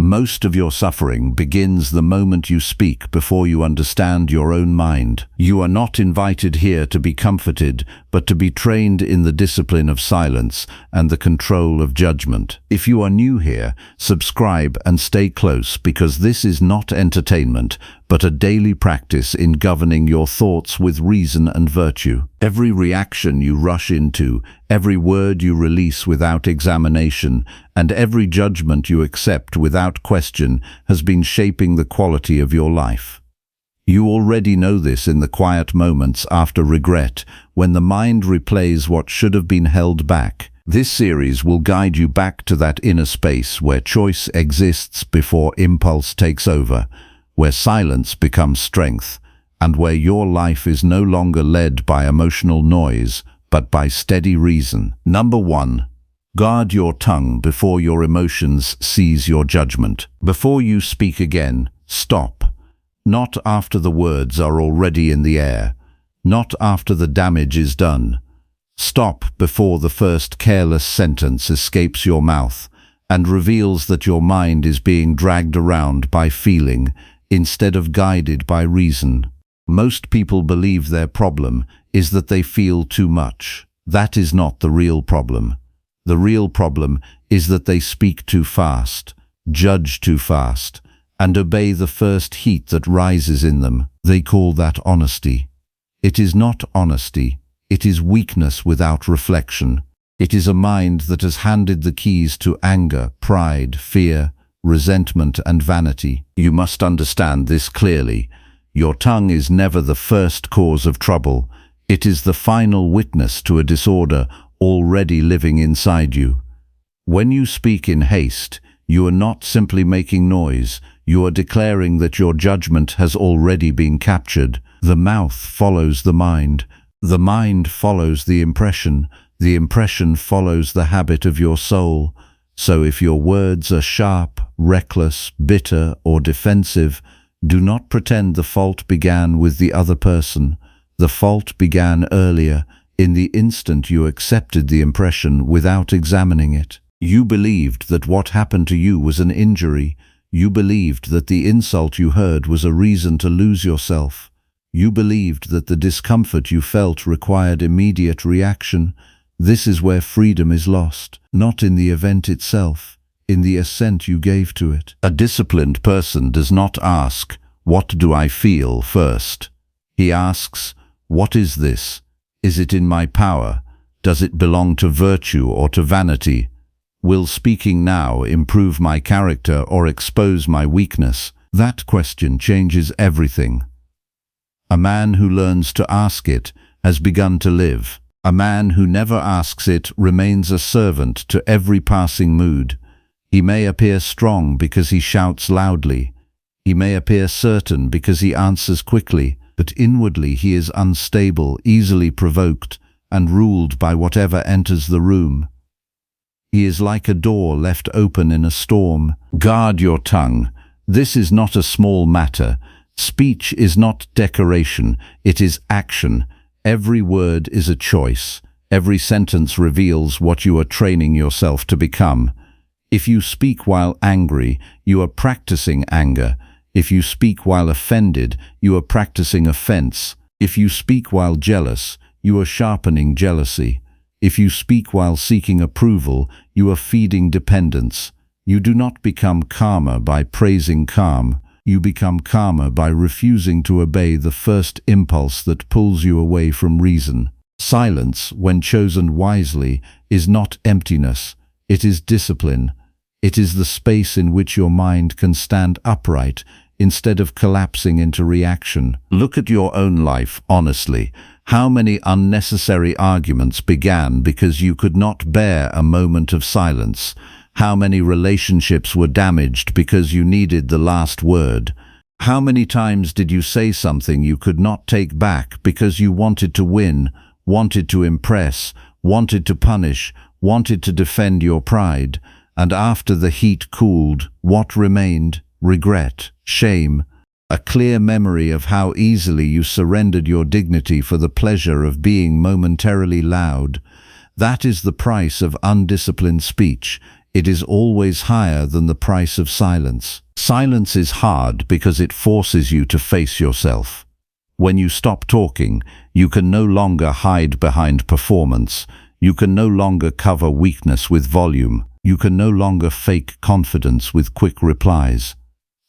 Most of your suffering begins the moment you speak before you understand your own mind. You are not invited here to be comforted, but to be trained in the discipline of silence and the control of judgment. If you are new here, subscribe and stay close, because this is not entertainment, but a daily practice in governing your thoughts with reason and virtue. Every reaction you rush into, every word you release without examination, and every judgment you accept without question has been shaping the quality of your life. You already know this in the quiet moments after regret, when the mind replays what should have been held back. This series will guide you back to that inner space where choice exists before impulse takes over, where silence becomes strength, and where your life is no longer led by emotional noise, but by steady reason. Number 1. Guard your tongue before your emotions seize your judgment. Before you speak again, stop. Not after the words are already in the air, not after the damage is done. Stop before the first careless sentence escapes your mouth and reveals that your mind is being dragged around by feeling instead of guided by reason. Most people believe their problem is that they feel too much. That is not the real problem. The real problem is that they speak too fast, judge too fast, and obey the first heat that rises in them. They call that honesty. It is not honesty. It is weakness without reflection. It is a mind that has handed the keys to anger, pride, fear, resentment, and vanity. You must understand this clearly. Your tongue is never the first cause of trouble. It is the final witness to a disorder already living inside you. When you speak in haste, you are not simply making noise. You are declaring that your judgment has already been captured. The mouth follows the mind. The mind follows the impression follows the habit of your soul. So if your words are sharp, reckless, bitter, or defensive, do not pretend the fault began with the other person. The fault began earlier, in the instant you accepted the impression without examining it. You believed that what happened to you was an injury. You believed that the insult you heard was a reason to lose yourself. You believed that the discomfort you felt required immediate reaction. This is where freedom is lost, not in the event itself, in the assent you gave to it. A disciplined person does not ask, "What do I feel?" first. He asks, "What is this? Is it in my power? Does it belong to virtue or to vanity? Will speaking now improve my character or expose my weakness?" That question changes everything. A man who learns to ask it has begun to live. A man who never asks it remains a servant to every passing mood. He may appear strong because he shouts loudly. He may appear certain because he answers quickly, but inwardly he is unstable, easily provoked, and ruled by whatever enters the room. He is like a door left open in a storm. Guard your tongue. This is not a small matter. Speech is not decoration, it is action. Every word is a choice. Every sentence reveals what you are training yourself to become. If you speak while angry, you are practicing anger. If you speak while offended, you are practicing offense. If you speak while jealous, you are sharpening jealousy. If you speak while seeking approval, you are feeding dependence. You do not become calmer by praising calm. You become calmer by refusing to obey the first impulse that pulls you away from reason. Silence, when chosen wisely, is not emptiness. It is discipline. It is the space in which your mind can stand upright instead of collapsing into reaction. Look at your own life honestly. How many unnecessary arguments began because you could not bear a moment of silence? How many relationships were damaged because you needed the last word? How many times did you say something you could not take back because you wanted to win, wanted to impress, wanted to punish, wanted to defend your pride? And after the heat cooled, what remained? Regret, shame, a clear memory of how easily you surrendered your dignity for the pleasure of being momentarily loud. That is the price of undisciplined speech. it is always higher than the price of silence. Silence is hard because it forces you to face yourself. When you stop talking, you can no longer hide behind performance. You can no longer cover weakness with volume. You can no longer fake confidence with quick replies.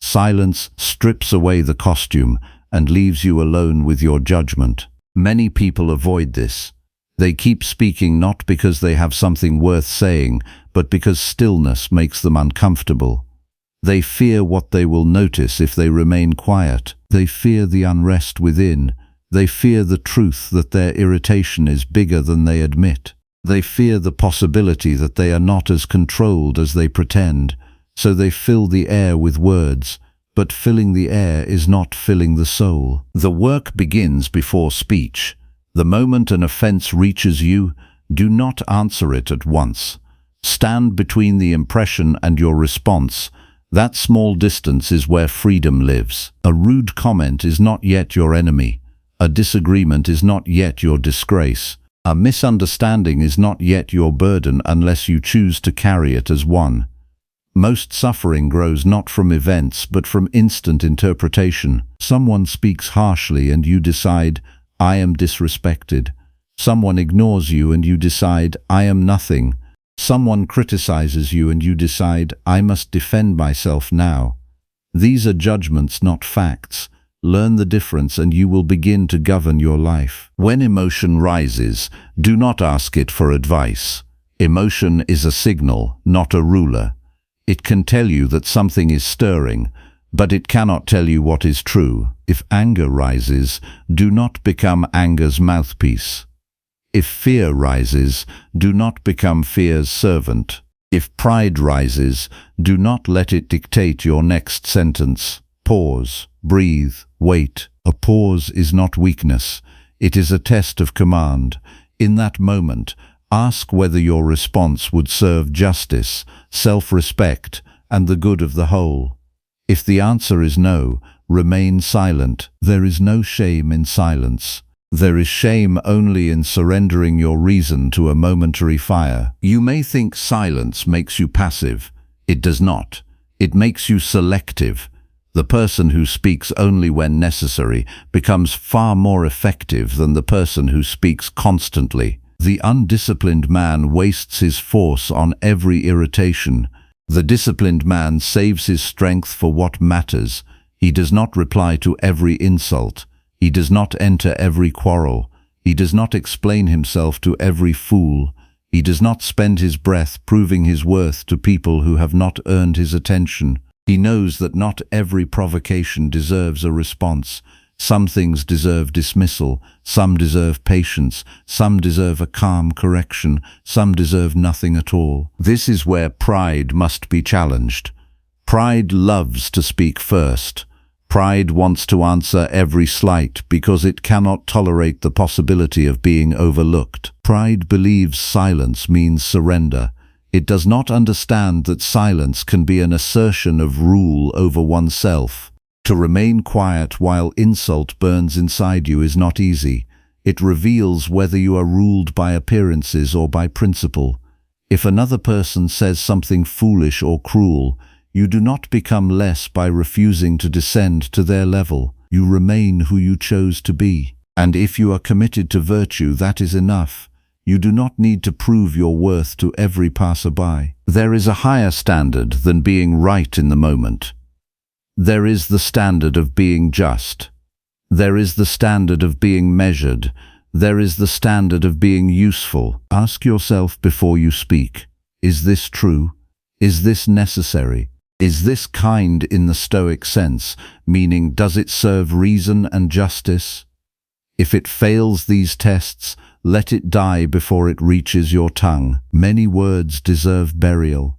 Silence strips away the costume and leaves you alone with your judgment. Many people avoid this. They keep speaking not because they have something worth saying, but because stillness makes them uncomfortable. They fear what they will notice if they remain quiet. They fear the unrest within. They fear the truth that their irritation is bigger than they admit. They fear the possibility that they are not as controlled as they pretend. So they fill the air with words, but filling the air is not filling the soul. The work begins before speech. The moment an offense reaches you, do not answer it at once. Stand between the impression and your response. That small distance is where freedom lives. A rude comment is not yet your enemy. A disagreement is not yet your disgrace. A misunderstanding is not yet your burden unless you choose to carry it as one. Most suffering grows not from events but from instant interpretation. Someone speaks harshly and you decide, I am disrespected. Someone ignores you and you decide, I am nothing. Someone criticizes you and you decide, I must defend myself now. These are judgments, not facts. Learn the difference and you will begin to govern your life. When emotion rises, do not ask it for advice. Emotion is a signal, not a ruler. It can tell you that something is stirring, but it cannot tell you what is true. If anger rises, do not become anger's mouthpiece. If fear rises, do not become fear's servant. If pride rises, do not let it dictate your next sentence. Pause, breathe, wait. A pause is not weakness. It is a test of command. In that moment, ask whether your response would serve justice, self-respect, and the good of the whole. If the answer is no, remain silent. There is no shame in silence. There is shame only in surrendering your reason to a momentary fire. You may think silence makes you passive. It does not. It makes you selective. The person who speaks only when necessary becomes far more effective than the person who speaks constantly. The undisciplined man wastes his force on every irritation. The disciplined man saves his strength for what matters. He does not reply to every insult. He does not enter every quarrel. He does not explain himself to every fool. He does not spend his breath proving his worth to people who have not earned his attention. He knows that not every provocation deserves a response. Some things deserve dismissal, some deserve patience, some deserve a calm correction, some deserve nothing at all. This is where pride must be challenged. Pride loves to speak first. Pride wants to answer every slight because it cannot tolerate the possibility of being overlooked. Pride believes silence means surrender. It does not understand that silence can be an assertion of rule over oneself. To remain quiet while insult burns inside you is not easy. It reveals whether you are ruled by appearances or by principle. If another person says something foolish or cruel, you do not become less by refusing to descend to their level. You remain who you chose to be. And if you are committed to virtue, that is enough. You do not need to prove your worth to every passerby. There is a higher standard than being right in the moment. There is the standard of being just. There is the standard of being measured. There is the standard of being useful. Ask yourself before you speak, is this true? Is this necessary? Is this kind in the Stoic sense, meaning does it serve reason and justice? If it fails these tests, let it die before it reaches your tongue. Many words deserve burial.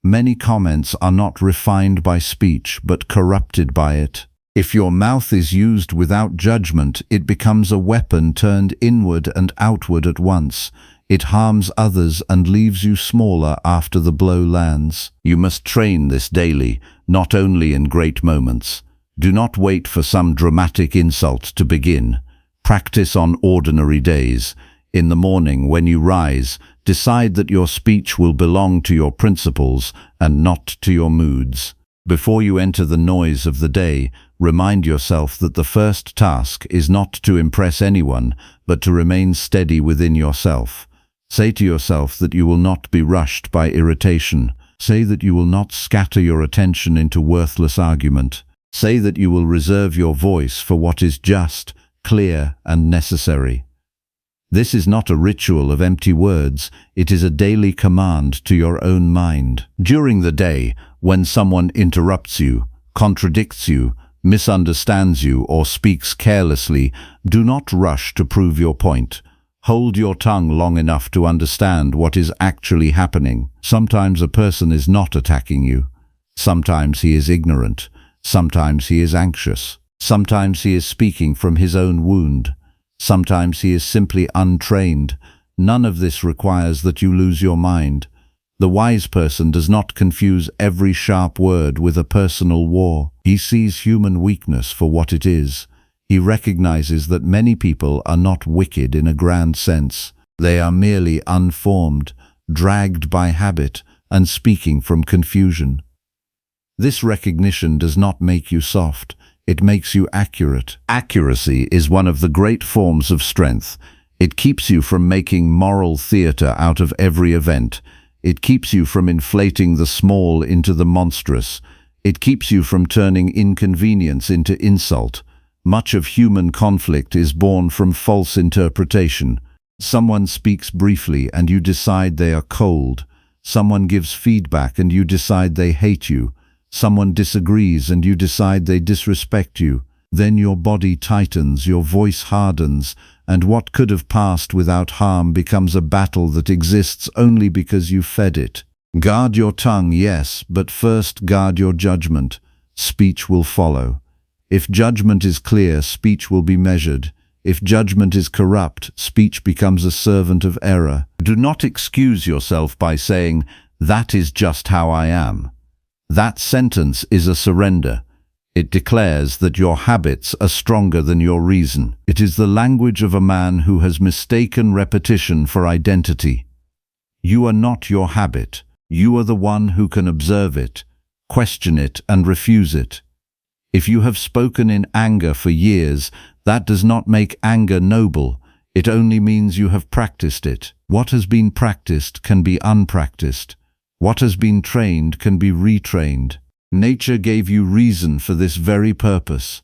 Many comments are not refined by speech, but corrupted by it. If your mouth is used without judgment, it becomes a weapon turned inward and outward at once. It harms others and leaves you smaller after the blow lands. You must train this daily, not only in great moments. Do not wait for some dramatic insult to begin. Practice on ordinary days. In the morning, when you rise, decide that your speech will belong to your principles and not to your moods. Before you enter the noise of the day, remind yourself that the first task is not to impress anyone, but to remain steady within yourself. Say to yourself that you will not be rushed by irritation. Say that you will not scatter your attention into worthless argument. Say that you will reserve your voice for what is just, clear, and necessary. This is not a ritual of empty words, it is a daily command to your own mind. During the day, when someone interrupts you, contradicts you, misunderstands you, or speaks carelessly, do not rush to prove your point. Hold your tongue long enough to understand what is actually happening. Sometimes a person is not attacking you. Sometimes he is ignorant. Sometimes he is anxious. Sometimes he is speaking from his own wound. Sometimes he is simply untrained. None of this requires that you lose your mind. The wise person does not confuse every sharp word with a personal war. He sees human weakness for what it is. He recognizes that many people are not wicked in a grand sense. They are merely unformed, dragged by habit, and speaking from confusion. This recognition does not make you soft. It makes you accurate. Accuracy is one of the great forms of strength. It keeps you from making moral theater out of every event. It keeps you from inflating the small into the monstrous. It keeps you from turning inconvenience into insult. Much of human conflict is born from false interpretation. Someone speaks briefly and you decide they are cold. Someone gives feedback and you decide they hate you. Someone disagrees and you decide they disrespect you. Then your body tightens, your voice hardens, and what could have passed without harm becomes a battle that exists only because you fed it. Guard your tongue, yes, but first guard your judgment. Speech will follow. If judgment is clear, speech will be measured. If judgment is corrupt, speech becomes a servant of error. Do not excuse yourself by saying, "That is just how I am." That sentence is a surrender. It declares that your habits are stronger than your reason. It is the language of a man who has mistaken repetition for identity. You are not your habit. You are the one who can observe it, question it, and refuse it. If you have spoken in anger for years, that does not make anger noble. It only means you have practiced it. What has been practiced can be unpracticed. What has been trained can be retrained. Nature gave you reason for this very purpose,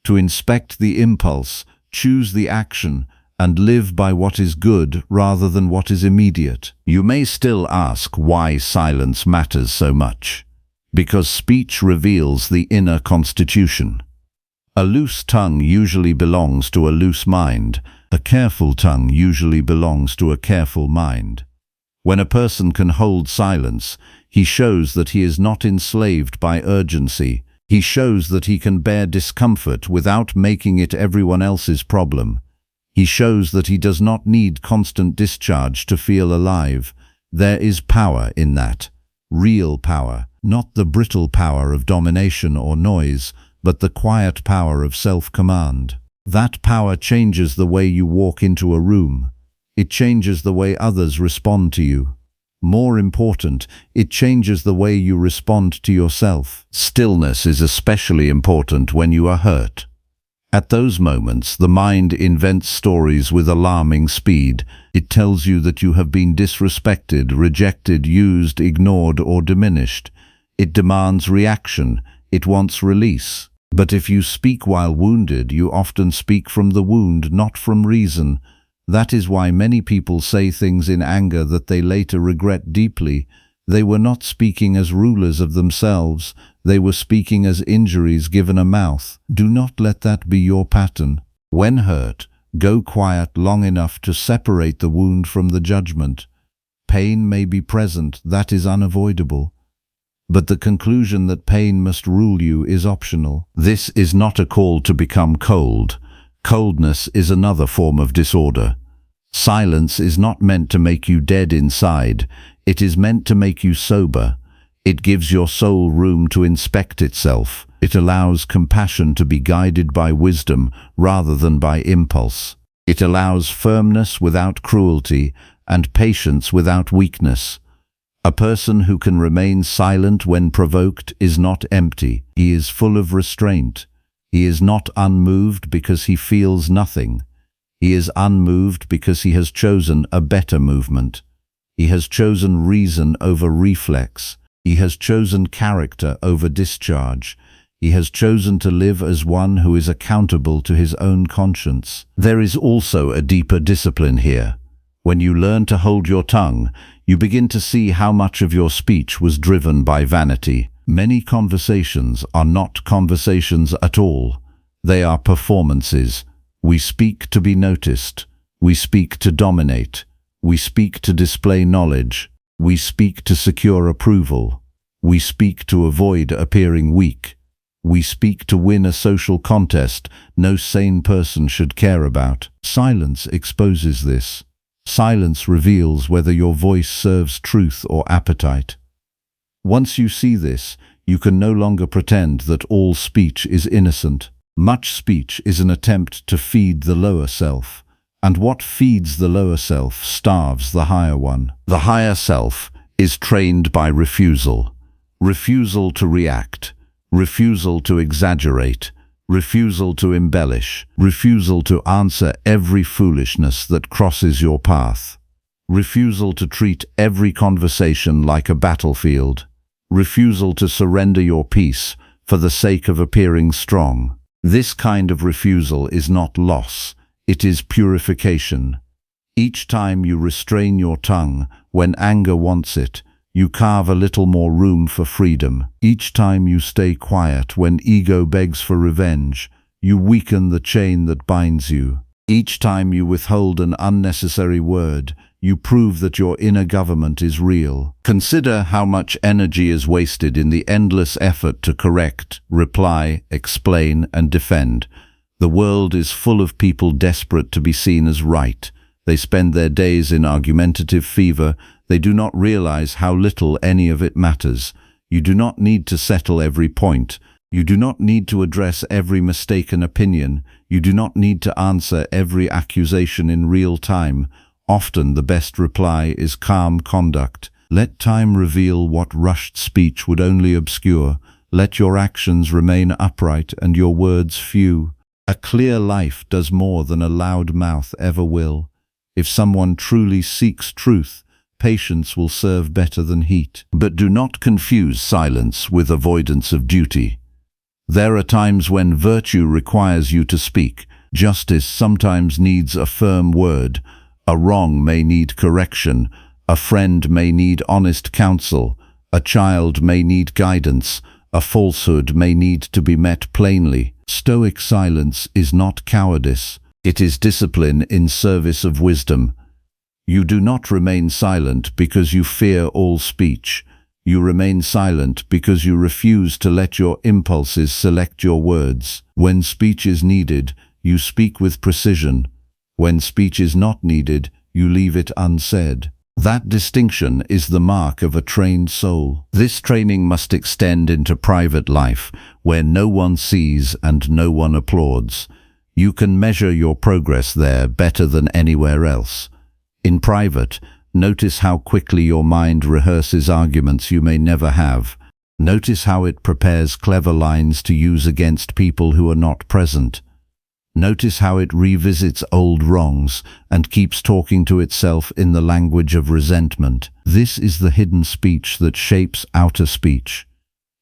to inspect the impulse, choose the action, and live by what is good rather than what is immediate. You may still ask why silence matters so much. Because speech reveals the inner constitution. A loose tongue usually belongs to a loose mind. A careful tongue usually belongs to a careful mind. When a person can hold silence, he shows that he is not enslaved by urgency. He shows that he can bear discomfort without making it everyone else's problem. He shows that he does not need constant discharge to feel alive. There is power in that. Real power, not the brittle power of domination or noise, but the quiet power of self-command. That power changes the way you walk into a room. It changes the way others respond to you. More important, it changes the way you respond to yourself. Stillness is especially important when you are hurt. At those moments, the mind invents stories with alarming speed. It tells you that you have been disrespected, rejected, used, ignored, or diminished. It demands reaction. It wants release. But if you speak while wounded, you often speak from the wound, not from reason. That is why many people say things in anger that they later regret deeply. They were not speaking as rulers of themselves. They were speaking as injuries given a mouth. Do not let that be your pattern. When hurt, go quiet long enough to separate the wound from the judgment. Pain may be present, that is unavoidable. But the conclusion that pain must rule you is optional. This is not a call to become cold. Coldness is another form of disorder. Silence is not meant to make you dead inside. It is meant to make you sober. It gives your soul room to inspect itself. It allows compassion to be guided by wisdom rather than by impulse. It allows firmness without cruelty and patience without weakness. A person who can remain silent when provoked is not empty. He is full of restraint. He is not unmoved because he feels nothing. He is unmoved because he has chosen a better movement. He has chosen reason over reflex. He has chosen character over discharge. He has chosen to live as one who is accountable to his own conscience. There is also a deeper discipline here. When you learn to hold your tongue, you begin to see how much of your speech was driven by vanity. Many conversations are not conversations at all. They are performances. We speak to be noticed. We speak to dominate. We speak to display knowledge. We speak to secure approval. We speak to avoid appearing weak. We speak to win a social contest no sane person should care about. Silence exposes this. Silence reveals whether your voice serves truth or appetite. Once you see this, you can no longer pretend that all speech is innocent. Much speech is an attempt to feed the lower self, and what feeds the lower self starves the higher one. The higher self is trained by refusal. Refusal to react, refusal to exaggerate, refusal to embellish, refusal to answer every foolishness that crosses your path, refusal to treat every conversation like a battlefield, refusal to surrender your peace for the sake of appearing strong. This kind of refusal is not loss, it is purification. Each time you restrain your tongue when anger wants it, you carve a little more room for freedom. Each time you stay quiet when ego begs for revenge, you weaken the chain that binds you. Each time you withhold an unnecessary word, you prove that your inner government is real. Consider how much energy is wasted in the endless effort to correct, reply, explain, and defend. The world is full of people desperate to be seen as right. They spend their days in argumentative fever. They do not realize how little any of it matters. You do not need to settle every point. You do not need to address every mistaken opinion. You do not need to answer every accusation in real time. Often the best reply is calm conduct. Let time reveal what rushed speech would only obscure. Let your actions remain upright and your words few. A clear life does more than a loud mouth ever will. If someone truly seeks truth, patience will serve better than heat. But do not confuse silence with avoidance of duty. There are times when virtue requires you to speak. Justice sometimes needs a firm word. A wrong may need correction. A friend may need honest counsel. A child may need guidance. A falsehood may need to be met plainly. Stoic silence is not cowardice. It is discipline in service of wisdom. You do not remain silent because you fear all speech. You remain silent because you refuse to let your impulses select your words. When speech is needed, you speak with precision. When speech is not needed, you leave it unsaid. That distinction is the mark of a trained soul. This training must extend into private life, where no one sees and no one applauds. You can measure your progress there better than anywhere else. In private, notice how quickly your mind rehearses arguments you may never have. Notice how it prepares clever lines to use against people who are not present. Notice how it revisits old wrongs and keeps talking to itself in the language of resentment. This is the hidden speech that shapes outer speech.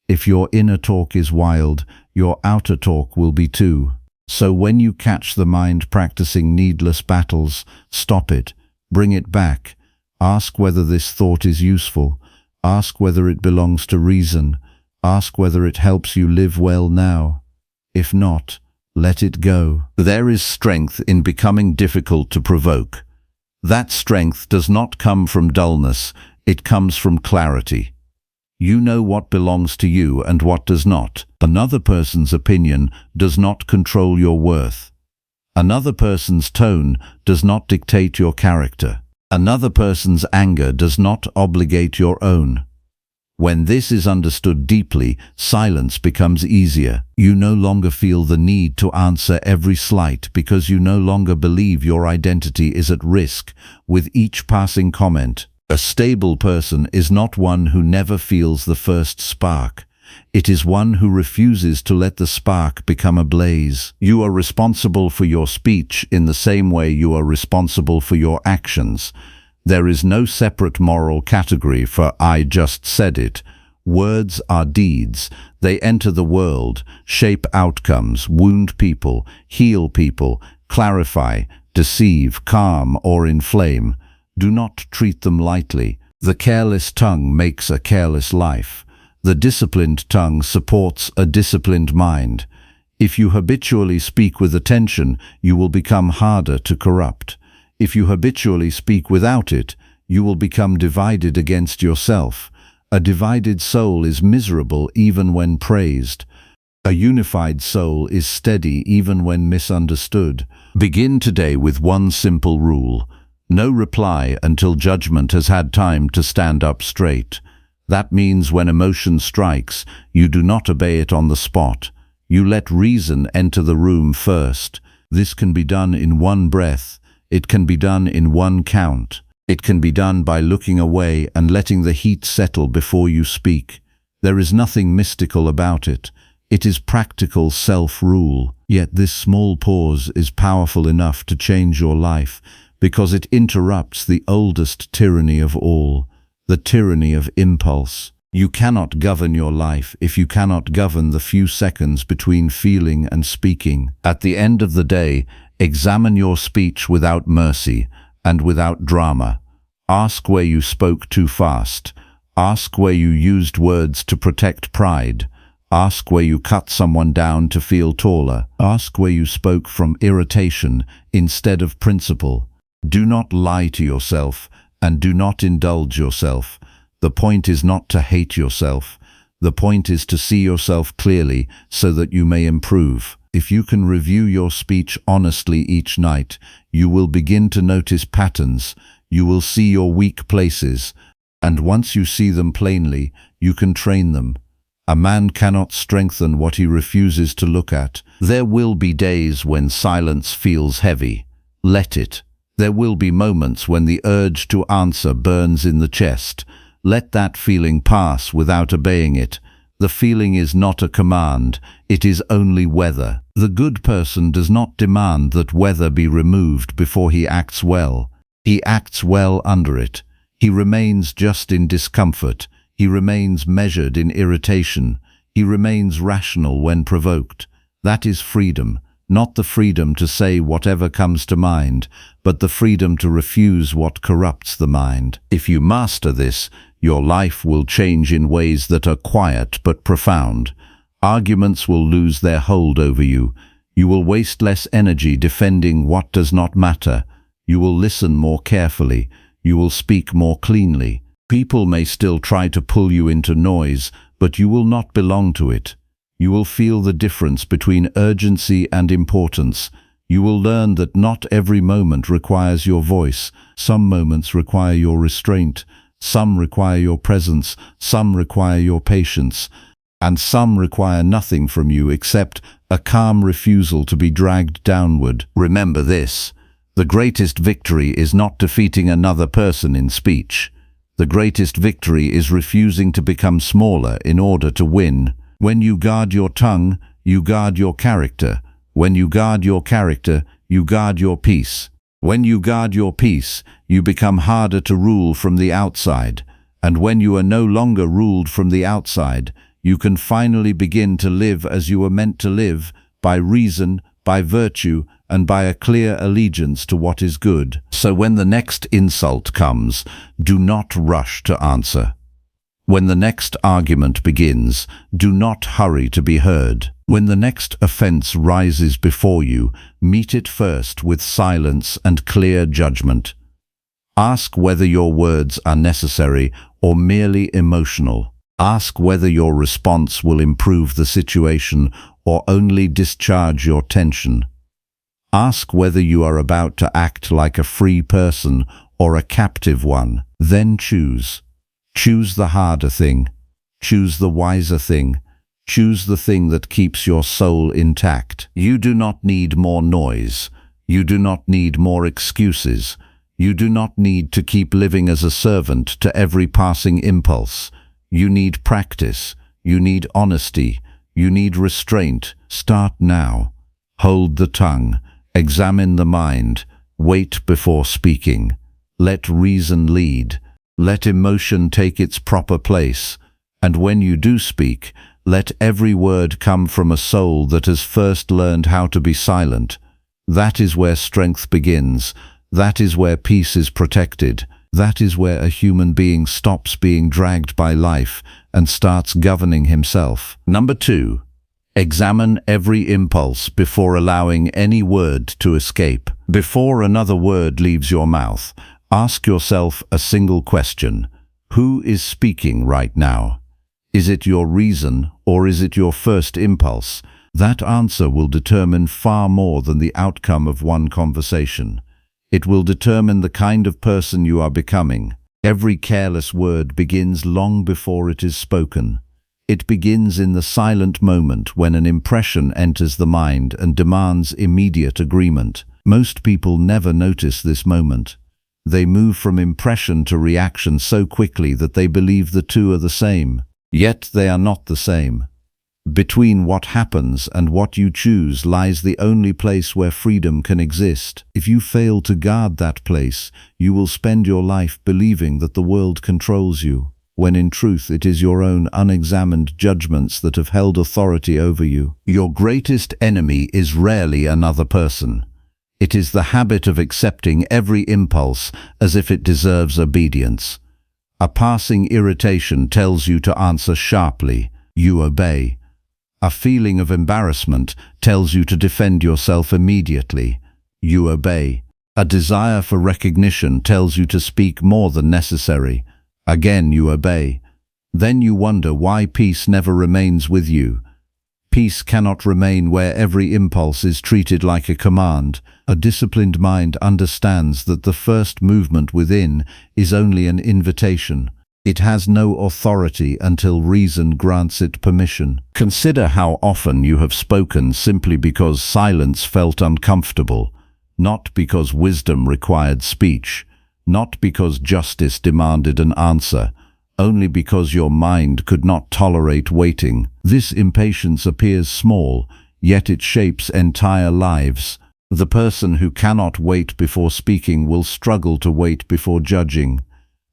If your inner talk is wild, your outer talk will be too. So when you catch the mind practicing needless battles, stop it, bring it back. Ask whether this thought is useful. Ask whether it belongs to reason. Ask whether it helps you live well now. If not, let it go. There is strength in becoming difficult to provoke. That strength does not come from dullness, it comes from clarity. You know what belongs to you and what does not. Another person's opinion does not control your worth. Another person's tone does not dictate your character. Another person's anger does not obligate your own. When this is understood deeply, silence becomes easier. You no longer feel the need to answer every slight because you no longer believe your identity is at risk with each passing comment. A stable person is not one who never feels the first spark. It is one who refuses to let the spark become a blaze. You are responsible for your speech in the same way you are responsible for your actions. There is no separate moral category for "I just said it." Words are deeds. They enter the world, shape outcomes, wound people, heal people, clarify, deceive, calm, or inflame. Do not treat them lightly. The careless tongue makes a careless life. The disciplined tongue supports a disciplined mind. If you habitually speak with attention, you will become harder to corrupt. If you habitually speak without it, you will become divided against yourself. A divided soul is miserable even when praised. A unified soul is steady even when misunderstood. Begin today with one simple rule. No reply until judgment has had time to stand up straight. That means when emotion strikes, you do not obey it on the spot. You let reason enter the room first. This can be done in one breath. It can be done in one count. It can be done by looking away and letting the heat settle before you speak. There is nothing mystical about it. It is practical self-rule. Yet this small pause is powerful enough to change your life because it interrupts the oldest tyranny of all, the tyranny of impulse. You cannot govern your life if you cannot govern the few seconds between feeling and speaking. At the end of the day, examine your speech without mercy and without drama. Ask where you spoke too fast. Ask where you used words to protect pride. Ask where you cut someone down to feel taller. Ask where you spoke from irritation instead of principle. Do not lie to yourself and do not indulge yourself. The point is not to hate yourself. The point is to see yourself clearly so that you may improve. If you can review your speech honestly each night, you will begin to notice patterns. You will see your weak places, and once you see them plainly, you can train them. A man cannot strengthen what he refuses to look at. There will be days when silence feels heavy. Let it. There will be moments when the urge to answer burns in the chest. Let that feeling pass without obeying it. The feeling is not a command, it is only weather. The good person does not demand that weather be removed before he acts well. He acts well under it. He remains just in discomfort. He remains measured in irritation. He remains rational when provoked. That is freedom, not the freedom to say whatever comes to mind, but the freedom to refuse what corrupts the mind. If you master this, your life will change in ways that are quiet but profound. Arguments will lose their hold over you. You will waste less energy defending what does not matter. You will listen more carefully. You will speak more cleanly. People may still try to pull you into noise, but you will not belong to it. You will feel the difference between urgency and importance. You will learn that not every moment requires your voice. Some moments require your restraint. Some require your presence, some require your patience, and some require nothing from you except a calm refusal to be dragged downward. Remember this: the greatest victory is not defeating another person in speech. The greatest victory is refusing to become smaller in order to win. When you guard your tongue, you guard your character. When you guard your character, you guard your peace. When you guard your peace, you become harder to rule from the outside, and when you are no longer ruled from the outside, you can finally begin to live as you were meant to live, by reason, by virtue, and by a clear allegiance to what is good. So when the next insult comes, do not rush to answer. When the next argument begins, do not hurry to be heard. When the next offense rises before you, meet it first with silence and clear judgment. Ask whether your words are necessary or merely emotional. Ask whether your response will improve the situation or only discharge your tension. Ask whether you are about to act like a free person or a captive one. Then choose. Choose the harder thing. Choose the wiser thing. Choose the thing that keeps your soul intact. You do not need more noise. You do not need more excuses. You do not need to keep living as a servant to every passing impulse. You need practice. You need honesty. You need restraint. Start now. Hold the tongue. Examine the mind. Wait before speaking. Let reason lead. Let emotion take its proper place. And when you do speak, let every word come from a soul that has first learned how to be silent. That is where strength begins. That is where peace is protected. That is where a human being stops being dragged by life and starts governing himself. Number 2. Examine every impulse before allowing any word to escape. Before another word leaves your mouth, ask yourself a single question. Who is speaking right now? Is it your reason or is it your first impulse? That answer will determine far more than the outcome of one conversation. It will determine the kind of person you are becoming. Every careless word begins long before it is spoken. It begins in the silent moment when an impression enters the mind and demands immediate agreement. Most people never notice this moment. They move from impression to reaction so quickly that they believe the two are the same. Yet they are not the same. Between what happens and what you choose lies the only place where freedom can exist. If you fail to guard that place, you will spend your life believing that the world controls you, when in truth it is your own unexamined judgments that have held authority over you. Your greatest enemy is rarely another person. It is the habit of accepting every impulse as if it deserves obedience. A passing irritation tells you to answer sharply. You obey. A feeling of embarrassment tells you to defend yourself immediately. You obey. A desire for recognition tells you to speak more than necessary. Again you obey. Then you wonder why peace never remains with you. Peace cannot remain where every impulse is treated like a command. A disciplined mind understands that the first movement within is only an invitation. It has no authority until reason grants it permission. Consider how often you have spoken simply because silence felt uncomfortable, not because wisdom required speech, not because justice demanded an answer, only because your mind could not tolerate waiting. This impatience appears small, yet it shapes entire lives. The person who cannot wait before speaking will struggle to wait before judging.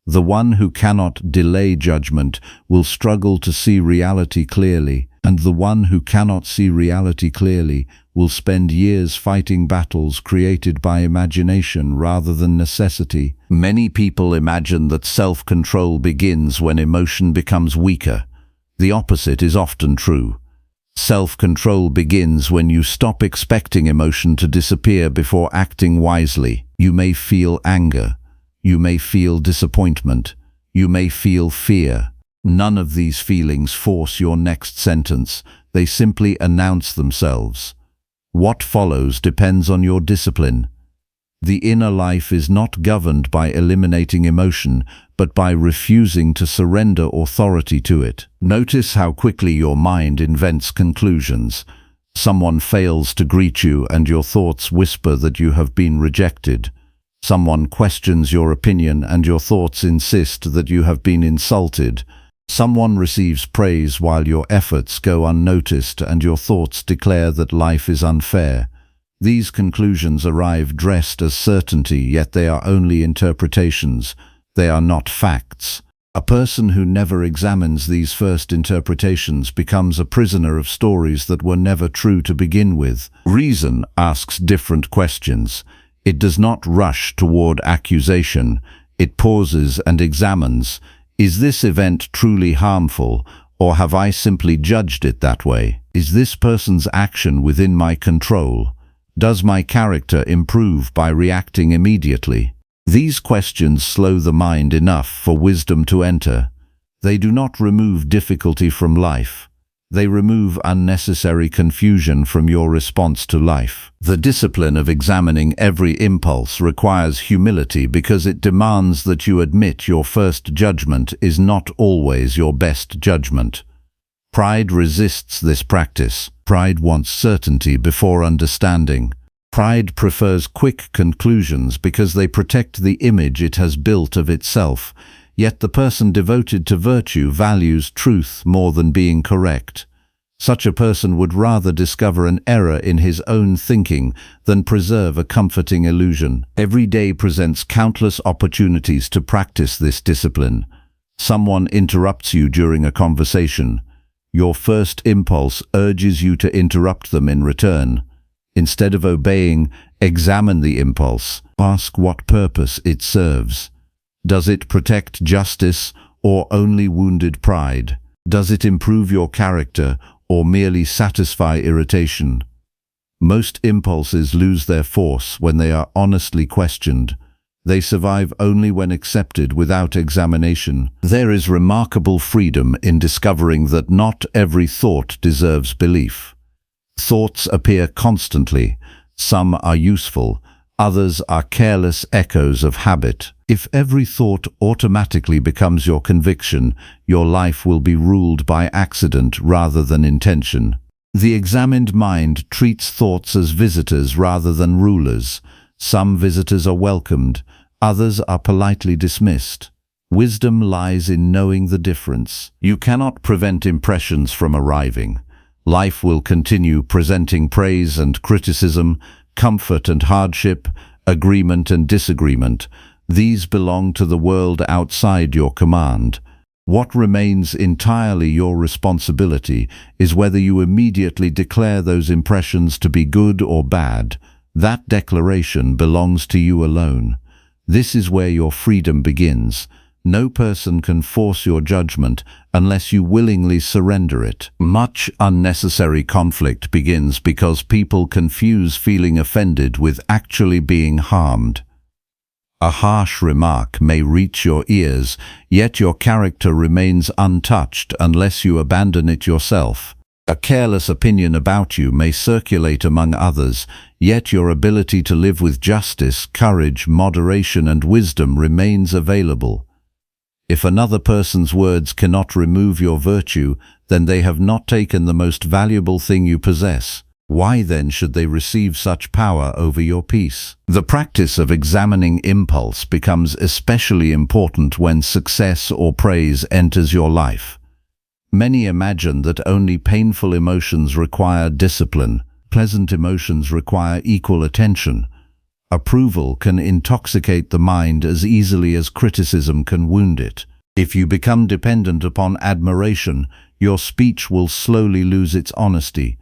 The one who cannot delay judgment will struggle to see reality clearly, and the one who cannot see reality clearly will spend years fighting battles created by imagination rather than necessity. Many people imagine that self-control begins when emotion becomes weaker. The opposite is often true. Self-control begins when you stop expecting emotion to disappear before acting wisely. You may feel anger. You may feel disappointment. You may feel fear. None of these feelings force your next sentence. They simply announce themselves. What follows depends on your discipline. The inner life is not governed by eliminating emotion, but by refusing to surrender authority to it. Notice how quickly your mind invents conclusions. Someone fails to greet you and your thoughts whisper that you have been rejected. Someone questions your opinion and your thoughts insist that you have been insulted. Someone receives praise while your efforts go unnoticed and your thoughts declare that life is unfair. These conclusions arrive dressed as certainty, yet they are only interpretations. They are not facts. A person who never examines these first interpretations becomes a prisoner of stories that were never true to begin with. Reason asks different questions. It does not rush toward accusation. It pauses and examines. Is this event truly harmful, or have I simply judged it that way? Is this person's action within my control? Does my character improve by reacting immediately? These questions slow the mind enough for wisdom to enter. They do not remove difficulty from life. They remove unnecessary confusion from your response to life. The discipline of examining every impulse requires humility because it demands that you admit your first judgment is not always your best judgment. Pride resists this practice. Pride wants certainty before understanding. Pride prefers quick conclusions because they protect the image it has built of itself. Yet the person devoted to virtue values truth more than being correct. Such a person would rather discover an error in his own thinking than preserve a comforting illusion. Every day presents countless opportunities to practice this discipline. Someone interrupts you during a conversation. Your first impulse urges you to interrupt them in return. Instead of obeying, examine the impulse. Ask what purpose it serves. Does it protect justice or only wounded pride? Does it improve your character or merely satisfy irritation? Most impulses lose their force when they are honestly questioned. They survive only when accepted without examination. There is remarkable freedom in discovering that not every thought deserves belief. Thoughts appear constantly. Some are useful, others are careless echoes of habit. If every thought automatically becomes your conviction, your life will be ruled by accident rather than intention. The examined mind treats thoughts as visitors rather than rulers. Some visitors are welcomed, others are politely dismissed. Wisdom lies in knowing the difference. You cannot prevent impressions from arriving. Life will continue presenting praise and criticism, comfort and hardship, agreement and disagreement. These belong to the world outside your command. What remains entirely your responsibility is whether you immediately declare those impressions to be good or bad. That declaration belongs to you alone. This is where your freedom begins. No person can force your judgment unless you willingly surrender it. Much unnecessary conflict begins because people confuse feeling offended with actually being harmed. A harsh remark may reach your ears, yet your character remains untouched unless you abandon it yourself. A careless opinion about you may circulate among others, yet your ability to live with justice, courage, moderation, and wisdom remains available. If another person's words cannot remove your virtue, then they have not taken the most valuable thing you possess. Why then should they receive such power over your peace? The practice of examining impulse becomes especially important when success or praise enters your life. Many imagine that only painful emotions require discipline. Pleasant emotions require equal attention. Approval can intoxicate the mind as easily as criticism can wound it. If you become dependent upon admiration, your speech will slowly lose its honesty.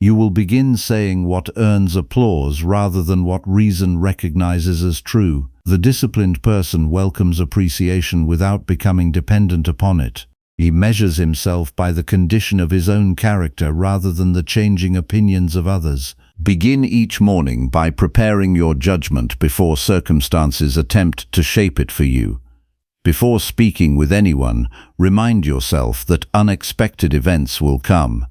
You will begin saying what earns applause rather than what reason recognizes as true. The disciplined person welcomes appreciation without becoming dependent upon it. He measures himself by the condition of his own character rather than the changing opinions of others. Begin each morning by preparing your judgment before circumstances attempt to shape it for you. Before speaking with anyone, remind yourself that unexpected events will come.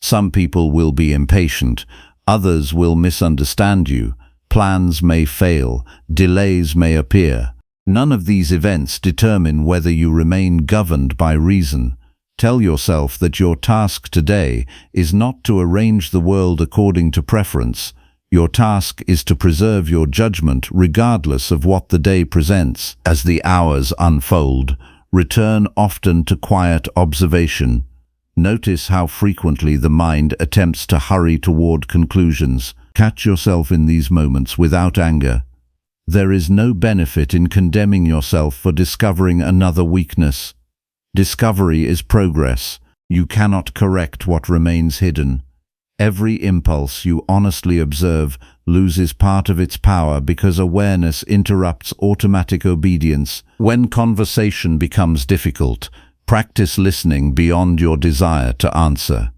Some people will be impatient, others will misunderstand you, plans may fail, delays may appear. None of these events determine whether you remain governed by reason. Tell yourself that your task today is not to arrange the world according to preference. Your task is to preserve your judgment regardless of what the day presents. As the hours unfold, return often to quiet observation. Notice how frequently the mind attempts to hurry toward conclusions. Catch yourself in these moments without anger. There is no benefit in condemning yourself for discovering another weakness. Discovery is progress. You cannot correct what remains hidden. Every impulse you honestly observe loses part of its power because awareness interrupts automatic obedience. When conversation becomes difficult, practice listening beyond your desire to answer.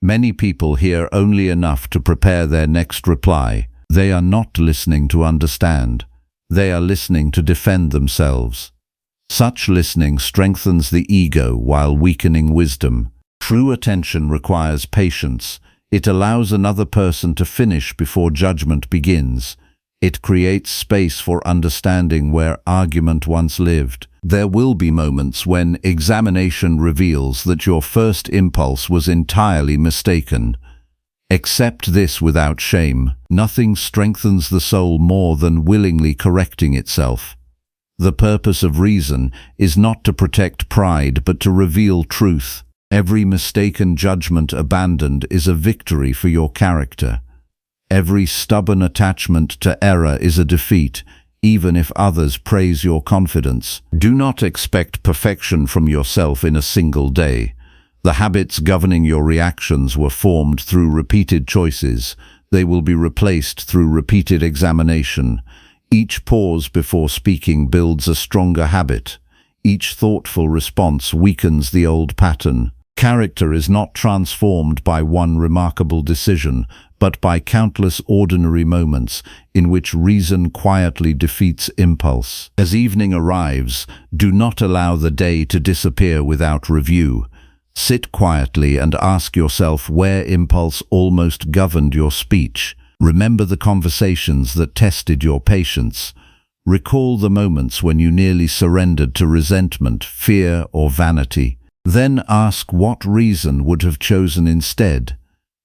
Many people hear only enough to prepare their next reply. They are not listening to understand. They are listening to defend themselves. Such listening strengthens the ego while weakening wisdom. True attention requires patience. It allows another person to finish before judgment begins. It creates space for understanding where argument once lived. There will be moments when examination reveals that your first impulse was entirely mistaken. Accept this without shame. Nothing strengthens the soul more than willingly correcting itself. The purpose of reason is not to protect pride, but to reveal truth. Every mistaken judgment abandoned is a victory for your character. Every stubborn attachment to error is a defeat, even if others praise your confidence. Do not expect perfection from yourself in a single day. The habits governing your reactions were formed through repeated choices. They will be replaced through repeated examination. Each pause before speaking builds a stronger habit. Each thoughtful response weakens the old pattern. Character is not transformed by one remarkable decision, but by countless ordinary moments in which reason quietly defeats impulse. As evening arrives, do not allow the day to disappear without review. Sit quietly and ask yourself where impulse almost governed your speech. Remember the conversations that tested your patience. Recall the moments when you nearly surrendered to resentment, fear, or vanity. Then ask what reason would have chosen instead.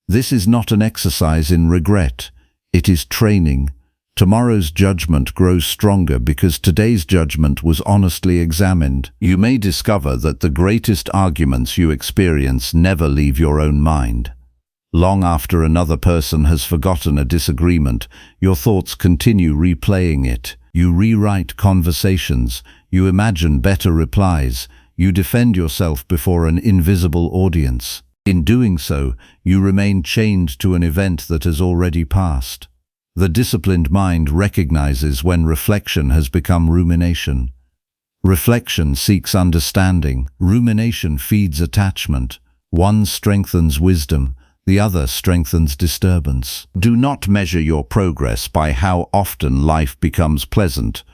This is not an exercise in regret. It is training. Tomorrow's judgment grows stronger because today's judgment was honestly examined. You may discover that the greatest arguments you experience never leave your own mind. Long after another person has forgotten a disagreement, your thoughts continue replaying it. You rewrite conversations. You imagine better replies. You defend yourself before an invisible audience. In doing so, you remain chained to an event that has already passed. The disciplined mind recognizes when reflection has become rumination. Reflection seeks understanding. Rumination feeds attachment. One strengthens wisdom. The other strengthens disturbance. Do not measure your progress by how often life becomes pleasant.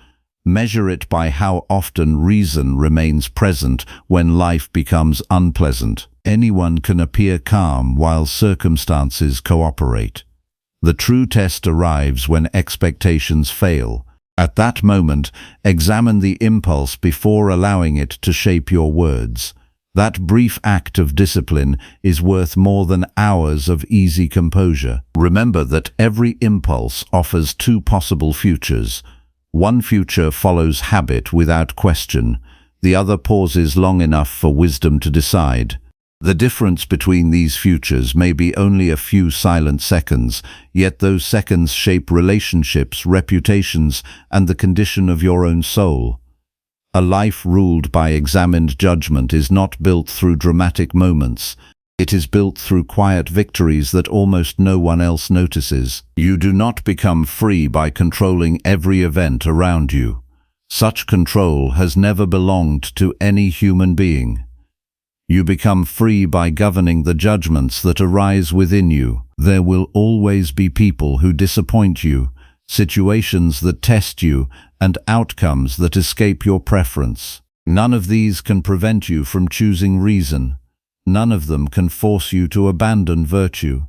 Measure it by how often reason remains present when life becomes unpleasant. Anyone can appear calm while circumstances cooperate. The true test arrives when expectations fail. At that moment, examine the impulse before allowing it to shape your words. That brief act of discipline is worth more than hours of easy composure. Remember that every impulse offers two possible futures. One future follows habit without question. The other pauses long enough for wisdom to decide. The difference between these futures may be only a few silent seconds, yet those seconds shape relationships, reputations, and the condition of your own soul. A life ruled by examined judgment is not built through dramatic moments. It is built through quiet victories that almost no one else notices. You do not become free by controlling every event around you. Such control has never belonged to any human being. You become free by governing the judgments that arise within you. There will always be people who disappoint you, situations that test you, and outcomes that escape your preference. None of these can prevent you from choosing reason. None of them can force you to abandon virtue.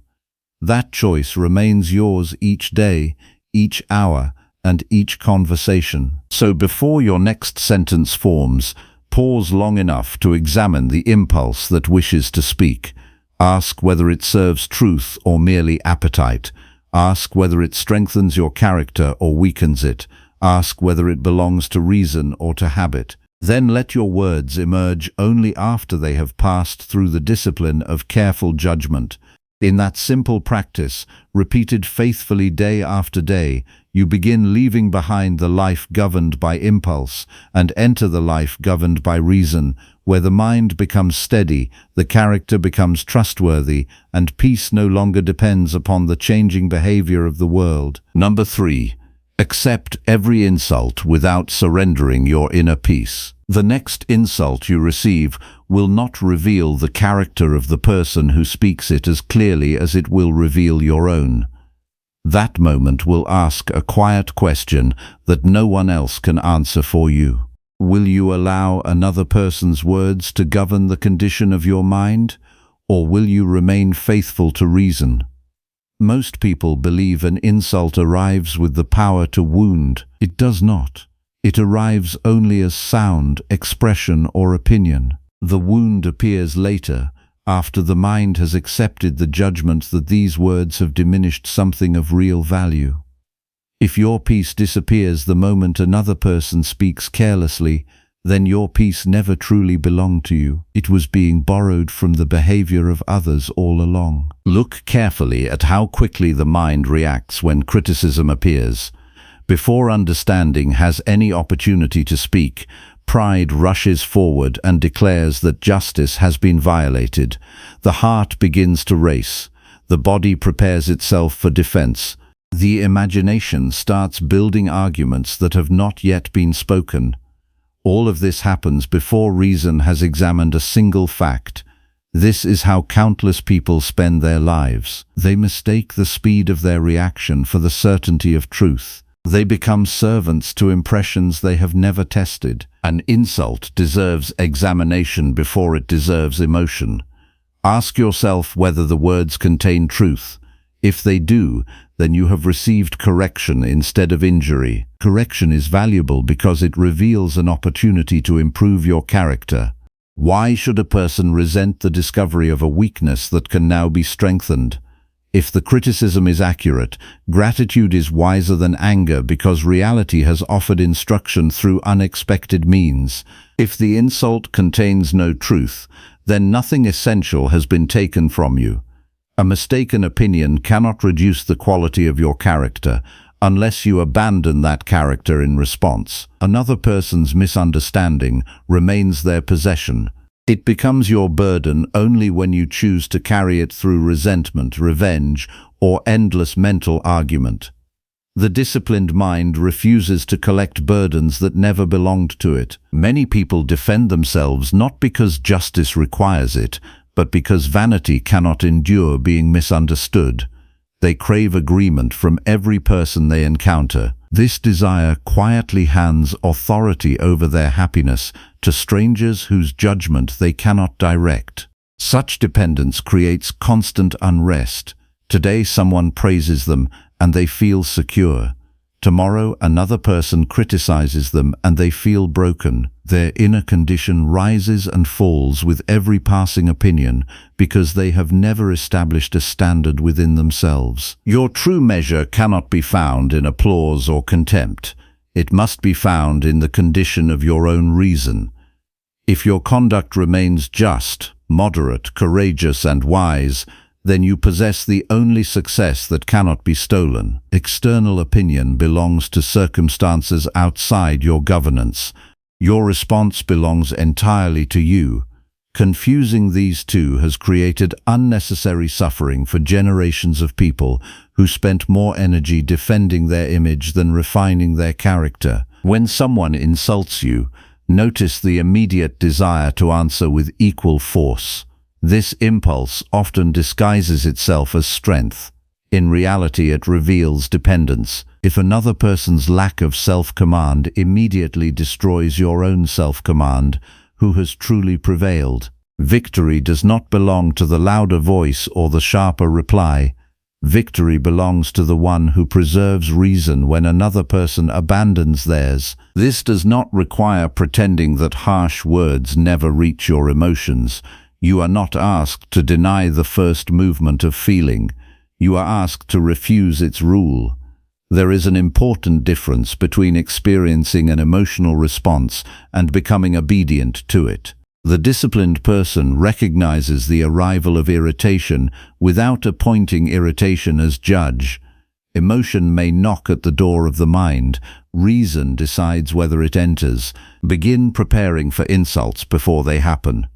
That choice remains yours each day, each hour, and each conversation. So before your next sentence forms, pause long enough to examine the impulse that wishes to speak. Ask whether it serves truth or merely appetite. Ask whether it strengthens your character or weakens it. Ask whether it belongs to reason or to habit. Then let your words emerge only after they have passed through the discipline of careful judgment. In that simple practice, repeated faithfully day after day, you begin leaving behind the life governed by impulse and enter the life governed by reason, where the mind becomes steady, the character becomes trustworthy, and peace no longer depends upon the changing behavior of the world. Number 3. Accept every insult without surrendering your inner peace. The next insult you receive will not reveal the character of the person who speaks it as clearly as it will reveal your own. That moment will ask a quiet question that no one else can answer for you. Will you allow another person's words to govern the condition of your mind, or will you remain faithful to reason? Most people believe an insult arrives with the power to wound. It does not. It arrives only as sound, expression, or opinion. The wound appears later, after the mind has accepted the judgment that these words have diminished something of real value. If your peace disappears the moment another person speaks carelessly, then your peace never truly belonged to you. It was being borrowed from the behavior of others all along. Look carefully at how quickly the mind reacts when criticism appears. Before understanding has any opportunity to speak, pride rushes forward and declares that justice has been violated. The heart begins to race. The body prepares itself for defense. The imagination starts building arguments that have not yet been spoken. All of this happens before reason has examined a single fact. This is how countless people spend their lives. They mistake the speed of their reaction for the certainty of truth. They become servants to impressions they have never tested. An insult deserves examination before it deserves emotion. Ask yourself whether the words contain truth. If they do, then you have received correction instead of injury. Correction is valuable because it reveals an opportunity to improve your character. Why should a person resent the discovery of a weakness that can now be strengthened? If the criticism is accurate, gratitude is wiser than anger because reality has offered instruction through unexpected means. If the insult contains no truth, then nothing essential has been taken from you. A mistaken opinion cannot reduce the quality of your character unless you abandon that character in response. Another person's misunderstanding remains their possession. It becomes your burden only when you choose to carry it through resentment, revenge, or endless mental argument. The disciplined mind refuses to collect burdens that never belonged to it. Many people defend themselves not because justice requires it, but because vanity cannot endure being misunderstood. They crave agreement from every person they encounter. This desire quietly hands authority over their happiness to strangers whose judgment they cannot direct. Such dependence creates constant unrest. Today someone praises them and they feel secure. Tomorrow another person criticizes them and they feel broken. Their inner condition rises and falls with every passing opinion because they have never established a standard within themselves. Your true measure cannot be found in applause or contempt. It must be found in the condition of your own reason. If your conduct remains just, moderate, courageous, and wise, then you possess the only success that cannot be stolen. External opinion belongs to circumstances outside your governance. Your response belongs entirely to you. Confusing these two has created unnecessary suffering for generations of people who spent more energy defending their image than refining their character. When someone insults you, notice the immediate desire to answer with equal force. This impulse often disguises itself as strength. In reality, it reveals dependence. If another person's lack of self-command immediately destroys your own self-command, who has truly prevailed? Victory does not belong to the louder voice or the sharper reply. Victory belongs to the one who preserves reason when another person abandons theirs. This does not require pretending that harsh words never reach your emotions. You are not asked to deny the first movement of feeling. You are asked to refuse its rule. There is an important difference between experiencing an emotional response and becoming obedient to it. The disciplined person recognizes the arrival of irritation without appointing irritation as judge. Emotion may knock at the door of the mind. Reason decides whether it enters. Begin preparing for insults before they happen.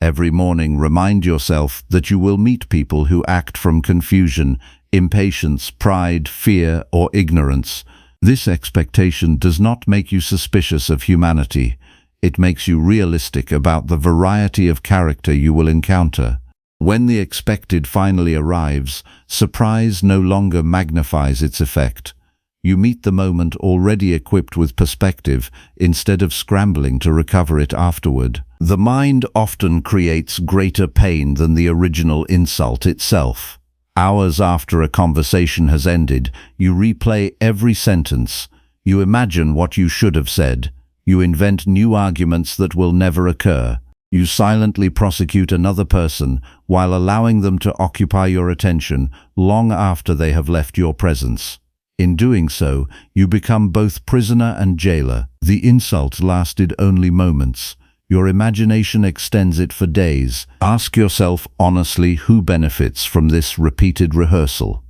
Every morning, remind yourself that you will meet people who act from confusion, impatience, pride, fear, or ignorance. This expectation does not make you suspicious of humanity. It makes you realistic about the variety of character you will encounter. When the expected finally arrives, surprise no longer magnifies its effect. You meet the moment already equipped with perspective instead of scrambling to recover it afterward. The mind often creates greater pain than the original insult itself. Hours after a conversation has ended, you replay every sentence. You imagine what you should have said. You invent new arguments that will never occur. You silently prosecute another person while allowing them to occupy your attention long after they have left your presence. In doing so, you become both prisoner and jailer. The insult lasted only moments. Your imagination extends it for days. Ask yourself honestly who benefits from this repeated rehearsal.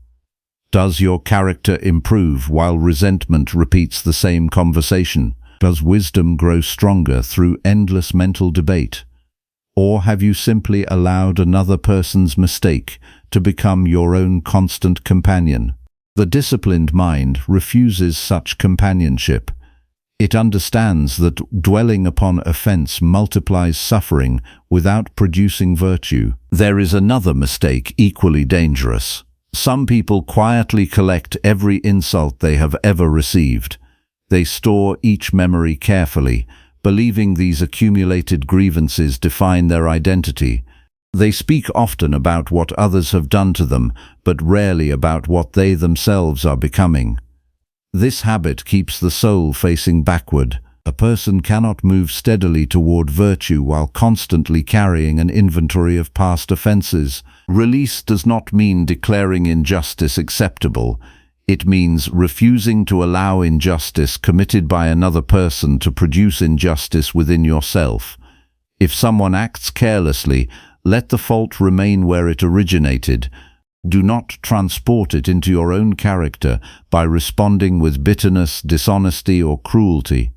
Does your character improve while resentment repeats the same conversation? Does wisdom grow stronger through endless mental debate? Or have you simply allowed another person's mistake to become your own constant companion? The disciplined mind refuses such companionship. It understands that dwelling upon offense multiplies suffering without producing virtue. There is another mistake equally dangerous. Some people quietly collect every insult they have ever received. They store each memory carefully, believing these accumulated grievances define their identity. They speak often about what others have done to them, but rarely about what they themselves are becoming. This habit keeps the soul facing backward. A person cannot move steadily toward virtue while constantly carrying an inventory of past offenses. Release does not mean declaring injustice acceptable. It means refusing to allow injustice committed by another person to produce injustice within yourself. If someone acts carelessly, let the fault remain where it originated. Do not transport it into your own character by responding with bitterness, dishonesty, or cruelty.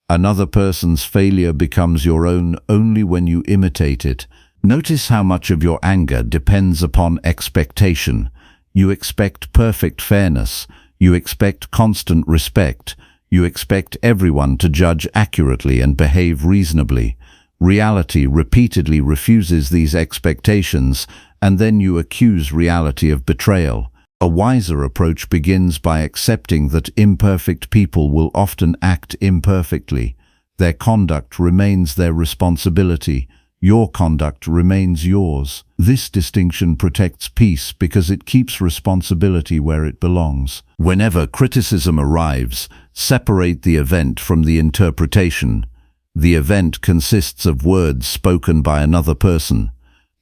Another person's failure becomes your own only when you imitate it. Notice how much of your anger depends upon expectation. You expect perfect fairness. You expect constant respect. You expect everyone to judge accurately and behave reasonably. Reality repeatedly refuses these expectations, and then you accuse reality of betrayal. A wiser approach begins by accepting that imperfect people will often act imperfectly. Their conduct remains their responsibility. Your conduct remains yours. This distinction protects peace because it keeps responsibility where it belongs. Whenever criticism arrives, separate the event from the interpretation. The event consists of words spoken by another person.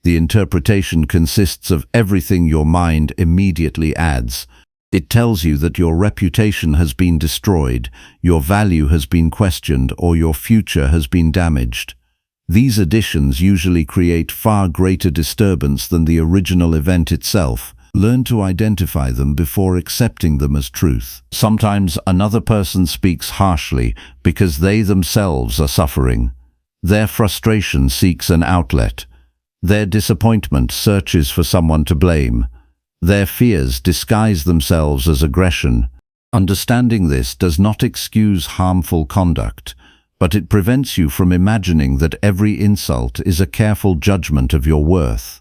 The interpretation consists of everything your mind immediately adds. It tells you that your reputation has been destroyed, your value has been questioned, or your future has been damaged. These additions usually create far greater disturbance than the original event itself. Learn to identify them before accepting them as truth. Sometimes another person speaks harshly because they themselves are suffering. Their frustration seeks an outlet. Their disappointment searches for someone to blame. Their fears disguise themselves as aggression. Understanding this does not excuse harmful conduct, but it prevents you from imagining that every insult is a careful judgment of your worth.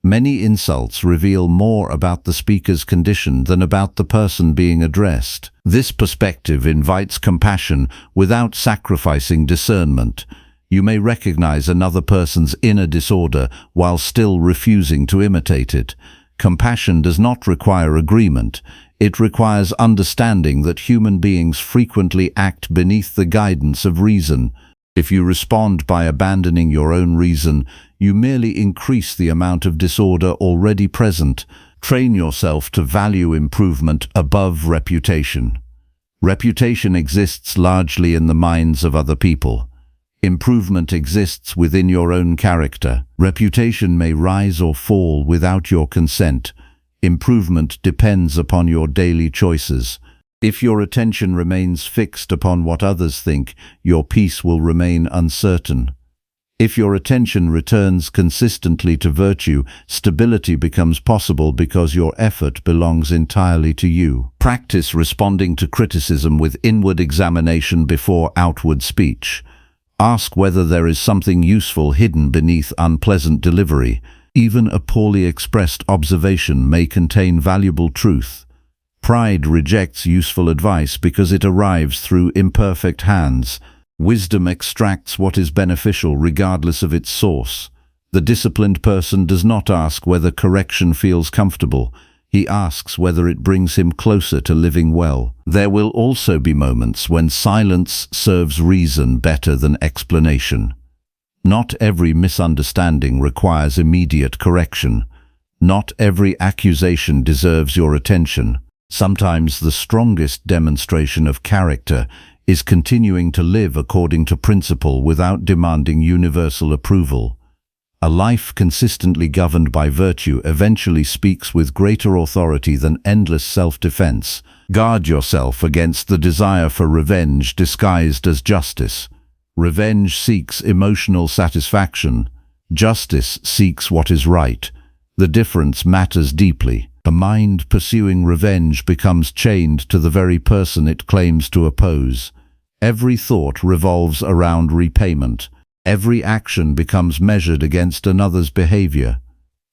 Many insults reveal more about the speaker's condition than about the person being addressed. This perspective invites compassion without sacrificing discernment. You may recognize another person's inner disorder while still refusing to imitate it. Compassion does not require agreement. It requires understanding that human beings frequently act beneath the guidance of reason. If you respond by abandoning your own reason, you merely increase the amount of disorder already present. Train yourself to value improvement above reputation. Reputation exists largely in the minds of other people. Improvement exists within your own character. Reputation may rise or fall without your consent. Improvement depends upon your daily choices. If your attention remains fixed upon what others think, your peace will remain uncertain. If your attention returns consistently to virtue, stability becomes possible because your effort belongs entirely to you. Practice responding to criticism with inward examination before outward speech. Ask whether there is something useful hidden beneath unpleasant delivery. Even a poorly expressed observation may contain valuable truth. Pride rejects useful advice because it arrives through imperfect hands. Wisdom extracts what is beneficial regardless of its source. The disciplined person does not ask whether correction feels comfortable. He asks whether it brings him closer to living well. There will also be moments when silence serves reason better than explanation. Not every misunderstanding requires immediate correction. Not every accusation deserves your attention. Sometimes the strongest demonstration of character is continuing to live according to principle without demanding universal approval. A life consistently governed by virtue eventually speaks with greater authority than endless self-defense. Guard yourself against the desire for revenge disguised as justice. Revenge seeks emotional satisfaction. Justice seeks what is right. The difference matters deeply. A mind pursuing revenge becomes chained to the very person it claims to oppose. Every thought revolves around repayment. Every action becomes measured against another's behavior.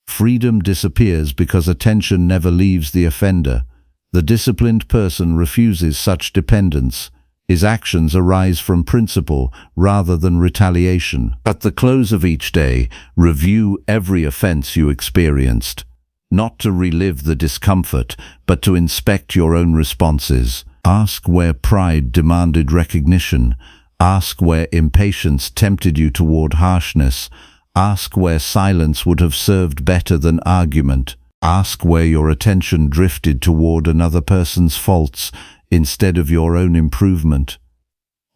Freedom disappears because attention never leaves the offender. The disciplined person refuses such dependence. His actions arise from principle rather than retaliation. At the close of each day, review every offense you experienced. Not to relive the discomfort, but to inspect your own responses. Ask where pride demanded recognition. Ask where impatience tempted you toward harshness. Ask where silence would have served better than argument. Ask where your attention drifted toward another person's faults instead of your own improvement.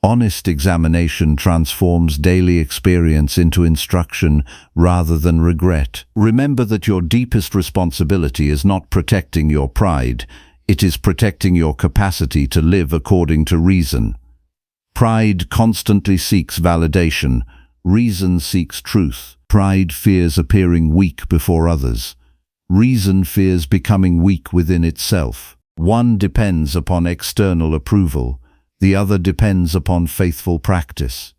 Honest examination transforms daily experience into instruction rather than regret. Remember that your deepest responsibility is not protecting your pride. It is protecting your capacity to live according to reason. Pride constantly seeks validation. Reason seeks truth. Pride fears appearing weak before others. Reason fears becoming weak within itself. One depends upon external approval. The other depends upon faithful practice.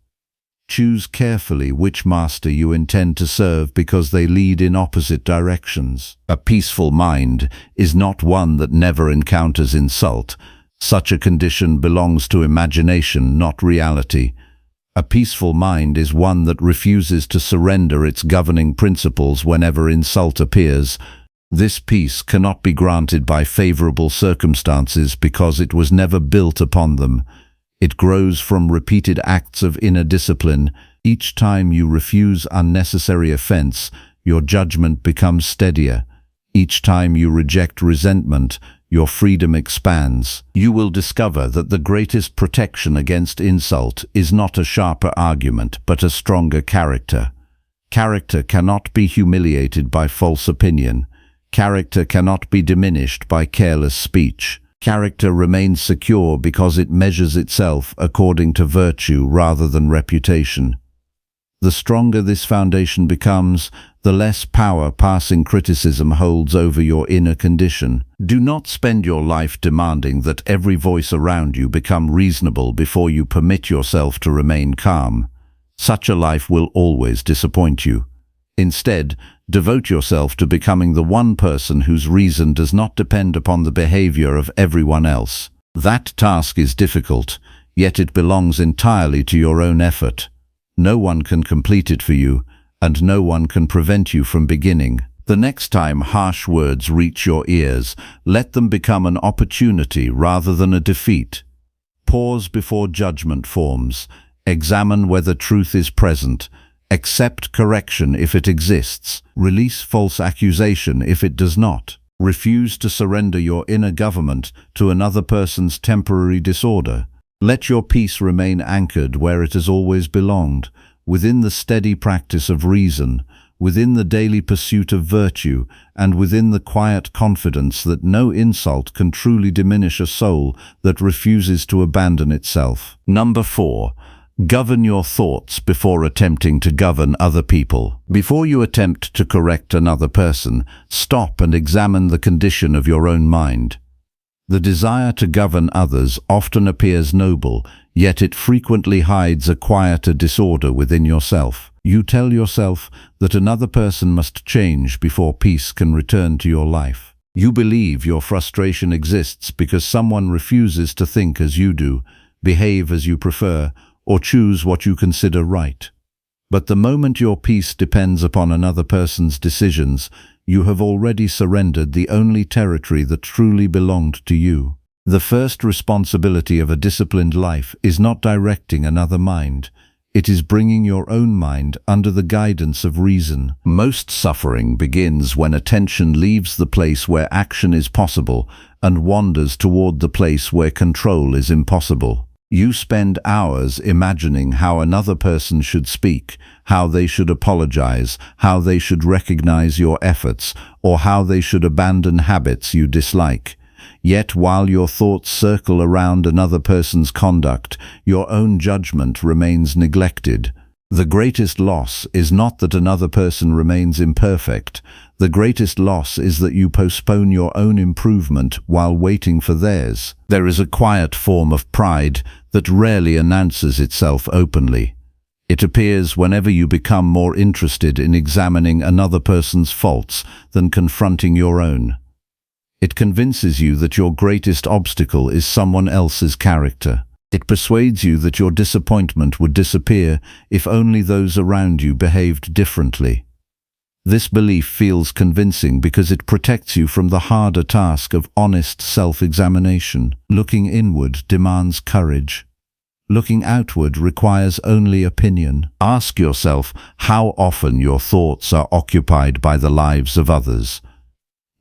Choose carefully which master you intend to serve because they lead in opposite directions. A peaceful mind is not one that never encounters insult. Such a condition belongs to imagination, not reality. A peaceful mind is one that refuses to surrender its governing principles whenever insult appears. This peace cannot be granted by favorable circumstances because it was never built upon them. It grows from repeated acts of inner discipline. Each time you refuse unnecessary offense, your judgment becomes steadier. Each time you reject resentment, your freedom expands. You will discover that the greatest protection against insult is not a sharper argument, but a stronger character. Character cannot be humiliated by false opinion. Character cannot be diminished by careless speech. Character remains secure because it measures itself according to virtue rather than reputation. The stronger this foundation becomes, the less power passing criticism holds over your inner condition. Do not spend your life demanding that every voice around you become reasonable before you permit yourself to remain calm. Such a life will always disappoint you. Instead, devote yourself to becoming the one person whose reason does not depend upon the behavior of everyone else. That task is difficult, yet it belongs entirely to your own effort. No one can complete it for you, and no one can prevent you from beginning. The next time harsh words reach your ears, let them become an opportunity rather than a defeat. Pause before judgment forms. Examine whether truth is present. Accept correction if it exists. Release false accusation if it does not. Refuse to surrender your inner government to another person's temporary disorder. Let your peace remain anchored where it has always belonged, within the steady practice of reason, within the daily pursuit of virtue, and within the quiet confidence that no insult can truly diminish a soul that refuses to abandon itself. Number 4. Govern your thoughts before attempting to govern other people. Before you attempt to correct another person, stop and examine the condition of your own mind. The desire to govern others often appears noble, yet it frequently hides a quieter disorder within yourself. You tell yourself that another person must change before peace can return to your life. You believe your frustration exists because someone refuses to think as you do, behave as you prefer, or choose what you consider right. But the moment your peace depends upon another person's decisions, you have already surrendered the only territory that truly belonged to you. The first responsibility of a disciplined life is not directing another mind. It is bringing your own mind under the guidance of reason. Most suffering begins when attention leaves the place where action is possible and wanders toward the place where control is impossible. You spend hours imagining how another person should speak, how they should apologize, how they should recognize your efforts, or how they should abandon habits you dislike. Yet while your thoughts circle around another person's conduct, your own judgment remains neglected. The greatest loss is not that another person remains imperfect. The greatest loss is that you postpone your own improvement while waiting for theirs. There is a quiet form of pride that rarely announces itself openly. It appears whenever you become more interested in examining another person's faults than confronting your own. It convinces you that your greatest obstacle is someone else's character. It persuades you that your disappointment would disappear if only those around you behaved differently. This belief feels convincing because it protects you from the harder task of honest self-examination. Looking inward demands courage. Looking outward requires only opinion. Ask yourself how often your thoughts are occupied by the lives of others.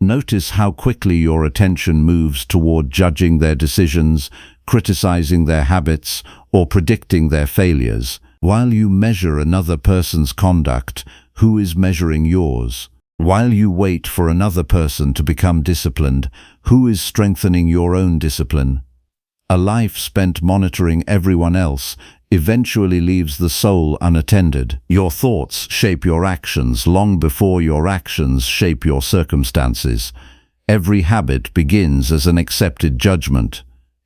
Notice how quickly your attention moves toward judging their decisions, criticizing their habits, or predicting their failures. While you measure another person's conduct, who is measuring yours? While you wait for another person to become disciplined, who is strengthening your own discipline? A life spent monitoring everyone else eventually leaves the soul unattended. Your thoughts shape your actions long before your actions shape your circumstances. Every habit begins as an accepted judgment.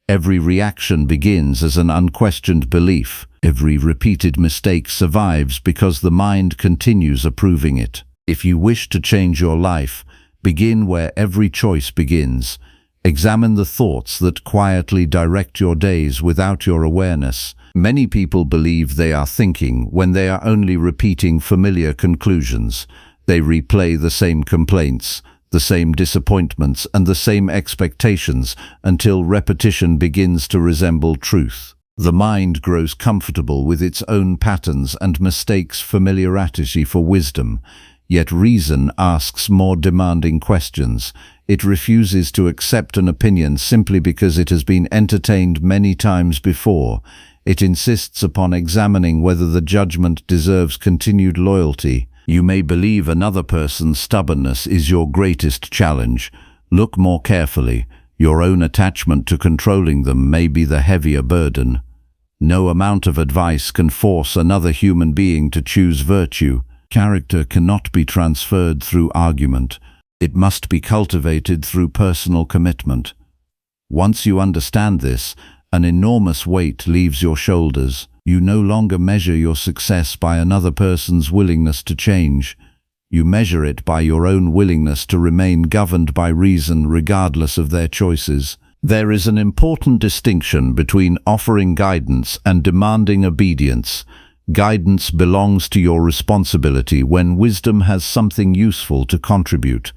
Every reaction begins as an unquestioned belief. Every repeated mistake survives because the mind continues approving it. If you wish to change your life, begin where every choice begins. Examine the thoughts that quietly direct your days without your awareness. Many people believe they are thinking when they are only repeating familiar conclusions. They replay the same complaints, the same disappointments, and the same expectations until repetition begins to resemble truth. The mind grows comfortable with its own patterns and mistakes familiarity for wisdom. Yet reason asks more demanding questions. It refuses to accept an opinion simply because it has been entertained many times before. It insists upon examining whether the judgment deserves continued loyalty. You may believe another person's stubbornness is your greatest challenge. Look more carefully. Your own attachment to controlling them may be the heavier burden. No amount of advice can force another human being to choose virtue. Character cannot be transferred through argument. It must be cultivated through personal commitment. Once you understand this, an enormous weight leaves your shoulders. You no longer measure your success by another person's willingness to change. You measure it by your own willingness to remain governed by reason regardless of their choices. There is an important distinction between offering guidance and demanding obedience. Guidance belongs to your responsibility when wisdom has something useful to contribute.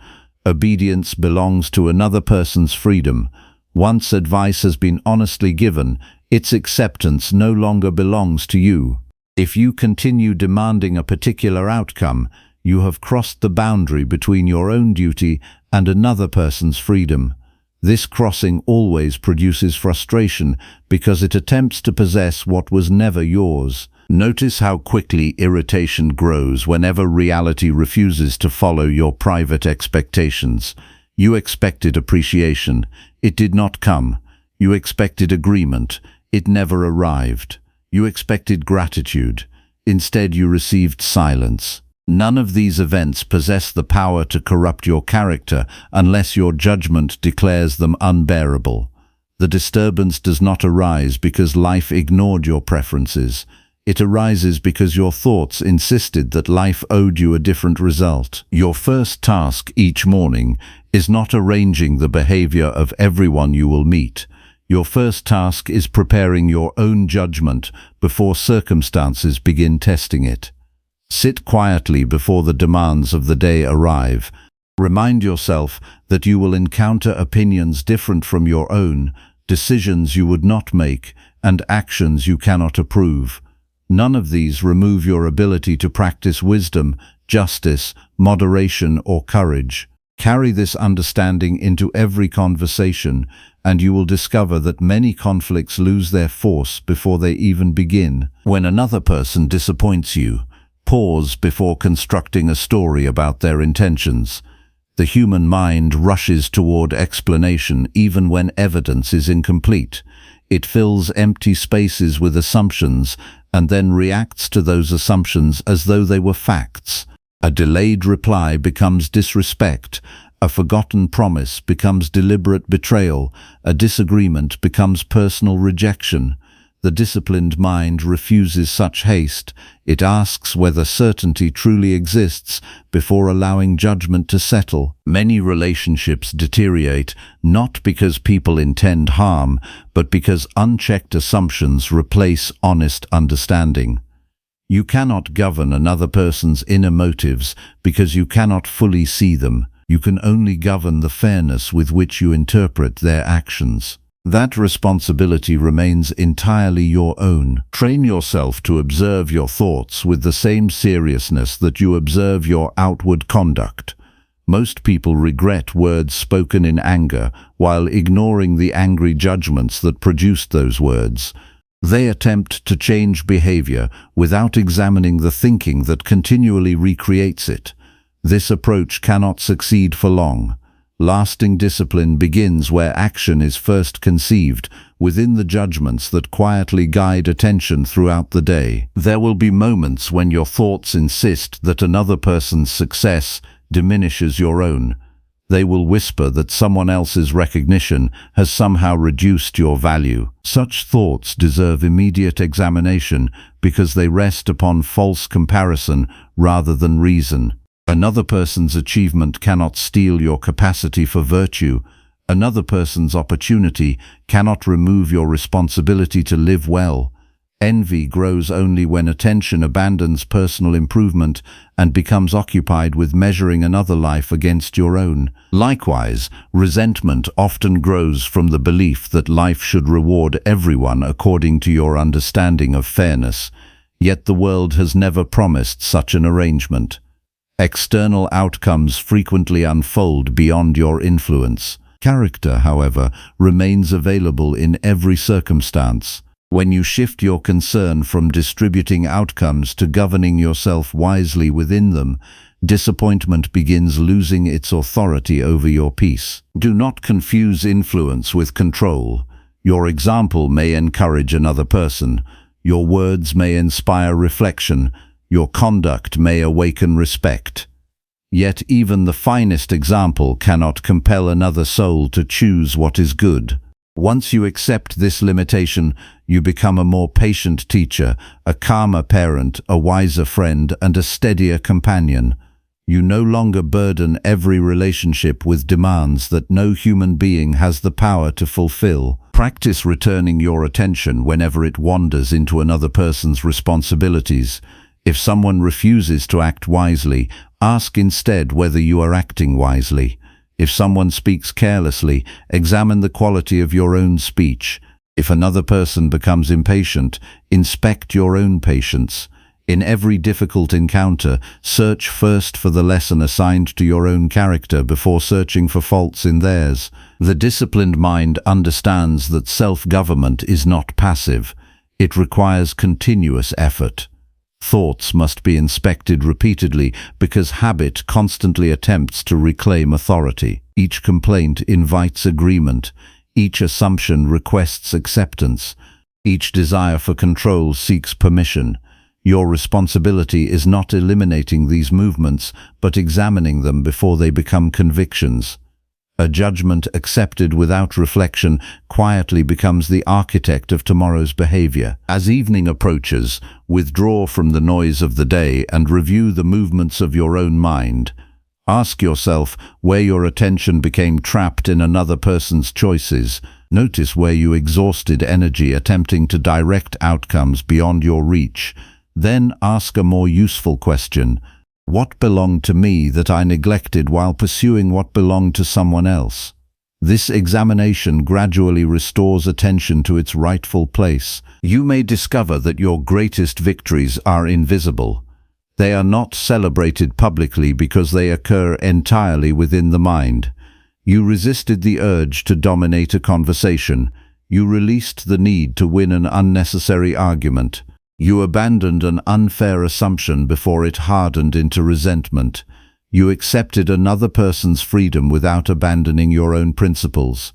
Obedience belongs to another person's freedom. Once advice has been honestly given, its acceptance no longer belongs to you. If you continue demanding a particular outcome, you have crossed the boundary between your own duty and another person's freedom. This crossing always produces frustration because it attempts to possess what was never yours. Notice how quickly irritation grows whenever reality refuses to follow your private expectations. You expected appreciation. It did not come. You expected agreement. It never arrived. You expected gratitude. Instead, you received silence. None of these events possess the power to corrupt your character unless your judgment declares them unbearable. The disturbance does not arise because life ignored your preferences. It arises because your thoughts insisted that life owed you a different result. Your first task each morning is not arranging the behavior of everyone you will meet. Your first task is preparing your own judgment before circumstances begin testing it. Sit quietly before the demands of the day arrive. Remind yourself that you will encounter opinions different from your own, decisions you would not make, and actions you cannot approve. None of these remove your ability to practice wisdom, justice, moderation, or courage. Carry this understanding into every conversation, and you will discover that many conflicts lose their force before they even begin. When another person disappoints you, pause before constructing a story about their intentions. The human mind rushes toward explanation even when evidence is incomplete. It fills empty spaces with assumptions and then reacts to those assumptions as though they were facts. A delayed reply becomes disrespect. A forgotten promise becomes deliberate betrayal. A disagreement becomes personal rejection. The disciplined mind refuses such haste. It asks whether certainty truly exists before allowing judgment to settle. Many relationships deteriorate not because people intend harm, but because unchecked assumptions replace honest understanding. You cannot govern another person's inner motives because you cannot fully see them. You can only govern the fairness with which you interpret their actions. That responsibility remains entirely your own. Train yourself to observe your thoughts with the same seriousness that you observe your outward conduct. Most people regret words spoken in anger while ignoring the angry judgments that produced those words. They attempt to change behavior without examining the thinking that continually recreates it. This approach cannot succeed for long. Lasting discipline begins where action is first conceived, within the judgments that quietly guide attention throughout the day. There will be moments when your thoughts insist that another person's success diminishes your own. They will whisper that someone else's recognition has somehow reduced your value. Such thoughts deserve immediate examination because they rest upon false comparison rather than reason. Another person's achievement cannot steal your capacity for virtue. Another person's opportunity cannot remove your responsibility to live well. Envy grows only when attention abandons personal improvement and becomes occupied with measuring another life against your own. Likewise, resentment often grows from the belief that life should reward everyone according to your understanding of fairness. Yet the world has never promised such an arrangement. External outcomes frequently unfold beyond your influence. Character, however, remains available in every circumstance. When you shift your concern from distributing outcomes to governing yourself wisely within them, disappointment begins losing its authority over your peace. Do not confuse influence with control. Your example may encourage another person. Your words may inspire reflection. Your conduct may awaken respect. Yet even the finest example cannot compel another soul to choose what is good. Once you accept this limitation, you become a more patient teacher, a calmer parent, a wiser friend, and a steadier companion. You no longer burden every relationship with demands that no human being has the power to fulfill. Practice returning your attention whenever it wanders into another person's responsibilities. If someone refuses to act wisely, ask instead whether you are acting wisely. If someone speaks carelessly, examine the quality of your own speech. If another person becomes impatient, inspect your own patience. In every difficult encounter, search first for the lesson assigned to your own character before searching for faults in theirs. The disciplined mind understands that self-government is not passive. It requires continuous effort. Thoughts must be inspected repeatedly because habit constantly attempts to reclaim authority. Each complaint invites agreement. Each assumption requests acceptance. Each desire for control seeks permission. Your responsibility is not eliminating these movements, but examining them before they become convictions. A judgment accepted without reflection quietly becomes the architect of tomorrow's behavior. As evening approaches, withdraw from the noise of the day and review the movements of your own mind. Ask yourself where your attention became trapped in another person's choices, Notice where you exhausted energy attempting to direct outcomes beyond your reach. Then ask a more useful question. What belonged to me that I neglected while pursuing what belonged to someone else? This examination gradually restores attention to its rightful place. You may discover that your greatest victories are invisible. They are not celebrated publicly because they occur entirely within the mind. You resisted the urge to dominate a conversation. You released the need to win an unnecessary argument. You abandoned an unfair assumption before it hardened into resentment. You accepted another person's freedom without abandoning your own principles.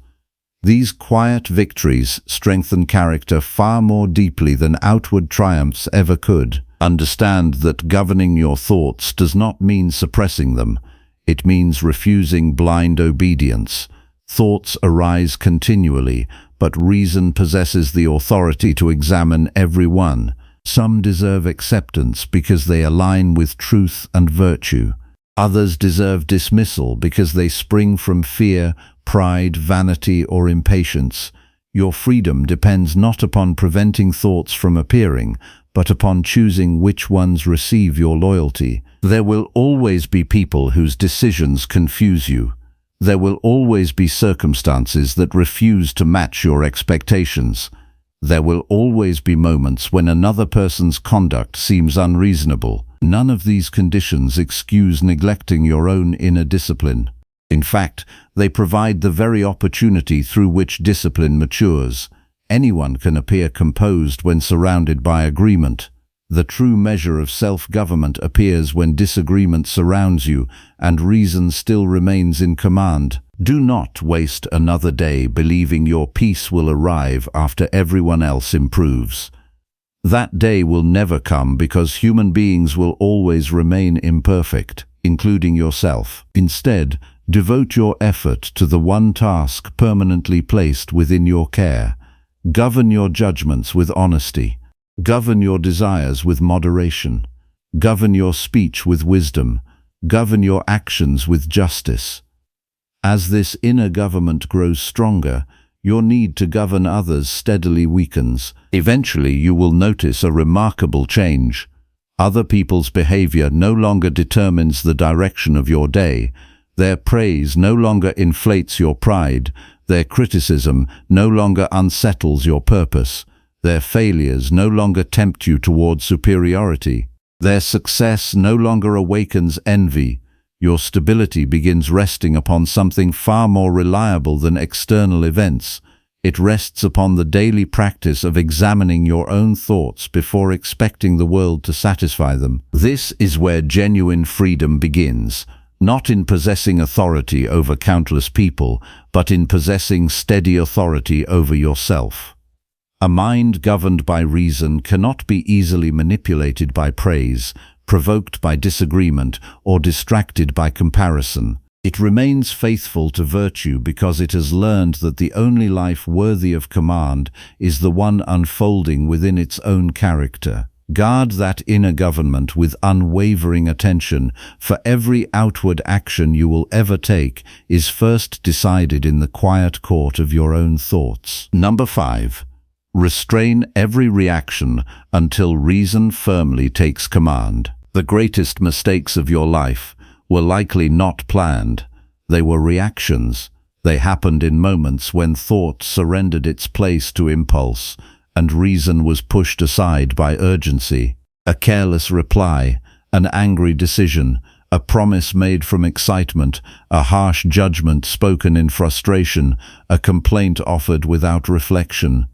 These quiet victories strengthen character far more deeply than outward triumphs ever could. Understand that governing your thoughts does not mean suppressing them. It means refusing blind obedience. Thoughts arise continually, but reason possesses the authority to examine every one. Some deserve acceptance because they align with truth and virtue. Others deserve dismissal because they spring from fear, pride, vanity, or impatience. Your freedom depends not upon preventing thoughts from appearing, but upon choosing which ones receive your loyalty. There will always be people whose decisions confuse you. There will always be circumstances that refuse to match your expectations. There will always be moments when another person's conduct seems unreasonable. None of these conditions excuse neglecting your own inner discipline. In fact, they provide the very opportunity through which discipline matures. Anyone can appear composed when surrounded by agreement. The true measure of self-government appears when disagreement surrounds you and reason still remains in command. Do not waste another day believing your peace will arrive after everyone else improves. That day will never come because human beings will always remain imperfect, including yourself. Instead, devote your effort to the one task permanently placed within your care. Govern your judgments with honesty. Govern your desires with moderation. Govern your speech with wisdom. Govern your actions with justice. As this inner government grows stronger, your need to govern others steadily weakens. Eventually, you will notice a remarkable change. Other people's behavior no longer determines the direction of your day. Their praise no longer inflates your pride. Their criticism no longer unsettles your purpose. Their failures no longer tempt you toward superiority. Their success no longer awakens envy. Your stability begins resting upon something far more reliable than external events. It rests upon the daily practice of examining your own thoughts before expecting the world to satisfy them. This is where genuine freedom begins, not in possessing authority over countless people, but in possessing steady authority over yourself. A mind governed by reason cannot be easily manipulated by praise, provoked by disagreement, or distracted by comparison. It remains faithful to virtue because it has learned that the only life worthy of command is the one unfolding within its own character. Guard that inner government with unwavering attention, for every outward action you will ever take is first decided in the quiet court of your own thoughts. Number 5. Restrain every reaction until reason firmly takes command. The greatest mistakes of your life were likely not planned. They were reactions. They happened in moments when thought surrendered its place to impulse, and reason was pushed aside by urgency. A careless reply, an angry decision, a promise made from excitement, a harsh judgment spoken in frustration, a complaint offered without reflection.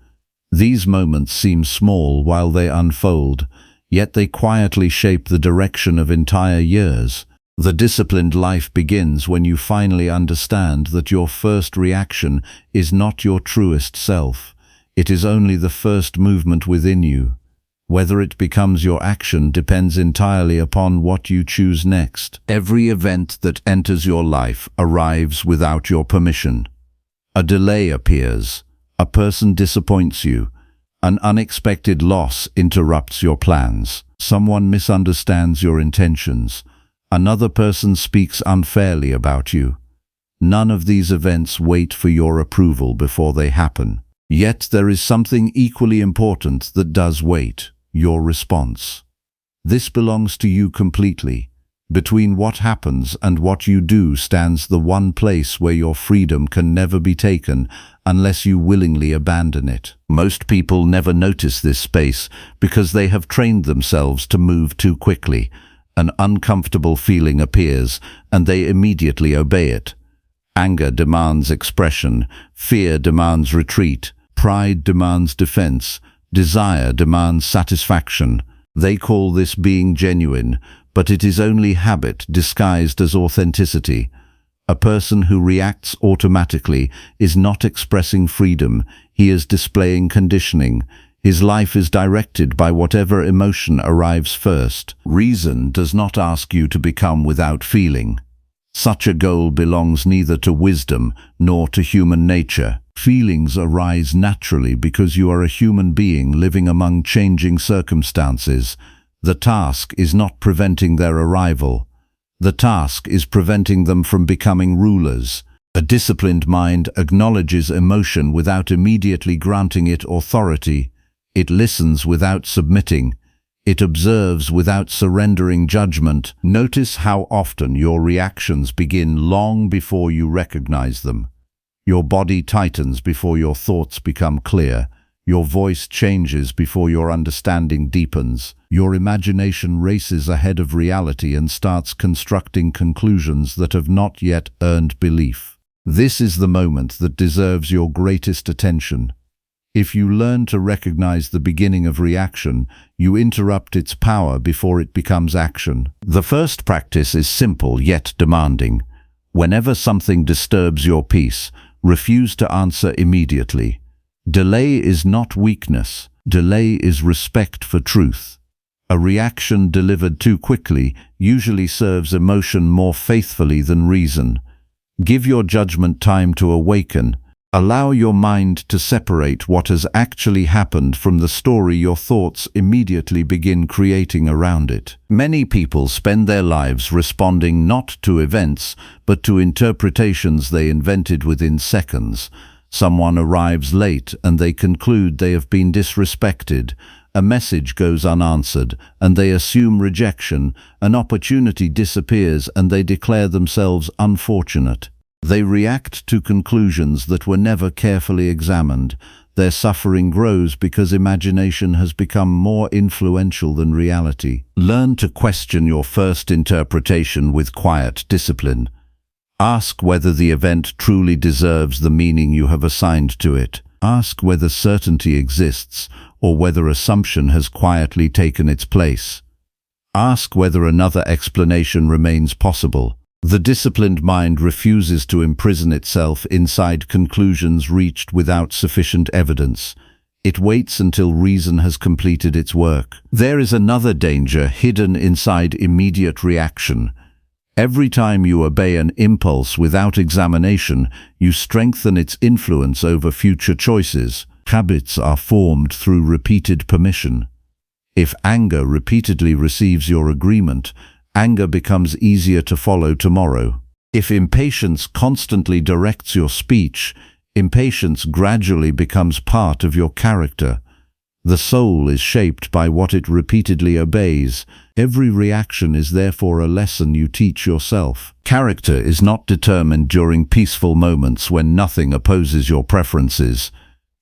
These moments seem small while they unfold, yet they quietly shape the direction of entire years. The disciplined life begins when you finally understand that your first reaction is not your truest self. It is only the first movement within you. Whether it becomes your action depends entirely upon what you choose next. Every event that enters your life arrives without your permission. A delay appears. A person disappoints you. An unexpected loss interrupts your plans. Someone misunderstands your intentions. Another person speaks unfairly about you. None of these events wait for your approval before they happen. Yet there is something equally important that does wait: your response. This belongs to you completely. Between what happens and what you do stands the one place where your freedom can never be taken unless you willingly abandon it. Most people never notice this space because they have trained themselves to move too quickly. An uncomfortable feeling appears and they immediately obey it. Anger demands expression, fear demands retreat, pride demands defense, desire demands satisfaction. They call this being genuine, but it is only habit disguised as authenticity. A person who reacts automatically is not expressing freedom, he is displaying conditioning. His life is directed by whatever emotion arrives first. Reason does not ask you to become without feeling. Such a goal belongs neither to wisdom nor to human nature. Feelings arise naturally because you are a human being living among changing circumstances. The task is not preventing their arrival. The task is preventing them from becoming rulers. A disciplined mind acknowledges emotion without immediately granting it authority. It listens without submitting. It observes without surrendering judgment. Notice how often your reactions begin long before you recognize them. Your body tightens before your thoughts become clear. Your voice changes before your understanding deepens. Your imagination races ahead of reality and starts constructing conclusions that have not yet earned belief. This is the moment that deserves your greatest attention. If you learn to recognize the beginning of reaction, you interrupt its power before it becomes action. The first practice is simple yet demanding. Whenever something disturbs your peace, refuse to answer immediately. Delay is not weakness. Delay is respect for truth. A reaction delivered too quickly usually serves emotion more faithfully than reason. Give your judgment time to awaken. Allow your mind to separate what has actually happened from the story your thoughts immediately begin creating around it. Many people spend their lives responding not to events, but to interpretations they invented within seconds. Someone arrives late and they conclude they have been disrespected. A message goes unanswered and they assume rejection. An opportunity disappears and they declare themselves unfortunate. They react to conclusions that were never carefully examined. Their suffering grows because imagination has become more influential than reality. Learn to question your first interpretation with quiet discipline. Ask whether the event truly deserves the meaning you have assigned to it. Ask whether certainty exists or whether assumption has quietly taken its place. Ask whether another explanation remains possible. The disciplined mind refuses to imprison itself inside conclusions reached without sufficient evidence. It waits until reason has completed its work. There is another danger hidden inside immediate reaction. Every time you obey an impulse without examination, you strengthen its influence over future choices. Habits are formed through repeated permission. If anger repeatedly receives your agreement, anger becomes easier to follow tomorrow. If impatience constantly directs your speech, impatience gradually becomes part of your character. The soul is shaped by what it repeatedly obeys. Every reaction is therefore a lesson you teach yourself. Character is not determined during peaceful moments when nothing opposes your preferences.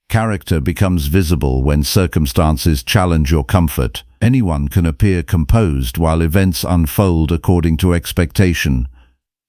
Character becomes visible when circumstances challenge your comfort. Anyone can appear composed while events unfold according to expectation.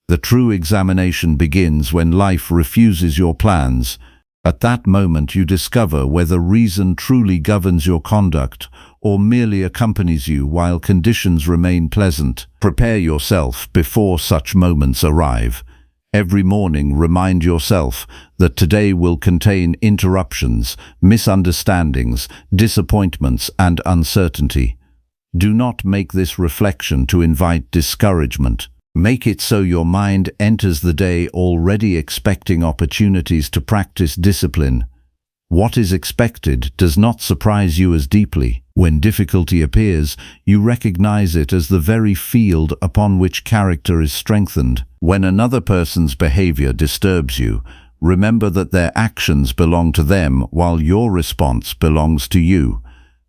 The true examination begins when life refuses your plans. At that moment you discover whether reason truly governs your conduct or merely accompanies you while conditions remain pleasant. Prepare yourself before such moments arrive. Every morning remind yourself that today will contain interruptions, misunderstandings, disappointments, and uncertainty. Do not make this reflection to invite discouragement. Make it so your mind enters the day already expecting opportunities to practice discipline. What is expected does not surprise you as deeply. When difficulty appears, you recognize it as the very field upon which character is strengthened. When another person's behavior disturbs you, remember that their actions belong to them while your response belongs to you.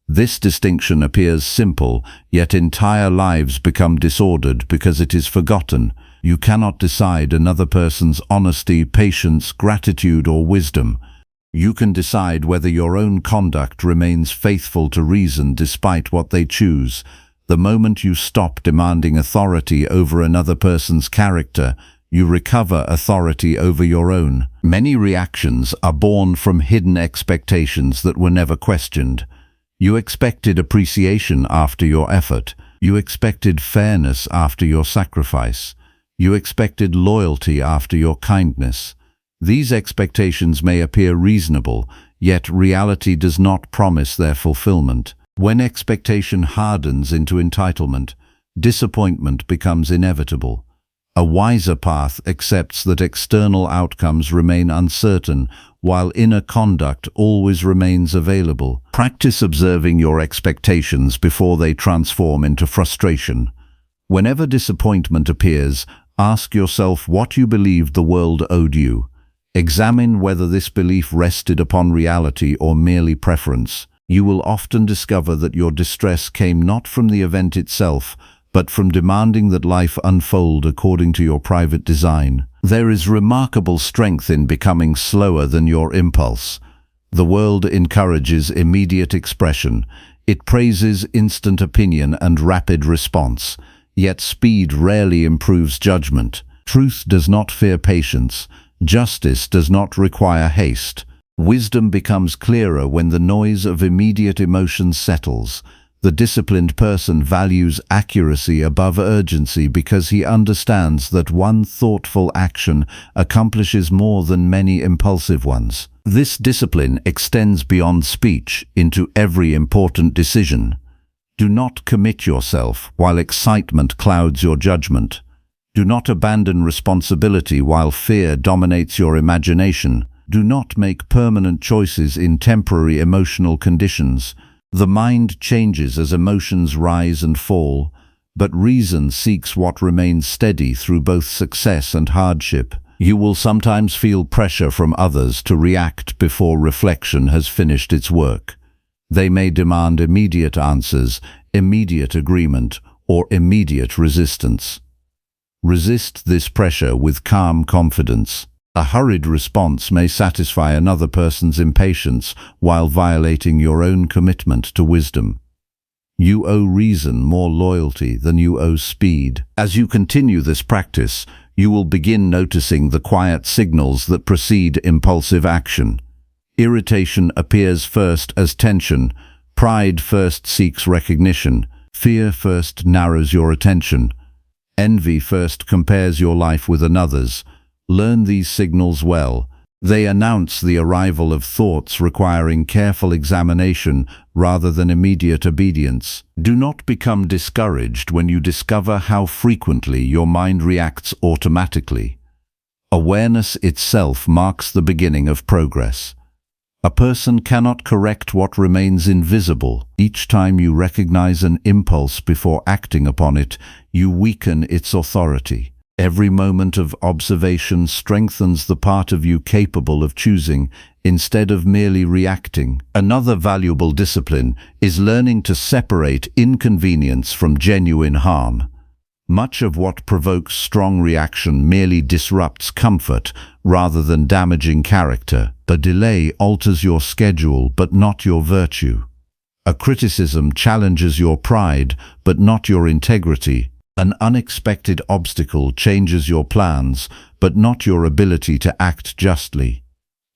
This distinction appears simple, yet entire lives become disordered because it is forgotten. You cannot decide another person's honesty, patience, gratitude, or wisdom. You can decide whether your own conduct remains faithful to reason despite what they choose. The moment you stop demanding authority over another person's character, you recover authority over your own. Many reactions are born from hidden expectations that were never questioned. You expected appreciation after your effort. You expected fairness after your sacrifice. You expected loyalty after your kindness. These expectations may appear reasonable, yet reality does not promise their fulfillment. When expectation hardens into entitlement, disappointment becomes inevitable. A wiser path accepts that external outcomes remain uncertain, while inner conduct always remains available. Practice observing your expectations before they transform into frustration. Whenever disappointment appears, ask yourself what you believed the world owed you. Examine whether this belief rested upon reality or merely preference. You will often discover that your distress came not from the event itself, but from demanding that life unfold according to your private design. There is remarkable strength in becoming slower than your impulse. The world encourages immediate expression. It praises instant opinion and rapid response. Yet speed rarely improves judgment. Truth does not fear patience. Justice does not require haste. Wisdom becomes clearer when the noise of immediate emotion settles. The disciplined person values accuracy above urgency because he understands that one thoughtful action accomplishes more than many impulsive ones. This discipline extends beyond speech into every important decision. Do not commit yourself while excitement clouds your judgment. Do not abandon responsibility while fear dominates your imagination. Do not make permanent choices in temporary emotional conditions. The mind changes as emotions rise and fall, but reason seeks what remains steady through both success and hardship. You will sometimes feel pressure from others to react before reflection has finished its work. They may demand immediate answers, immediate agreement, or immediate resistance. Resist this pressure with calm confidence. A hurried response may satisfy another person's impatience while violating your own commitment to wisdom. You owe reason more loyalty than you owe speed. As you continue this practice, you will begin noticing the quiet signals that precede impulsive action. Irritation appears first as tension. Pride first seeks recognition. Fear first narrows your attention. Envy first compares your life with another's. Learn these signals well. They announce the arrival of thoughts requiring careful examination rather than immediate obedience. Do not become discouraged when you discover how frequently your mind reacts automatically. Awareness itself marks the beginning of progress. A person cannot correct what remains invisible. Each time you recognize an impulse before acting upon it, you weaken its authority. Every moment of observation strengthens the part of you capable of choosing instead of merely reacting. Another valuable discipline is learning to separate inconvenience from genuine harm. Much of what provokes strong reaction merely disrupts comfort rather than damaging character. A delay alters your schedule but not your virtue. A criticism challenges your pride but not your integrity. An unexpected obstacle changes your plans but not your ability to act justly.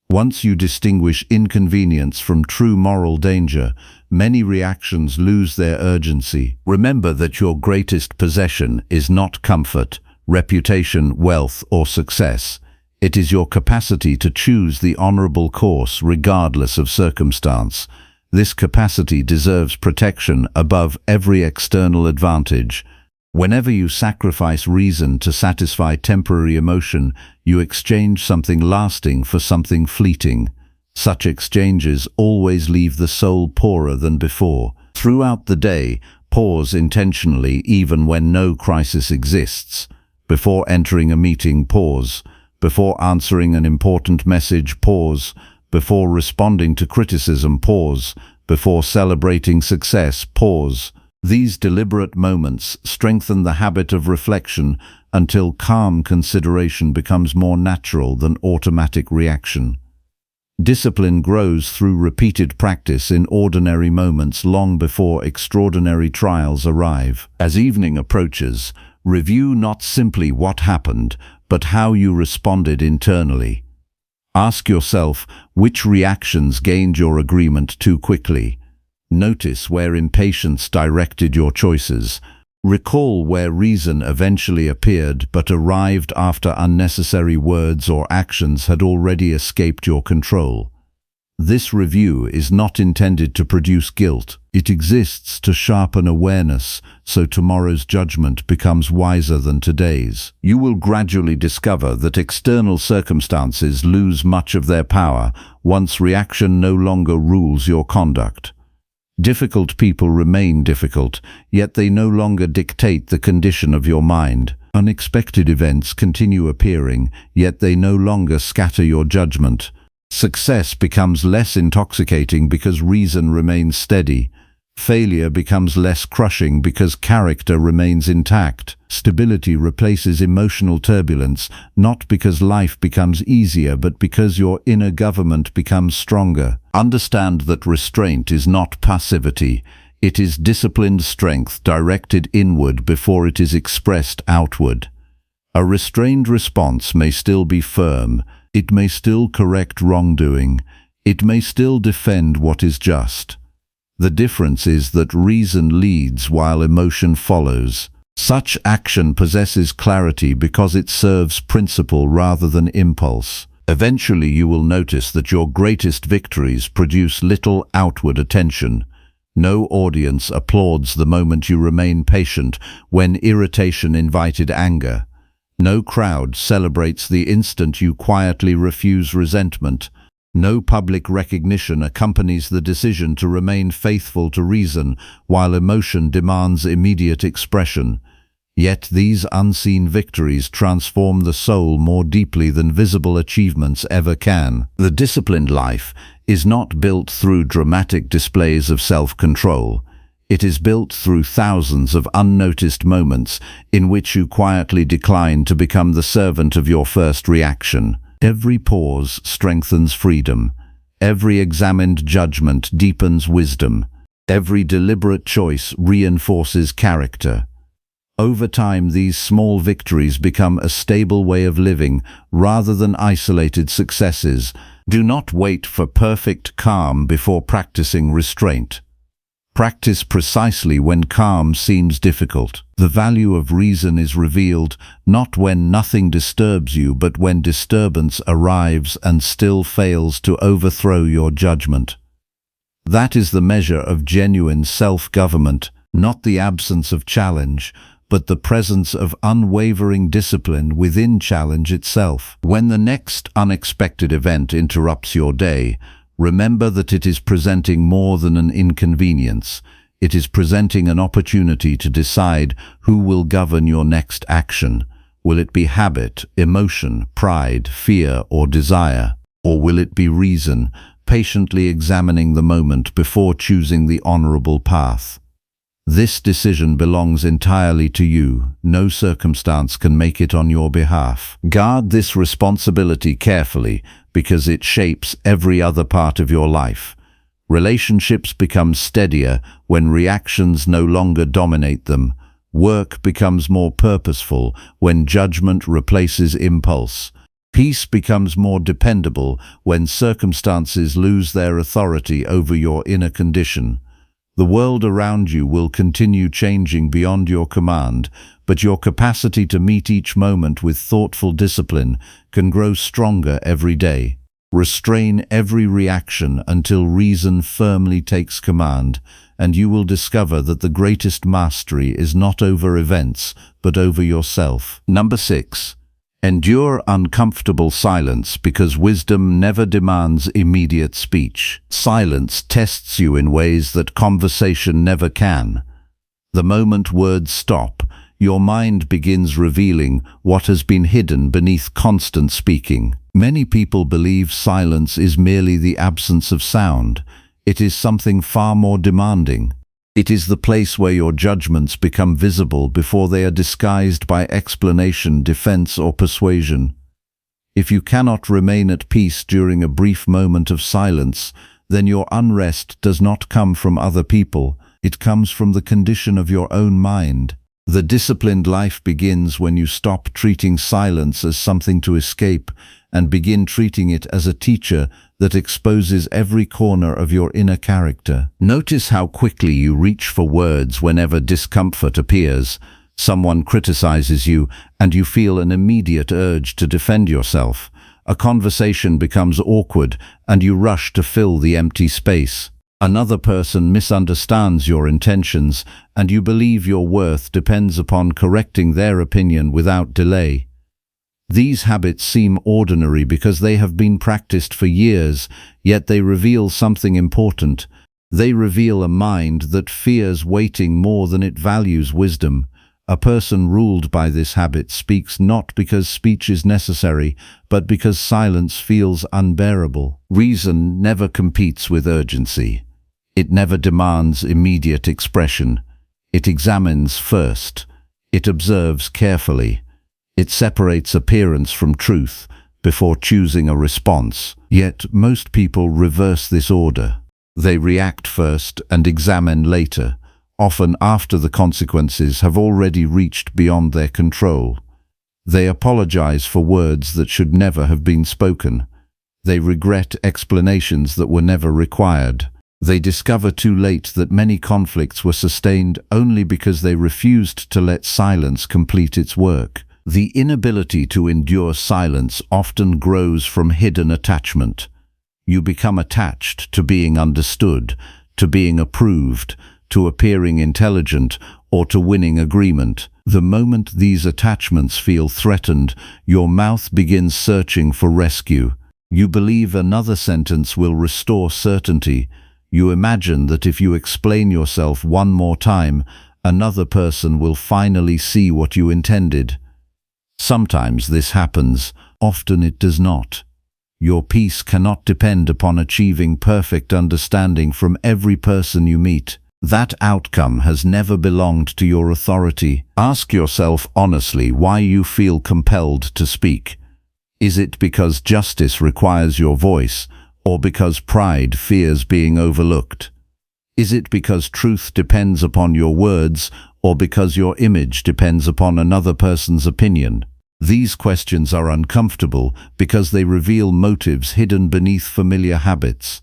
Once you distinguish inconvenience from true moral danger, many reactions lose their urgency. Remember that your greatest possession is not comfort, reputation, wealth, or success. It is your capacity to choose the honorable course regardless of circumstance. This capacity deserves protection above every external advantage. Whenever you sacrifice reason to satisfy temporary emotion, you exchange something lasting for something fleeting. Such exchanges always leave the soul poorer than before. Throughout the day, pause intentionally even when no crisis exists. Before entering a meeting, pause. Before answering an important message, pause. Before responding to criticism, pause. Before celebrating success, pause. These deliberate moments strengthen the habit of reflection until calm consideration becomes more natural than automatic reaction. Discipline grows through repeated practice in ordinary moments long before extraordinary trials arrive. As evening approaches, review not simply what happened, but how you responded internally. Ask yourself which reactions gained your agreement too quickly. Notice where impatience directed your choices. Recall where reason eventually appeared but arrived after unnecessary words or actions had already escaped your control. This review is not intended to produce guilt. It exists to sharpen awareness so tomorrow's judgment becomes wiser than today's. You will gradually discover that external circumstances lose much of their power once reaction no longer rules your conduct. Difficult people remain difficult, yet they no longer dictate the condition of your mind. Unexpected events continue appearing, yet they no longer scatter your judgment. Success becomes less intoxicating because reason remains steady. Failure becomes less crushing because character remains intact. Stability replaces emotional turbulence, not because life becomes easier, but because your inner government becomes stronger. Understand that restraint is not passivity. It is disciplined strength directed inward before it is expressed outward. A restrained response may still be firm. It may still correct wrongdoing. It may still defend what is just. The difference is that reason leads while emotion follows. Such action possesses clarity because it serves principle rather than impulse. Eventually you will notice that your greatest victories produce little outward attention. No audience applauds the moment you remain patient when irritation invited anger. No crowd celebrates the instant you quietly refuse resentment. No public recognition accompanies the decision to remain faithful to reason while emotion demands immediate expression. Yet these unseen victories transform the soul more deeply than visible achievements ever can. The disciplined life is not built through dramatic displays of self-control. It is built through thousands of unnoticed moments in which you quietly decline to become the servant of your first reaction. Every pause strengthens freedom. Every examined judgment deepens wisdom. Every deliberate choice reinforces character. Over time, these small victories become a stable way of living rather than isolated successes. Do not wait for perfect calm before practicing restraint. Practice precisely when calm seems difficult. The value of reason is revealed not when nothing disturbs you, but when disturbance arrives and still fails to overthrow your judgment. That is the measure of genuine self-government, not the absence of challenge, but the presence of unwavering discipline within challenge itself. When the next unexpected event interrupts your day, remember that it is presenting more than an inconvenience. It is presenting an opportunity to decide who will govern your next action. Will it be habit, emotion, pride, fear, or desire? Or will it be reason, patiently examining the moment before choosing the honorable path? This decision belongs entirely to you. No circumstance can make it on your behalf. Guard this responsibility carefully because it shapes every other part of your life. Relationships become steadier when reactions no longer dominate them. Work becomes more purposeful when judgment replaces impulse. Peace becomes more dependable when circumstances lose their authority over your inner condition. The world around you will continue changing beyond your command, but your capacity to meet each moment with thoughtful discipline can grow stronger every day. Restrain every reaction until reason firmly takes command, and you will discover that the greatest mastery is not over events, but over yourself. Number 6. Endure uncomfortable silence because wisdom never demands immediate speech. Silence tests you in ways that conversation never can. The moment words stop, your mind begins revealing what has been hidden beneath constant speaking. Many people believe silence is merely the absence of sound. It is something far more demanding. It is the place where your judgments become visible before they are disguised by explanation, defense, or persuasion. If you cannot remain at peace during a brief moment of silence, then your unrest does not come from other people. It comes from the condition of your own mind. The disciplined life begins when you stop treating silence as something to escape and begin treating it as a teacher that exposes every corner of your inner character. Notice how quickly you reach for words whenever discomfort appears. Someone criticizes you, and you feel an immediate urge to defend yourself. A conversation becomes awkward, and you rush to fill the empty space. Another person misunderstands your intentions, and you believe your worth depends upon correcting their opinion without delay. These habits seem ordinary because they have been practiced for years, yet they reveal something important. They reveal a mind that fears waiting more than it values wisdom. A person ruled by this habit speaks not because speech is necessary, but because silence feels unbearable. Reason never competes with urgency. It never demands immediate expression. It examines first. It observes carefully. It separates appearance from truth before choosing a response. Yet most people reverse this order. They react first and examine later, often after the consequences have already reached beyond their control. They apologize for words that should never have been spoken. They regret explanations that were never required. They discover too late that many conflicts were sustained only because they refused to let silence complete its work. The inability to endure silence often grows from hidden attachment. You become attached to being understood, to being approved, to appearing intelligent, or to winning agreement. The moment these attachments feel threatened, your mouth begins searching for rescue. You believe another sentence will restore certainty. You imagine that if you explain yourself one more time, another person will finally see what you intended. Sometimes this happens, often it does not. Your peace cannot depend upon achieving perfect understanding from every person you meet. That outcome has never belonged to your authority. Ask yourself honestly why you feel compelled to speak. Is it because justice requires your voice, or because pride fears being overlooked? Is it because truth depends upon your words, or because your image depends upon another person's opinion? These questions are uncomfortable because they reveal motives hidden beneath familiar habits.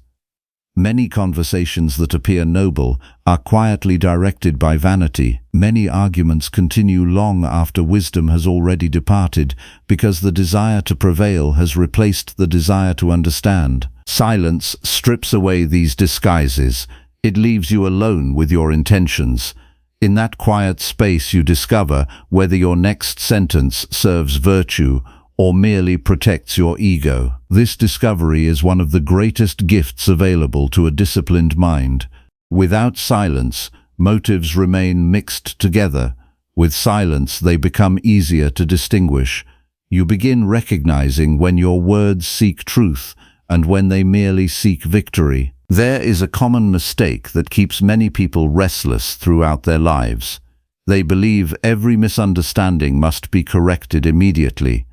Many conversations that appear noble are quietly directed by vanity. Many arguments continue long after wisdom has already departed because the desire to prevail has replaced the desire to understand. Silence strips away these disguises. It leaves you alone with your intentions. In that quiet space you discover whether your next sentence serves virtue or merely protects your ego. This discovery is one of the greatest gifts available to a disciplined mind. Without silence, motives remain mixed together. With silence, they become easier to distinguish. You begin recognizing when your words seek truth and when they merely seek victory. There is a common mistake that keeps many people restless throughout their lives. They believe every misunderstanding must be corrected immediately.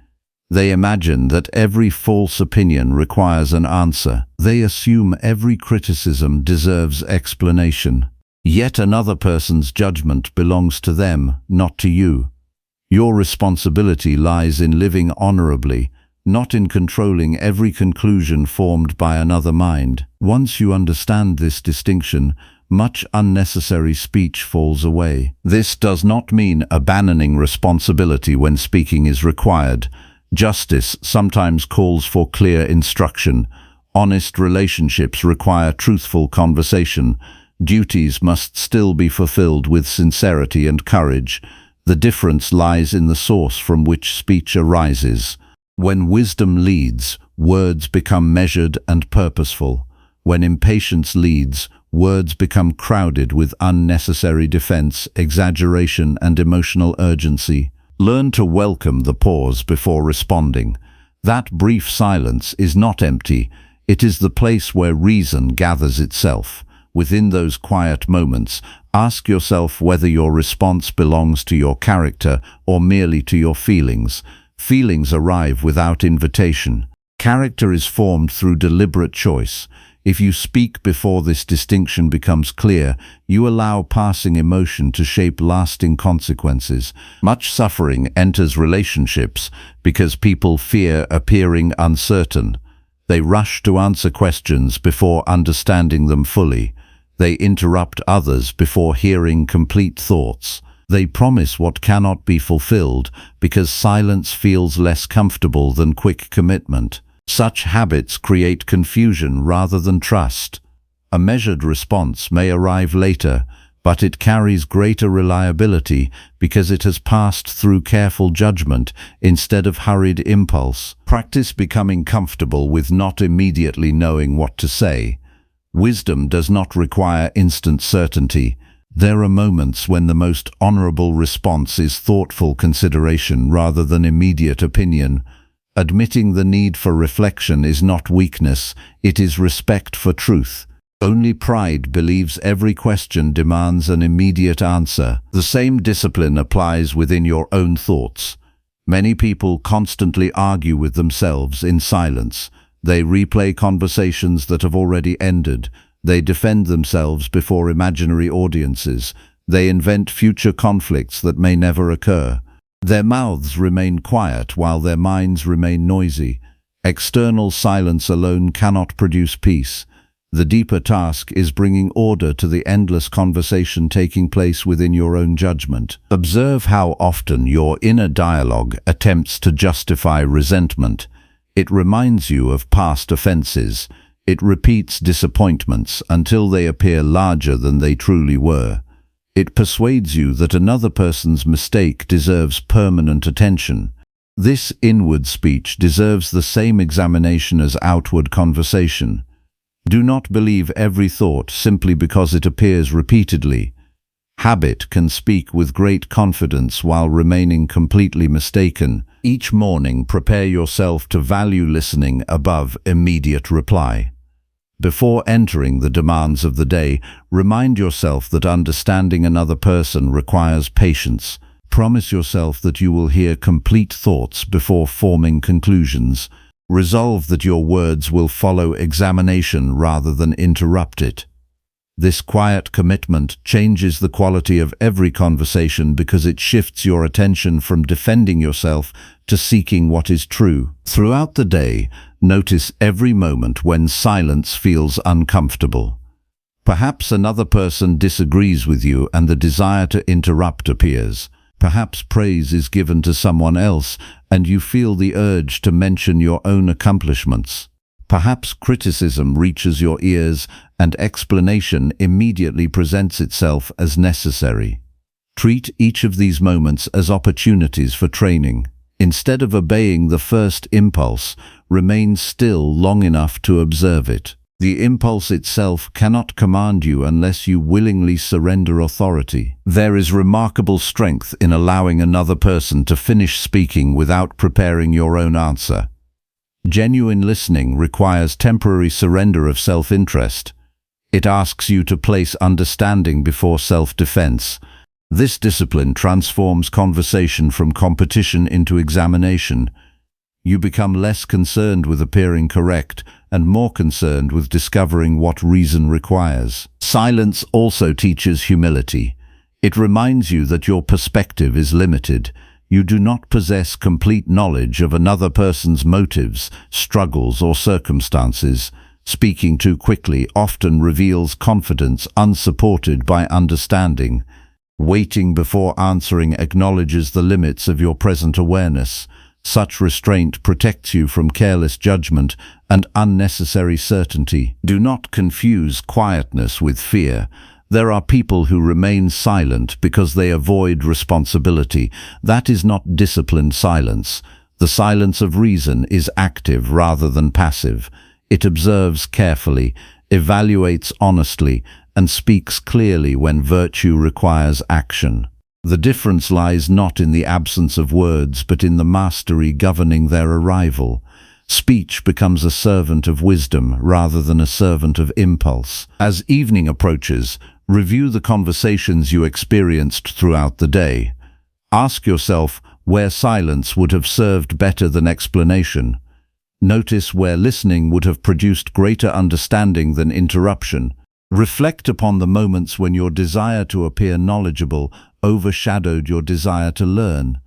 They imagine that every false opinion requires an answer. They assume every criticism deserves explanation. Yet another person's judgment belongs to them, not to you. Your responsibility lies in living honorably, not in controlling every conclusion formed by another mind. Once you understand this distinction, much unnecessary speech falls away. This does not mean abandoning responsibility when speaking is required. Justice sometimes calls for clear instruction. Honest relationships require truthful conversation. Duties must still be fulfilled with sincerity and courage. The difference lies in the source from which speech arises. When wisdom leads, words become measured and purposeful. When impatience leads, words become crowded with unnecessary defense, exaggeration, and emotional urgency. Learn to welcome the pause before responding. That brief silence is not empty. It is the place where reason gathers itself. Within those quiet moments, ask yourself whether your response belongs to your character or merely to your feelings. Feelings arrive without invitation. Character is formed through deliberate choice. If you speak before this distinction becomes clear, you allow passing emotion to shape lasting consequences. Much suffering enters relationships because people fear appearing uncertain. They rush to answer questions before understanding them fully. They interrupt others before hearing complete thoughts. They promise what cannot be fulfilled because silence feels less comfortable than quick commitment. Such habits create confusion rather than trust. A measured response may arrive later, but it carries greater reliability because it has passed through careful judgment instead of hurried impulse. Practice becoming comfortable with not immediately knowing what to say. Wisdom does not require instant certainty. There are moments when the most honorable response is thoughtful consideration rather than immediate opinion. Admitting the need for reflection is not weakness, it is respect for truth. Only pride believes every question demands an immediate answer. The same discipline applies within your own thoughts. Many people constantly argue with themselves in silence. They replay conversations that have already ended. They defend themselves before imaginary audiences. They invent future conflicts that may never occur. Their mouths remain quiet while their minds remain noisy. External silence alone cannot produce peace. The deeper task is bringing order to the endless conversation taking place within your own judgment. Observe how often your inner dialogue attempts to justify resentment. It reminds you of past offenses. It repeats disappointments until they appear larger than they truly were. It persuades you that another person's mistake deserves permanent attention. This inward speech deserves the same examination as outward conversation. Do not believe every thought simply because it appears repeatedly. Habit can speak with great confidence while remaining completely mistaken. Each morning, prepare yourself to value listening above immediate reply. Before entering the demands of the day, remind yourself that understanding another person requires patience. Promise yourself that you will hear complete thoughts before forming conclusions. Resolve that your words will follow examination rather than interrupt it. This quiet commitment changes the quality of every conversation because it shifts your attention from defending yourself to seeking what is true. Throughout the day, notice every moment when silence feels uncomfortable. Perhaps another person disagrees with you and the desire to interrupt appears. Perhaps praise is given to someone else and you feel the urge to mention your own accomplishments. Perhaps criticism reaches your ears and explanation immediately presents itself as necessary. Treat each of these moments as opportunities for training. Instead of obeying the first impulse, remain still long enough to observe it. The impulse itself cannot command you unless you willingly surrender authority. There is remarkable strength in allowing another person to finish speaking without preparing your own answer. Genuine listening requires temporary surrender of self-interest. It asks you to place understanding before self-defense. This discipline transforms conversation from competition into examination. You become less concerned with appearing correct and more concerned with discovering what reason requires. Silence also teaches humility. It reminds you that your perspective is limited. You do not possess complete knowledge of another person's motives, struggles, or circumstances. Speaking too quickly often reveals confidence unsupported by understanding. Waiting before answering acknowledges the limits of your present awareness. Such restraint protects you from careless judgment and unnecessary certainty. Do not confuse quietness with fear. There are people who remain silent because they avoid responsibility. That is not disciplined silence. The silence of reason is active rather than passive. It observes carefully, evaluates honestly, and speaks clearly when virtue requires action. The difference lies not in the absence of words, but in the mastery governing their arrival. Speech becomes a servant of wisdom rather than a servant of impulse. As evening approaches, review the conversations you experienced throughout the day. Ask yourself where silence would have served better than explanation. Notice where listening would have produced greater understanding than interruption. Reflect upon the moments when your desire to appear knowledgeable overshadowed your desire to learn.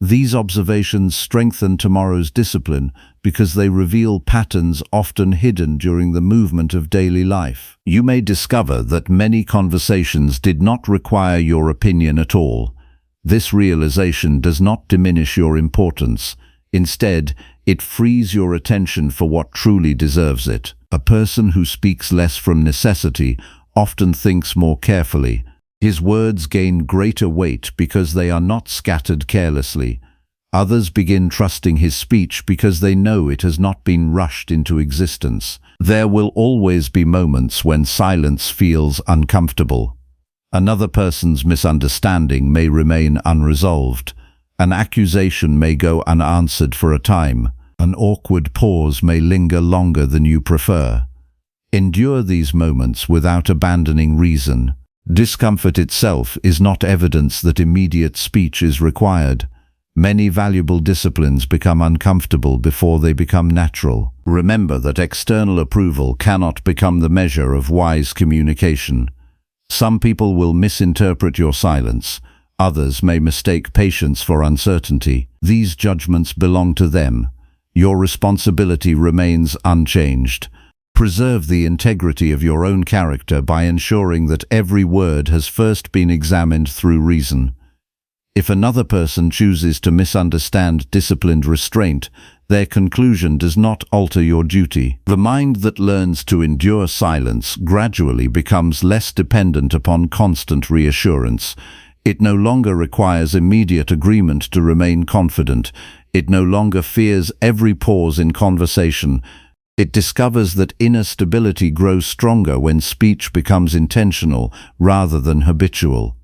These observations strengthen tomorrow's discipline because they reveal patterns often hidden during the movement of daily life. You may discover that many conversations did not require your opinion at all. This realization does not diminish your importance. Instead, it frees your attention for what truly deserves it. A person who speaks less from necessity often thinks more carefully. His words gain greater weight because they are not scattered carelessly. Others begin trusting his speech because they know it has not been rushed into existence. There will always be moments when silence feels uncomfortable. Another person's misunderstanding may remain unresolved. An accusation may go unanswered for a time. An awkward pause may linger longer than you prefer. Endure these moments without abandoning reason. Discomfort itself is not evidence that immediate speech is required. Many valuable disciplines become uncomfortable before they become natural. Remember that external approval cannot become the measure of wise communication. Some people will misinterpret your silence. Others may mistake patience for uncertainty. These judgments belong to them. Your responsibility remains unchanged. Preserve the integrity of your own character by ensuring that every word has first been examined through reason. If another person chooses to misunderstand disciplined restraint, their conclusion does not alter your duty. The mind that learns to endure silence gradually becomes less dependent upon constant reassurance. It no longer requires immediate agreement to remain confident. It no longer fears every pause in conversation. It discovers that inner stability grows stronger when speech becomes intentional rather than habitual.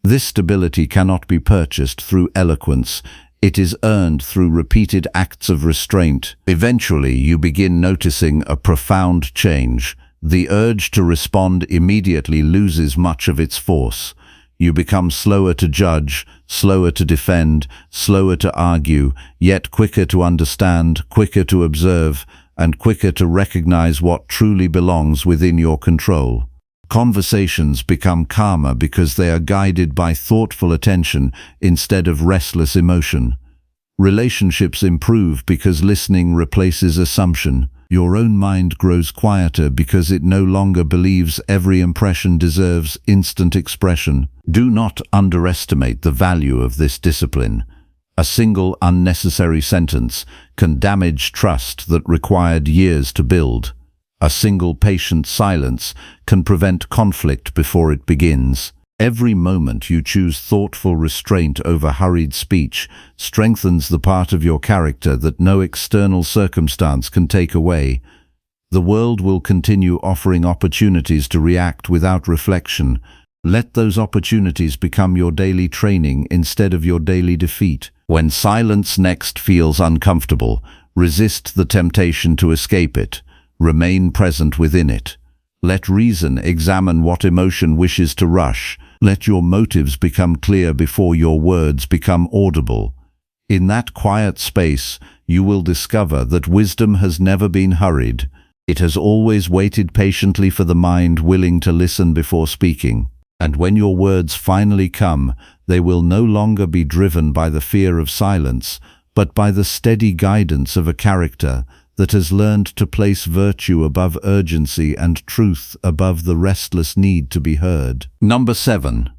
This stability cannot be purchased through eloquence. It is earned through repeated acts of restraint. Eventually, you begin noticing a profound change. The urge to respond immediately loses much of its force. You become slower to judge, slower to defend, slower to argue, yet quicker to understand, quicker to observe, and quicker to recognize what truly belongs within your control. Conversations become calmer because they are guided by thoughtful attention instead of restless emotion. Relationships improve because listening replaces assumption. Your own mind grows quieter because it no longer believes every impression deserves instant expression. Do not underestimate the value of this discipline. A single unnecessary sentence can damage trust that required years to build. A single patient silence can prevent conflict before it begins. Every moment you choose thoughtful restraint over hurried speech strengthens the part of your character that no external circumstance can take away. The world will continue offering opportunities to react without reflection. Let those opportunities become your daily training instead of your daily defeat. When silence next feels uncomfortable, resist the temptation to escape it. Remain present within it. Let reason examine what emotion wishes to rush. Let your motives become clear before your words become audible. In that quiet space, you will discover that wisdom has never been hurried. It has always waited patiently for the mind willing to listen before speaking. And when your words finally come, they will no longer be driven by the fear of silence, but by the steady guidance of a character that has learned to place virtue above urgency and truth above the restless need to be heard. Number 7.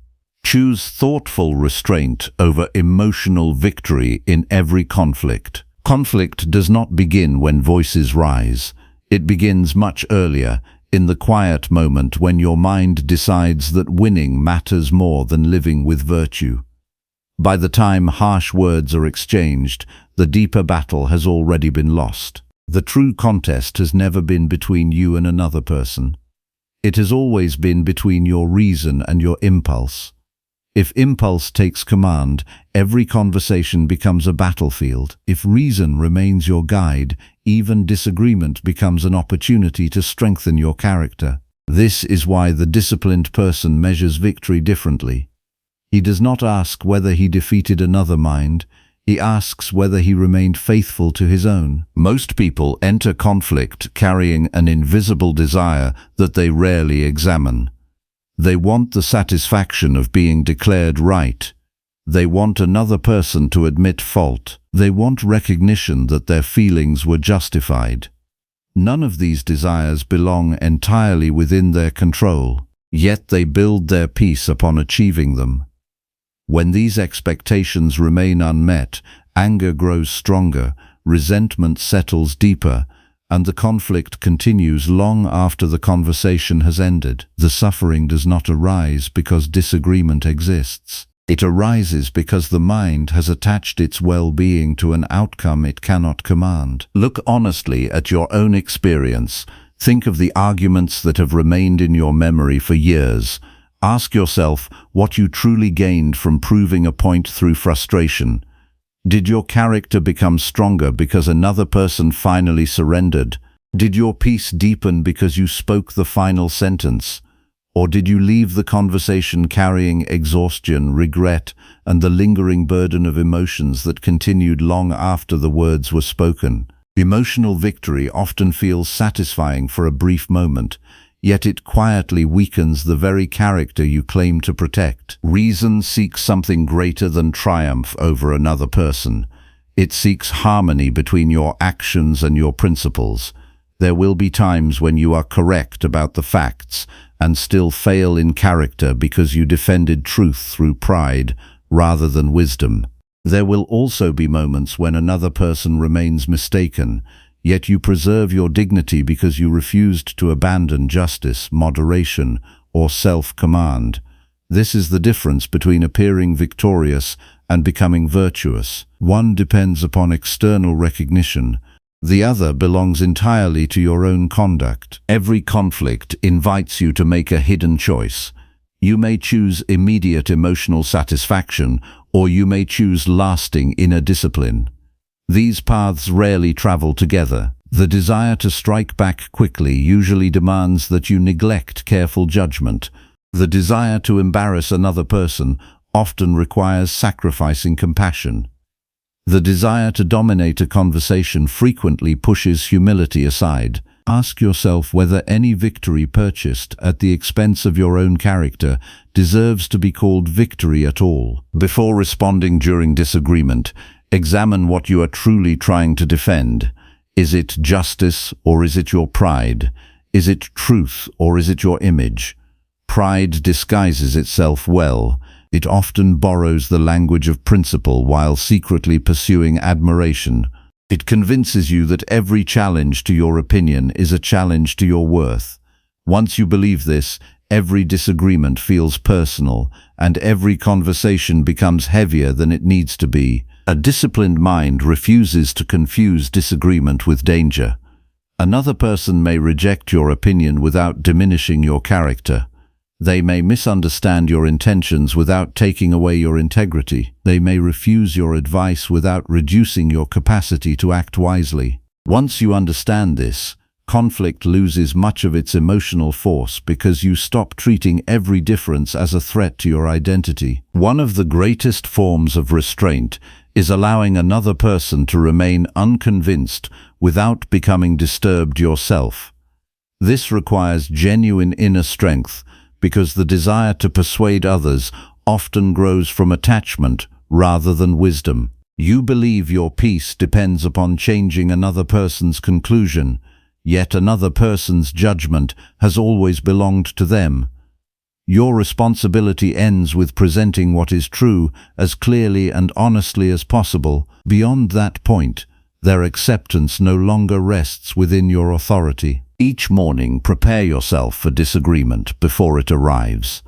Choose thoughtful restraint over emotional victory in every conflict. Conflict does not begin when voices rise. It begins much earlier, in the quiet moment when your mind decides that winning matters more than living with virtue. By the time harsh words are exchanged, the deeper battle has already been lost. The true contest has never been between you and another person. It has always been between your reason and your impulse. If impulse takes command, every conversation becomes a battlefield. If reason remains your guide, even disagreement becomes an opportunity to strengthen your character. This is why the disciplined person measures victory differently. He does not ask whether he defeated another mind. He asks whether he remained faithful to his own. Most people enter conflict carrying an invisible desire that they rarely examine. They want the satisfaction of being declared right. They want another person to admit fault. They want recognition that their feelings were justified. None of these desires belong entirely within their control, yet they build their peace upon achieving them. When these expectations remain unmet, anger grows stronger, resentment settles deeper, and the conflict continues long after the conversation has ended. The suffering does not arise because disagreement exists. It arises because the mind has attached its well-being to an outcome it cannot command. Look honestly at your own experience. Think of the arguments that have remained in your memory for years. Ask yourself what you truly gained from proving a point through frustration. Did your character become stronger because another person finally surrendered? Did your peace deepen because you spoke the final sentence? Or did you leave the conversation carrying exhaustion, regret, and the lingering burden of emotions that continued long after the words were spoken? Emotional victory often feels satisfying for a brief moment, yet it quietly weakens the very character you claim to protect. Reason seeks something greater than triumph over another person. It seeks harmony between your actions and your principles. There will be times when you are correct about the facts and still fail in character because you defended truth through pride rather than wisdom. There will also be moments when another person remains mistaken, yet you preserve your dignity because you refused to abandon justice, moderation, or self-command. This is the difference between appearing victorious and becoming virtuous. One depends upon external recognition. The other belongs entirely to your own conduct. Every conflict invites you to make a hidden choice. You may choose immediate emotional satisfaction, or you may choose lasting inner discipline. These paths rarely travel together. The desire to strike back quickly usually demands that you neglect careful judgment. The desire to embarrass another person often requires sacrificing compassion. The desire to dominate a conversation frequently pushes humility aside. Ask yourself whether any victory purchased at the expense of your own character deserves to be called victory at all. Before responding during disagreement, examine what you are truly trying to defend. Is it justice or is it your pride? Is it truth or is it your image? Pride disguises itself well. It often borrows the language of principle while secretly pursuing admiration. It convinces you that every challenge to your opinion is a challenge to your worth. Once you believe this, every disagreement feels personal, and every conversation becomes heavier than it needs to be. A disciplined mind refuses to confuse disagreement with danger. Another person may reject your opinion without diminishing your character. They may misunderstand your intentions without taking away your integrity. They may refuse your advice without reducing your capacity to act wisely. Once you understand this, conflict loses much of its emotional force because you stop treating every difference as a threat to your identity. One of the greatest forms of restraint is allowing another person to remain unconvinced without becoming disturbed yourself. This requires genuine inner strength, because the desire to persuade others often grows from attachment rather than wisdom. You believe your peace depends upon changing another person's conclusion, yet another person's judgment has always belonged to them. Your responsibility ends with presenting what is true as clearly and honestly as possible. Beyond that point, Their acceptance no longer rests within your authority. Each morning, prepare yourself for disagreement before it arrives.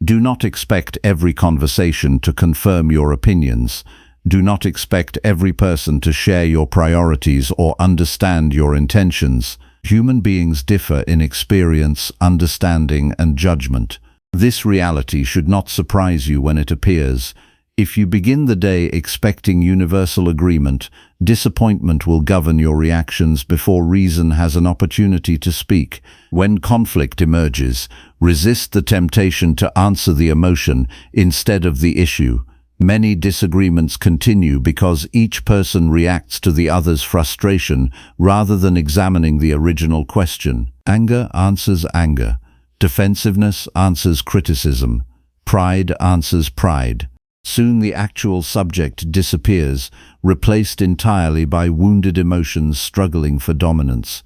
Do not expect every conversation to confirm your opinions. Do not expect every person to share your priorities or understand your intentions. Human beings differ in experience, understanding, and judgment. This reality should not surprise you when it appears. If you begin the day expecting universal agreement, disappointment will govern your reactions before reason has an opportunity to speak. When conflict emerges, resist the temptation to answer the emotion instead of the issue. Many disagreements continue because each person reacts to the other's frustration rather than examining the original question. Anger answers anger. Defensiveness answers criticism. Pride answers pride. Soon the actual subject disappears, replaced entirely by wounded emotions struggling for dominance.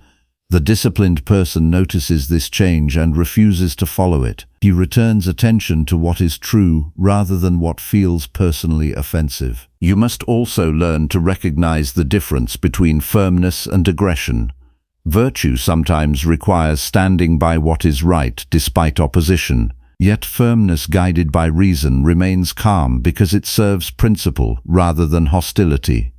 The disciplined person notices this change and refuses to follow it. He returns attention to what is true rather than what feels personally offensive. You must also learn to recognize the difference between firmness and aggression. Virtue sometimes requires standing by what is right despite opposition. Yet firmness guided by reason remains calm because it serves principle rather than hostility.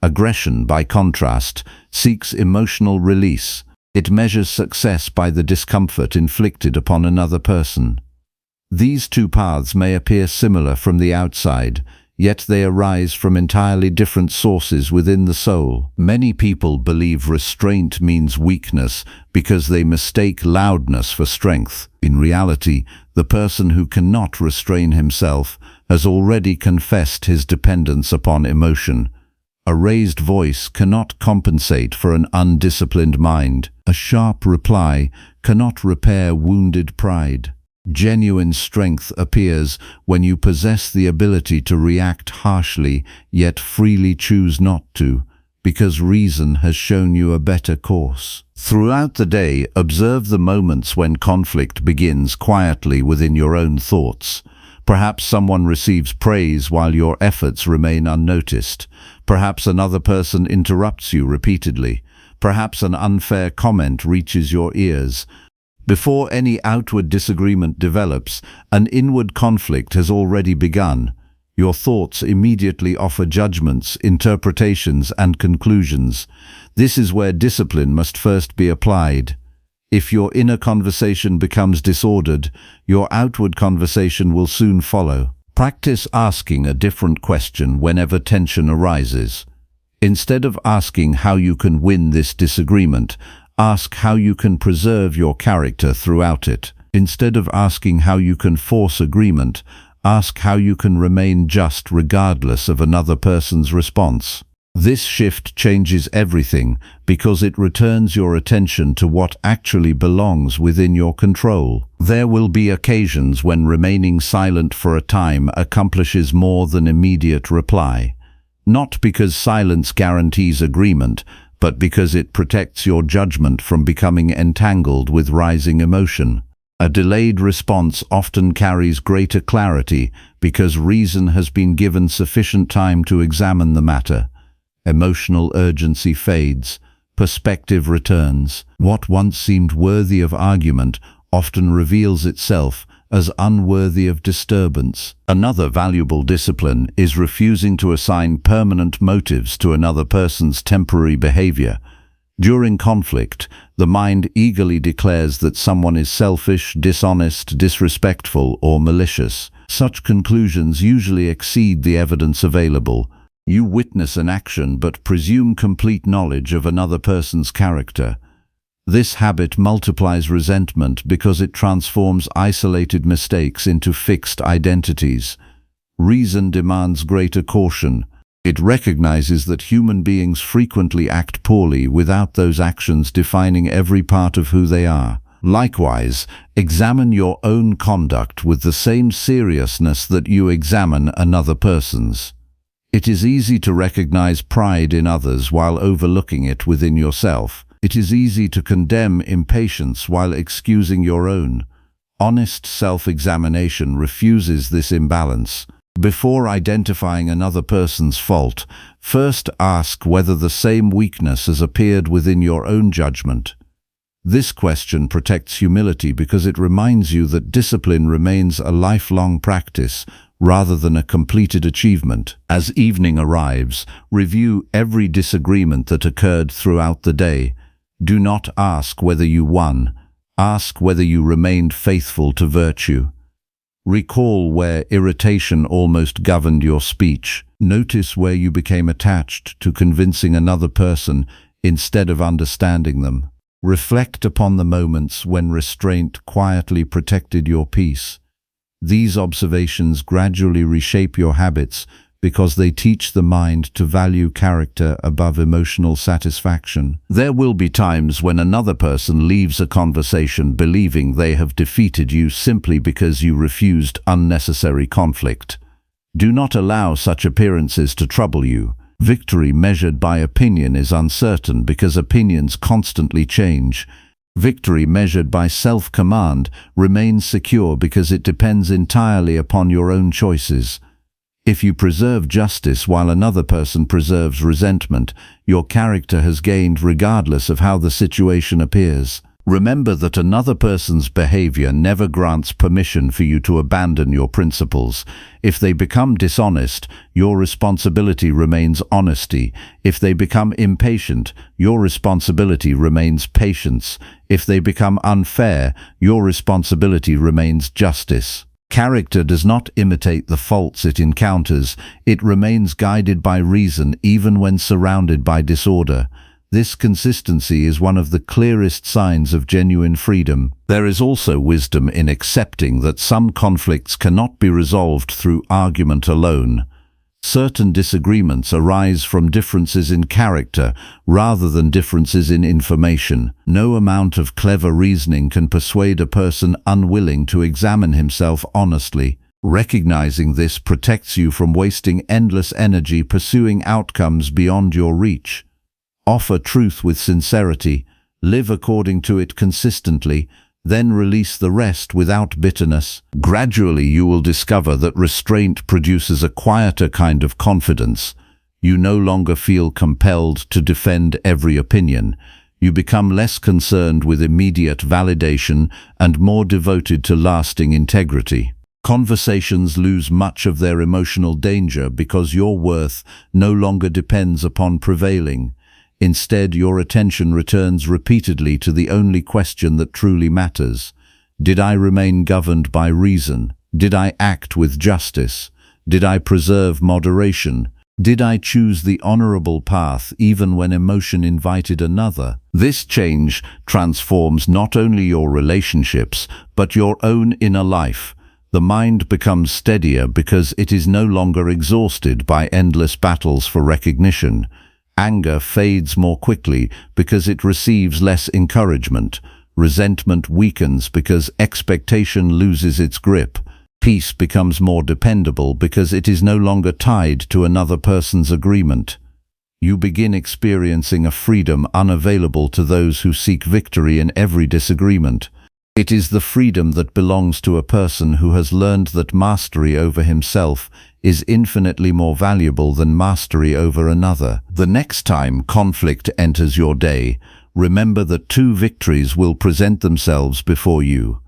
Aggression, by contrast, seeks emotional release. It measures success by the discomfort inflicted upon another person. These two paths may appear similar from the outside, yet they arise from entirely different sources within the soul. Many people believe restraint means weakness because they mistake loudness for strength. In reality, the person who cannot restrain himself has already confessed his dependence upon emotion. A raised voice cannot compensate for an undisciplined mind. A sharp reply cannot repair wounded pride. Genuine strength appears when you possess the ability to react harshly, yet freely choose not to, because reason has shown you a better course. Throughout the day, observe the moments when conflict begins quietly within your own thoughts. Perhaps someone receives praise while your efforts remain unnoticed. Perhaps another person interrupts you repeatedly. Perhaps an unfair comment reaches your ears. Before any outward disagreement develops, an inward conflict has already begun. Your thoughts immediately offer judgments, interpretations, and conclusions. This is where discipline must first be applied. If your inner conversation becomes disordered, your outward conversation will soon follow. Practice asking a different question whenever tension arises. Instead of asking how you can win this disagreement, ask how you can preserve your character throughout it. Instead of asking how you can force agreement, ask how you can remain just regardless of another person's response. This shift changes everything because it returns your attention to what actually belongs within your control. There will be occasions when remaining silent for a time accomplishes more than immediate reply. Not because silence guarantees agreement, but because it protects your judgment from becoming entangled with rising emotion. A delayed response often carries greater clarity because reason has been given sufficient time to examine the matter. Emotional urgency fades, perspective returns. What once seemed worthy of argument often reveals itself as unworthy of disturbance. Another valuable discipline is refusing to assign permanent motives to another person's temporary behavior. During conflict, the mind eagerly declares that someone is selfish, dishonest, disrespectful, or malicious. Such conclusions usually exceed the evidence available. You witness an action but presume complete knowledge of another person's character. This habit multiplies resentment because it transforms isolated mistakes into fixed identities. Reason demands greater caution. It recognizes that human beings frequently act poorly without those actions defining every part of who they are. Likewise, examine your own conduct with the same seriousness that you examine another person's. It is easy to recognize pride in others while overlooking it within yourself. It is easy to condemn impatience while excusing your own. Honest self-examination refuses this imbalance. Before identifying another person's fault, first ask whether the same weakness has appeared within your own judgment. This question protects humility because it reminds you that discipline remains a lifelong practice rather than a completed achievement. As evening arrives, review every disagreement that occurred throughout the day. Do not ask whether you won. Ask whether you remained faithful to virtue. Recall where irritation almost governed your speech. Notice where you became attached to convincing another person instead of understanding them. Reflect upon the moments when restraint quietly protected your peace. These observations gradually reshape your habits because they teach the mind to value character above emotional satisfaction. There will be times when another person leaves a conversation believing they have defeated you simply because you refused unnecessary conflict. Do not allow such appearances to trouble you. Victory measured by opinion is uncertain because opinions constantly change. Victory measured by self-command remains secure because it depends entirely upon your own choices. If you preserve justice while another person preserves resentment, your character has gained regardless of how the situation appears. Remember that another person's behavior never grants permission for you to abandon your principles. If they become dishonest, your responsibility remains honesty. If they become impatient, your responsibility remains patience. If they become unfair, your responsibility remains justice. Character does not imitate the faults it encounters. It remains guided by reason even when surrounded by disorder. This consistency is one of the clearest signs of genuine freedom. There is also wisdom in accepting that some conflicts cannot be resolved through argument alone. Certain disagreements arise from differences in character rather than differences in information. No amount of clever reasoning can persuade a person unwilling to examine himself honestly. Recognizing this protects you from wasting endless energy pursuing outcomes beyond your reach. Offer truth with sincerity, live according to it consistently, then release the rest without bitterness. Gradually you will discover that restraint produces a quieter kind of confidence. You no longer feel compelled to defend every opinion. You become less concerned with immediate validation and more devoted to lasting integrity. Conversations lose much of their emotional danger because your worth no longer depends upon prevailing. Instead, your attention returns repeatedly to the only question that truly matters. Did I remain governed by reason? Did I act with justice? Did I preserve moderation? Did I choose the honorable path even when emotion invited another? This change transforms not only your relationships, but your own inner life. The mind becomes steadier because it is no longer exhausted by endless battles for recognition. Anger fades more quickly because it receives less encouragement. Resentment weakens because expectation loses its grip. Peace becomes more dependable because it is no longer tied to another person's agreement. You begin experiencing a freedom unavailable to those who seek victory in every disagreement. It is the freedom that belongs to a person who has learned that mastery over himself is infinitely more valuable than mastery over another. The next time conflict enters your day, remember that two victories will present themselves before you.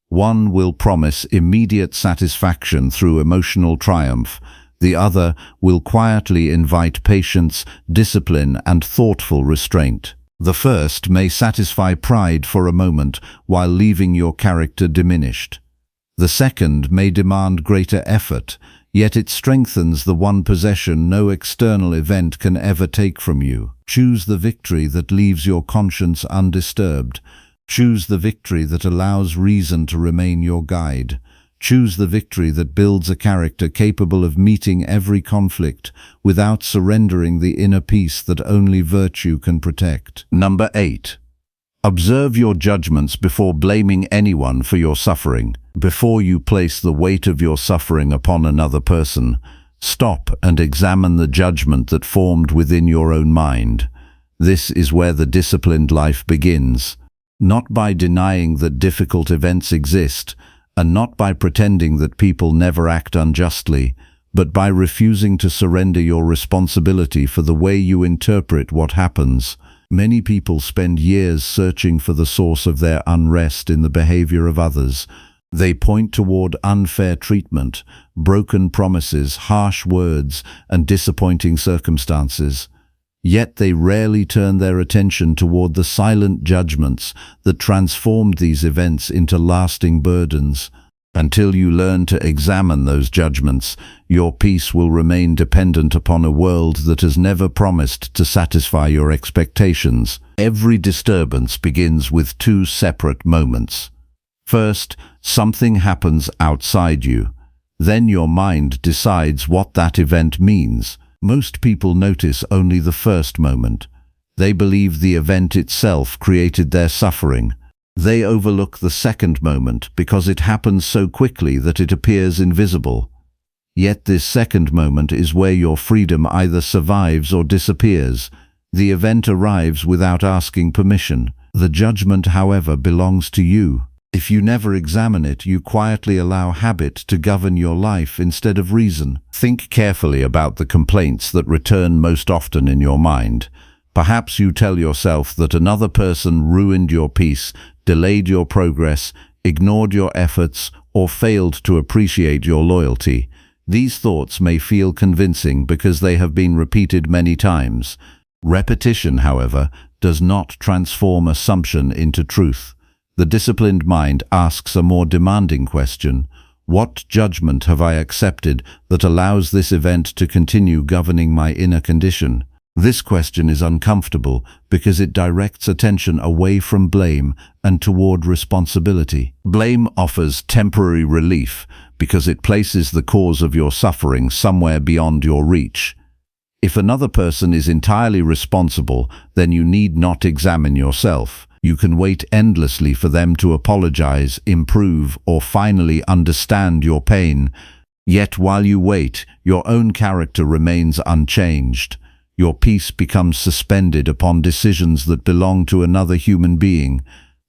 One will promise immediate satisfaction through emotional triumph. The other will quietly invite patience, discipline, and thoughtful restraint. The first may satisfy pride for a moment while leaving your character diminished. The second may demand greater effort, yet it strengthens the one possession no external event can ever take from you. Choose the victory that leaves your conscience undisturbed. Choose the victory that allows reason to remain your guide. Choose the victory that builds a character capable of meeting every conflict without surrendering the inner peace that only virtue can protect. Number 8. Observe your judgments before blaming anyone for your suffering. Before you place the weight of your suffering upon another person, stop and examine the judgment that formed within your own mind. This is where the disciplined life begins. Not by denying that difficult events exist, and not by pretending that people never act unjustly, but by refusing to surrender your responsibility for the way you interpret what happens. Many people spend years searching for the source of their unrest in the behavior of others. They point toward unfair treatment, broken promises, harsh words, and disappointing circumstances. Yet they rarely turn their attention toward the silent judgments that transformed these events into lasting burdens. Until you learn to examine those judgments, your peace will remain dependent upon a world that has never promised to satisfy your expectations. Every disturbance begins with two separate moments. First, something happens outside you. Then your mind decides what that event means. Most people notice only the first moment. They believe the event itself created their suffering. They overlook the second moment because it happens so quickly that it appears invisible. Yet this second moment is where your freedom either survives or disappears. The event arrives without asking permission. The judgment, however, belongs to you. If you never examine it, you quietly allow habit to govern your life instead of reason. Think carefully about the complaints that return most often in your mind. Perhaps you tell yourself that another person ruined your peace, delayed your progress, ignored your efforts, or failed to appreciate your loyalty. These thoughts may feel convincing because they have been repeated many times. Repetition, however, does not transform assumption into truth. The disciplined mind asks a more demanding question: what judgment have I accepted that allows this event to continue governing my inner condition? This question is uncomfortable because it directs attention away from blame and toward responsibility. Blame offers temporary relief because it places the cause of your suffering somewhere beyond your reach. If another person is entirely responsible, then you need not examine yourself. You can wait endlessly for them to apologize, improve, or finally understand your pain. Yet while you wait, your own character remains unchanged. Your peace becomes suspended upon decisions that belong to another human being.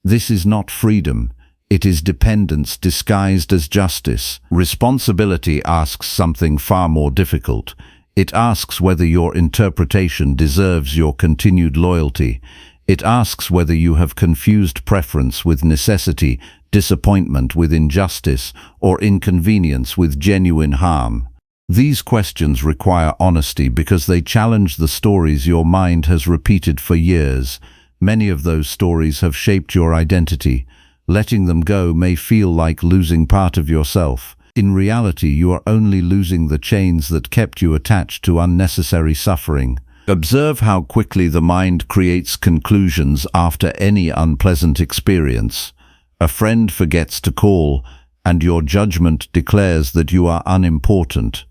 This is not freedom. It is dependence disguised as justice. Responsibility asks something far more difficult. It asks whether your interpretation deserves your continued loyalty. It asks whether you have confused preference with necessity, disappointment with injustice, or inconvenience with genuine harm. These questions require honesty because they challenge the stories your mind has repeated for years. Many of those stories have shaped your identity. Letting them go may feel like losing part of yourself. In reality, you are only losing the chains that kept you attached to unnecessary suffering. Observe how quickly the mind creates conclusions after any unpleasant experience. A friend forgets to call, and your judgment declares that you are unimportant.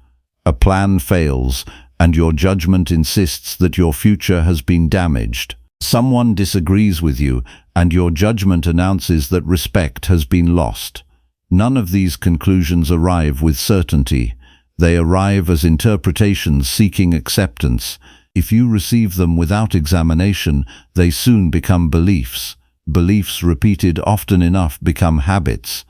A plan fails, and your judgment insists that your future has been damaged. Someone disagrees with you, and your judgment announces that respect has been lost. None of these conclusions arrive with certainty. They arrive as interpretations seeking acceptance. If you receive them without examination, they soon become beliefs. Beliefs repeated often enough become habits.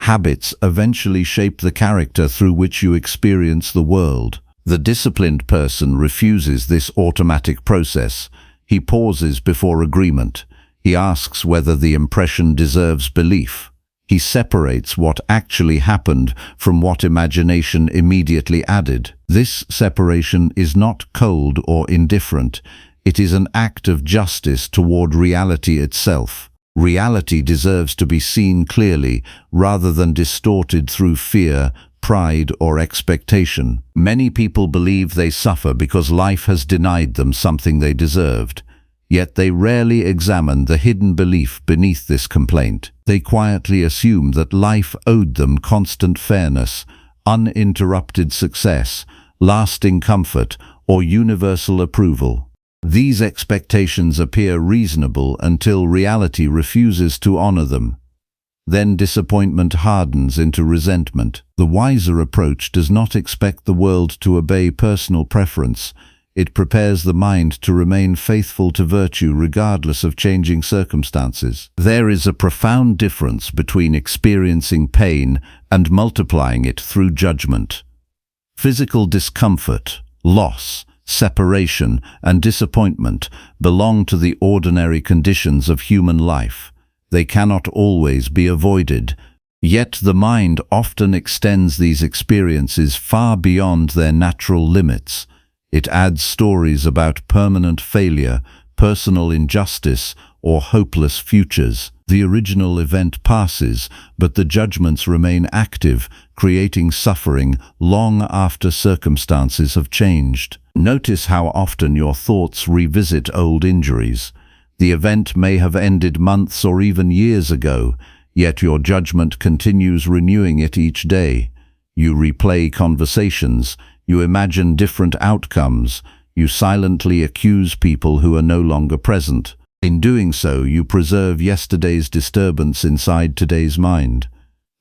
Habits eventually shape the character through which you experience the world. The disciplined person refuses this automatic process. He pauses before agreement. He asks whether the impression deserves belief. He separates what actually happened from what imagination immediately added. This separation is not cold or indifferent. It is an act of justice toward reality itself. Reality deserves to be seen clearly rather than distorted through fear, pride, or expectation. Many people believe they suffer because life has denied them something they deserved. Yet they rarely examine the hidden belief beneath this complaint. They quietly assume that life owed them constant fairness, uninterrupted success, lasting comfort, or universal approval. These expectations appear reasonable until reality refuses to honor them. Then disappointment hardens into resentment. The wiser approach does not expect the world to obey personal preference. It prepares the mind to remain faithful to virtue regardless of changing circumstances. There is a profound difference between experiencing pain and multiplying it through judgment. Physical discomfort, loss, separation, and disappointment belong to the ordinary conditions of human life. They cannot always be avoided. Yet the mind often extends these experiences far beyond their natural limits. It adds stories about permanent failure, personal injustice, or hopeless futures. The original event passes, but the judgments remain active, creating suffering long after circumstances have changed. Notice how often your thoughts revisit old injuries. The event may have ended months or even years ago, yet your judgment continues renewing it each day. You replay conversations, you imagine different outcomes, you silently accuse people who are no longer present. In doing so, you preserve yesterday's disturbance inside today's mind.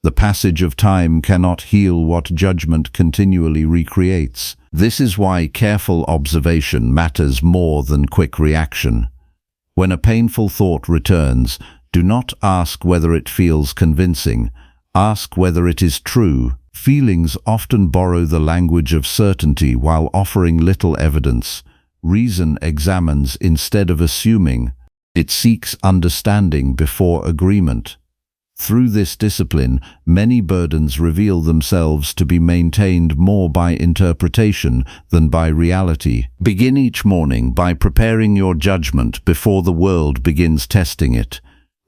The passage of time cannot heal what judgment continually recreates. This is why careful observation matters more than quick reaction. When a painful thought returns, do not ask whether it feels convincing. Ask whether it is true. Feelings often borrow the language of certainty while offering little evidence. Reason examines instead of assuming. It seeks understanding before agreement. Through this discipline, many burdens reveal themselves to be maintained more by interpretation than by reality. Begin each morning by preparing your judgment before the world begins testing it.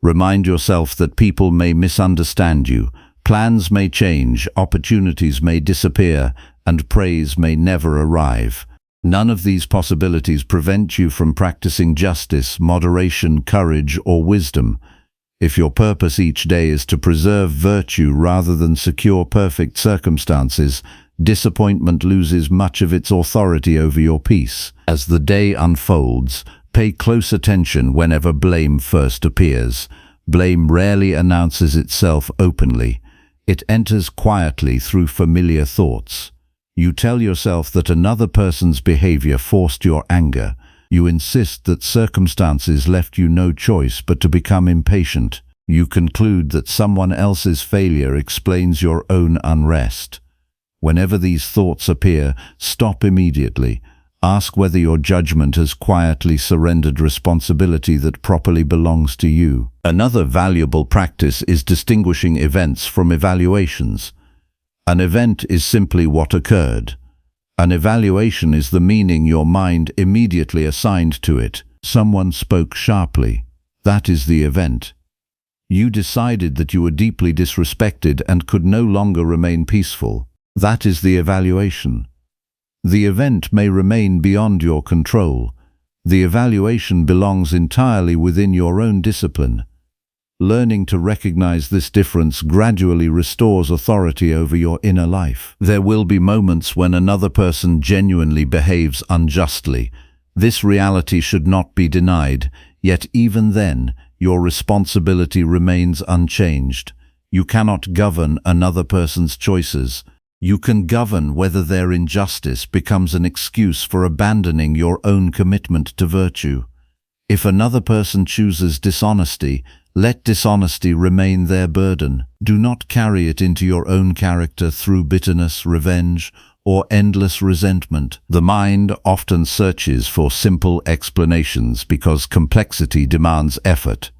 Remind yourself that people may misunderstand you, plans may change, opportunities may disappear, and praise may never arrive. None of these possibilities prevent you from practicing justice, moderation, courage, or wisdom. If your purpose each day is to preserve virtue rather than secure perfect circumstances, disappointment loses much of its authority over your peace. As the day unfolds, pay close attention whenever blame first appears. Blame rarely announces itself openly. It enters quietly through familiar thoughts. You tell yourself that another person's behavior forced your anger. You insist that circumstances left you no choice but to become impatient. You conclude that someone else's failure explains your own unrest. Whenever these thoughts appear, stop immediately. Ask whether your judgment has quietly surrendered responsibility that properly belongs to you. Another valuable practice is distinguishing events from evaluations. An event is simply what occurred. An evaluation is the meaning your mind immediately assigned to it. Someone spoke sharply. That is the event. You decided that you were deeply disrespected and could no longer remain peaceful. That is the evaluation. The event may remain beyond your control. The evaluation belongs entirely within your own discipline. Learning to recognize this difference gradually restores authority over your inner life. There will be moments when another person genuinely behaves unjustly. This reality should not be denied, yet even then, your responsibility remains unchanged. You cannot govern another person's choices. You can govern whether their injustice becomes an excuse for abandoning your own commitment to virtue. If another person chooses dishonesty, let dishonesty remain their burden. Do not carry it into your own character through bitterness, revenge, or endless resentment. The mind often searches for simple explanations because complexity demands effort.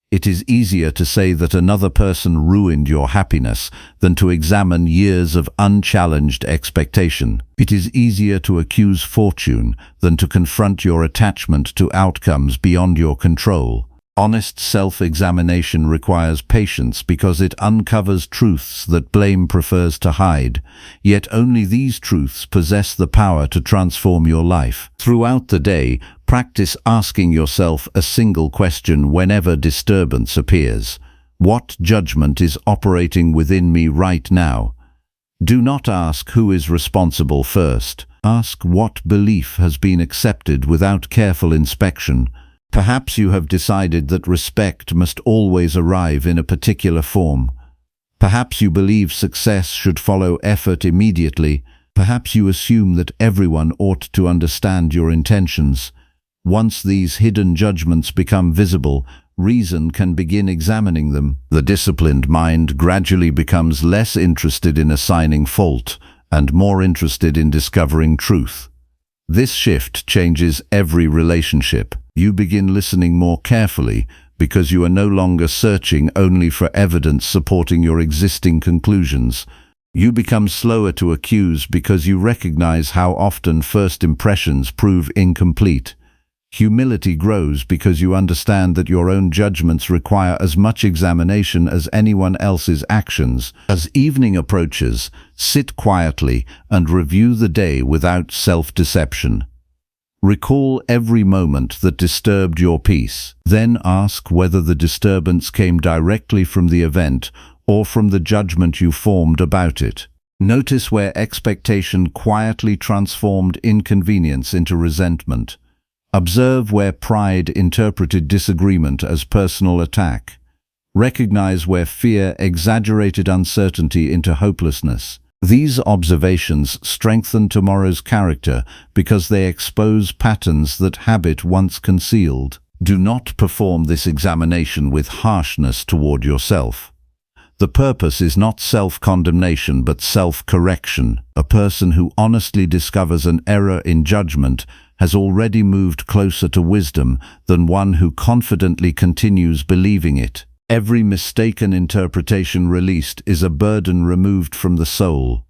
It is easier to say that another person ruined your happiness than to examine years of unchallenged expectation. It is easier to accuse fortune than to confront your attachment to outcomes beyond your control. Honest self-examination requires patience because it uncovers truths that blame prefers to hide, yet only these truths possess the power to transform your life. Throughout the day, practice asking yourself a single question whenever disturbance appears. What judgment is operating within me right now? Do not ask who is responsible first. Ask what belief has been accepted without careful inspection. Perhaps you have decided that respect must always arrive in a particular form. Perhaps you believe success should follow effort immediately. Perhaps you assume that everyone ought to understand your intentions. Once these hidden judgments become visible, reason can begin examining them. The disciplined mind gradually becomes less interested in assigning fault and more interested in discovering truth. This shift changes every relationship. You begin listening more carefully because you are no longer searching only for evidence supporting your existing conclusions. You become slower to accuse because you recognize how often first impressions prove incomplete. Humility grows because you understand that your own judgments require as much examination as anyone else's actions. As evening approaches, sit quietly and review the day without self-deception. Recall every moment that disturbed your peace. Then ask whether the disturbance came directly from the event or from the judgment you formed about it. Notice where expectation quietly transformed inconvenience into resentment. Observe where pride interpreted disagreement as personal attack. Recognize where fear exaggerated uncertainty into hopelessness. These observations strengthen tomorrow's character because they expose patterns that habit once concealed. Do not perform this examination with harshness toward yourself. The purpose is not self-condemnation but self-correction. A person who honestly discovers an error in judgment has already moved closer to wisdom than one who confidently continues believing it. Every mistaken interpretation released is a burden removed from the soul.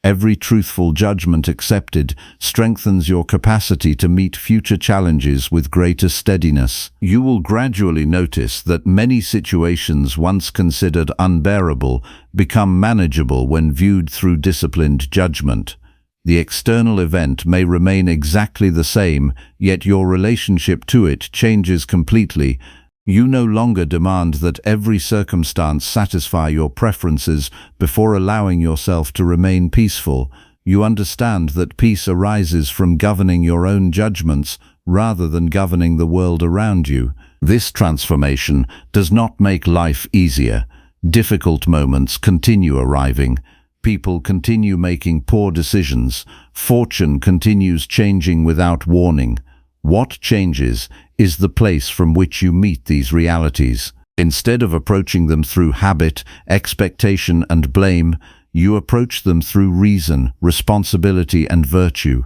Every truthful judgment accepted strengthens your capacity to meet future challenges with greater steadiness. You will gradually notice that many situations once considered unbearable become manageable when viewed through disciplined judgment. The external event may remain exactly the same, yet your relationship to it changes completely. You no longer demand that every circumstance satisfy your preferences before allowing yourself to remain peaceful. You understand that peace arises from governing your own judgments rather than governing the world around you. This transformation does not make life easier. Difficult moments continue arriving. People continue making poor decisions. Fortune continues changing without warning. What changes is the place from which you meet these realities. Instead of approaching them through habit, expectation, and blame, you approach them through reason, responsibility, and virtue.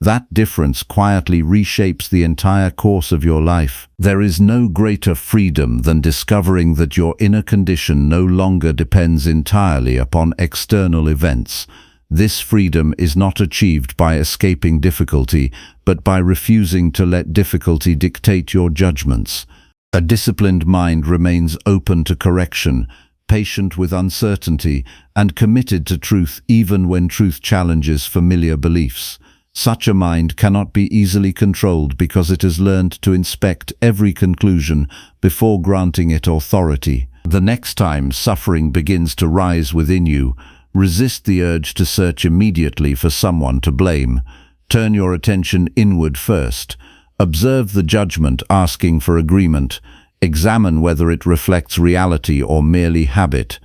That difference quietly reshapes the entire course of your life. There is no greater freedom than discovering that your inner condition no longer depends entirely upon external events. This freedom is not achieved by escaping difficulty, but by refusing to let difficulty dictate your judgments. A disciplined mind remains open to correction, patient with uncertainty, and committed to truth even when truth challenges familiar beliefs. Such a mind cannot be easily controlled because it has learned to inspect every conclusion before granting it authority. The next time suffering begins to rise within you, resist the urge to search immediately for someone to blame. Turn your attention inward first. Observe the judgment asking for agreement. Examine whether it reflects reality or merely habit.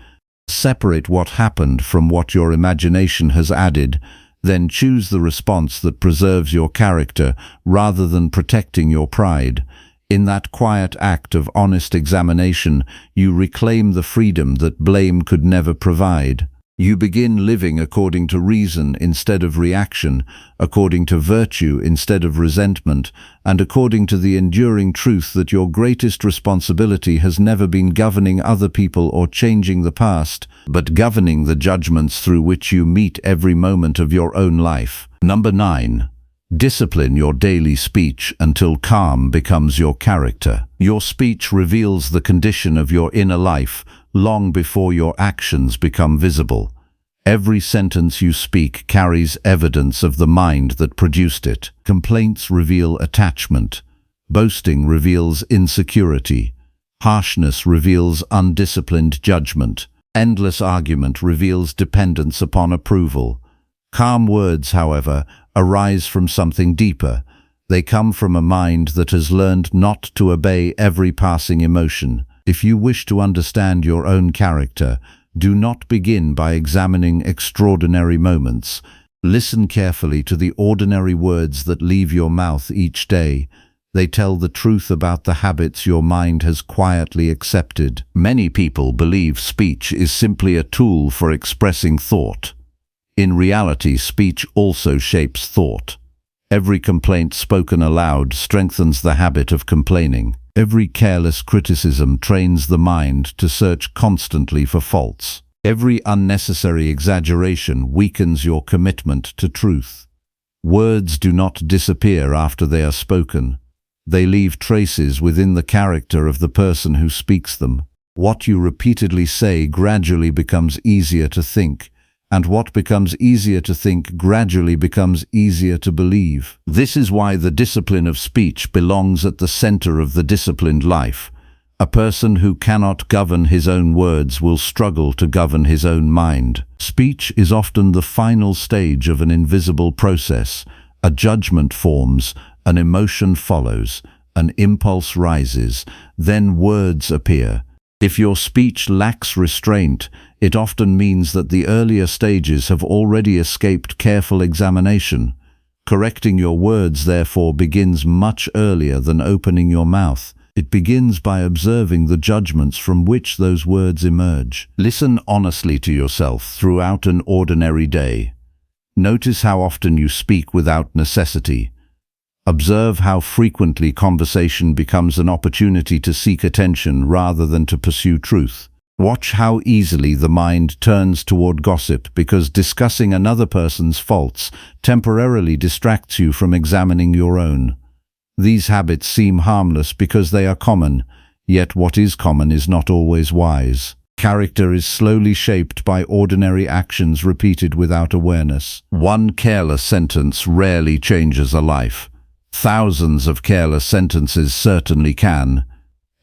Separate what happened from what your imagination has added. Then choose the response that preserves your character rather than protecting your pride. In that quiet act of honest examination, you reclaim the freedom that blame could never provide. You begin living according to reason instead of reaction, according to virtue instead of resentment, and according to the enduring truth that your greatest responsibility has never been governing other people or changing the past, but governing the judgments through which you meet every moment of your own life. Number 9. Discipline your daily speech until calm becomes your character. Your speech reveals the condition of your inner life long before your actions become visible. Every sentence you speak carries evidence of the mind that produced it. Complaints reveal attachment. Boasting reveals insecurity. Harshness reveals undisciplined judgment. Endless argument reveals dependence upon approval. Calm words, however, arise from something deeper. They come from a mind that has learned not to obey every passing emotion. If you wish to understand your own character, do not begin by examining extraordinary moments. Listen carefully to the ordinary words that leave your mouth each day. They tell the truth about the habits your mind has quietly accepted. Many people believe speech is simply a tool for expressing thought. In reality, speech also shapes thought. Every complaint spoken aloud strengthens the habit of complaining. Every careless criticism trains the mind to search constantly for faults. Every unnecessary exaggeration weakens your commitment to truth. Words do not disappear after they are spoken. They leave traces within the character of the person who speaks them. What you repeatedly say gradually becomes easier to think, and what becomes easier to think gradually becomes easier to believe. This is why the discipline of speech belongs at the center of the disciplined life. A person who cannot govern his own words will struggle to govern his own mind. Speech is often the final stage of an invisible process. A judgment forms, an emotion follows, an impulse rises, then words appear. If your speech lacks restraint, it often means that the earlier stages have already escaped careful examination. Correcting your words, therefore, begins much earlier than opening your mouth. It begins by observing the judgments from which those words emerge. Listen honestly to yourself throughout an ordinary day. Notice how often you speak without necessity. Observe how frequently conversation becomes an opportunity to seek attention rather than to pursue truth. Watch how easily the mind turns toward gossip because discussing another person's faults temporarily distracts you from examining your own. These habits seem harmless because they are common, yet what is common is not always wise. Character is slowly shaped by ordinary actions repeated without awareness. One careless sentence rarely changes a life. Thousands of careless sentences certainly can.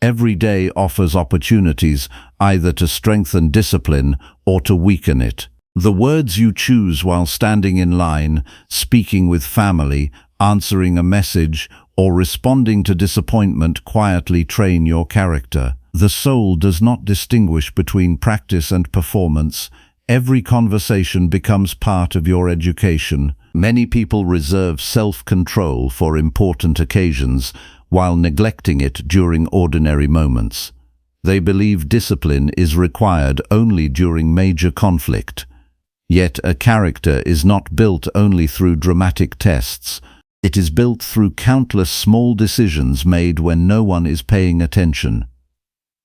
Every day offers opportunities either to strengthen discipline or to weaken it. The words you choose while standing in line, speaking with family, answering a message, or responding to disappointment quietly train your character. The soul does not distinguish between practice and performance. Every conversation becomes part of your education. Many people reserve self-control for important occasions while neglecting it during ordinary moments. They believe discipline is required only during major conflict. Yet a character is not built only through dramatic tests. It is built through countless small decisions made when no one is paying attention.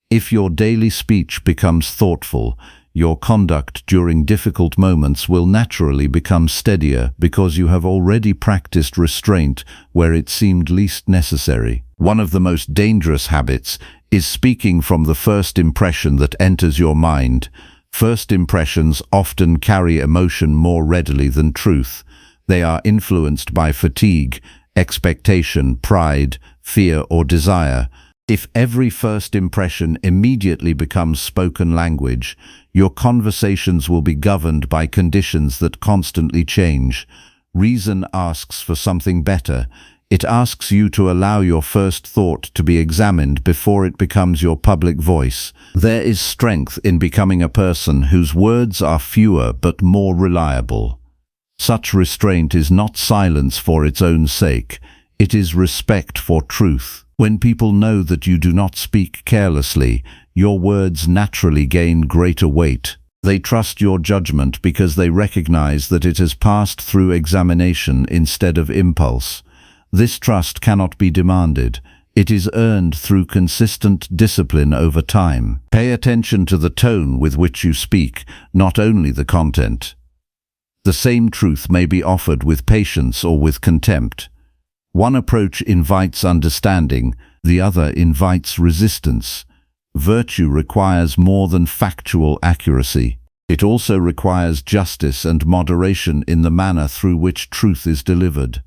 If your daily speech becomes thoughtful, your conduct during difficult moments will naturally become steadier because you have already practiced restraint where it seemed least necessary. One of the most dangerous habits is speaking from the first impression that enters your mind. First impressions often carry emotion more readily than truth. They are influenced by fatigue, expectation, pride, fear, or desire. If every first impression immediately becomes spoken language, your conversations will be governed by conditions that constantly change. Reason asks for something better. It asks you to allow your first thought to be examined before it becomes your public voice. There is strength in becoming a person whose words are fewer but more reliable. Such restraint is not silence for its own sake. It is respect for truth. When people know that you do not speak carelessly, your words naturally gain greater weight. They trust your judgment because they recognize that it has passed through examination instead of impulse. This trust cannot be demanded. It is earned through consistent discipline over time. Pay attention to the tone with which you speak, not only the content. The same truth may be offered with patience or with contempt. One approach invites understanding, the other invites resistance. Virtue requires more than factual accuracy. It also requires justice and moderation in the manner through which truth is delivered.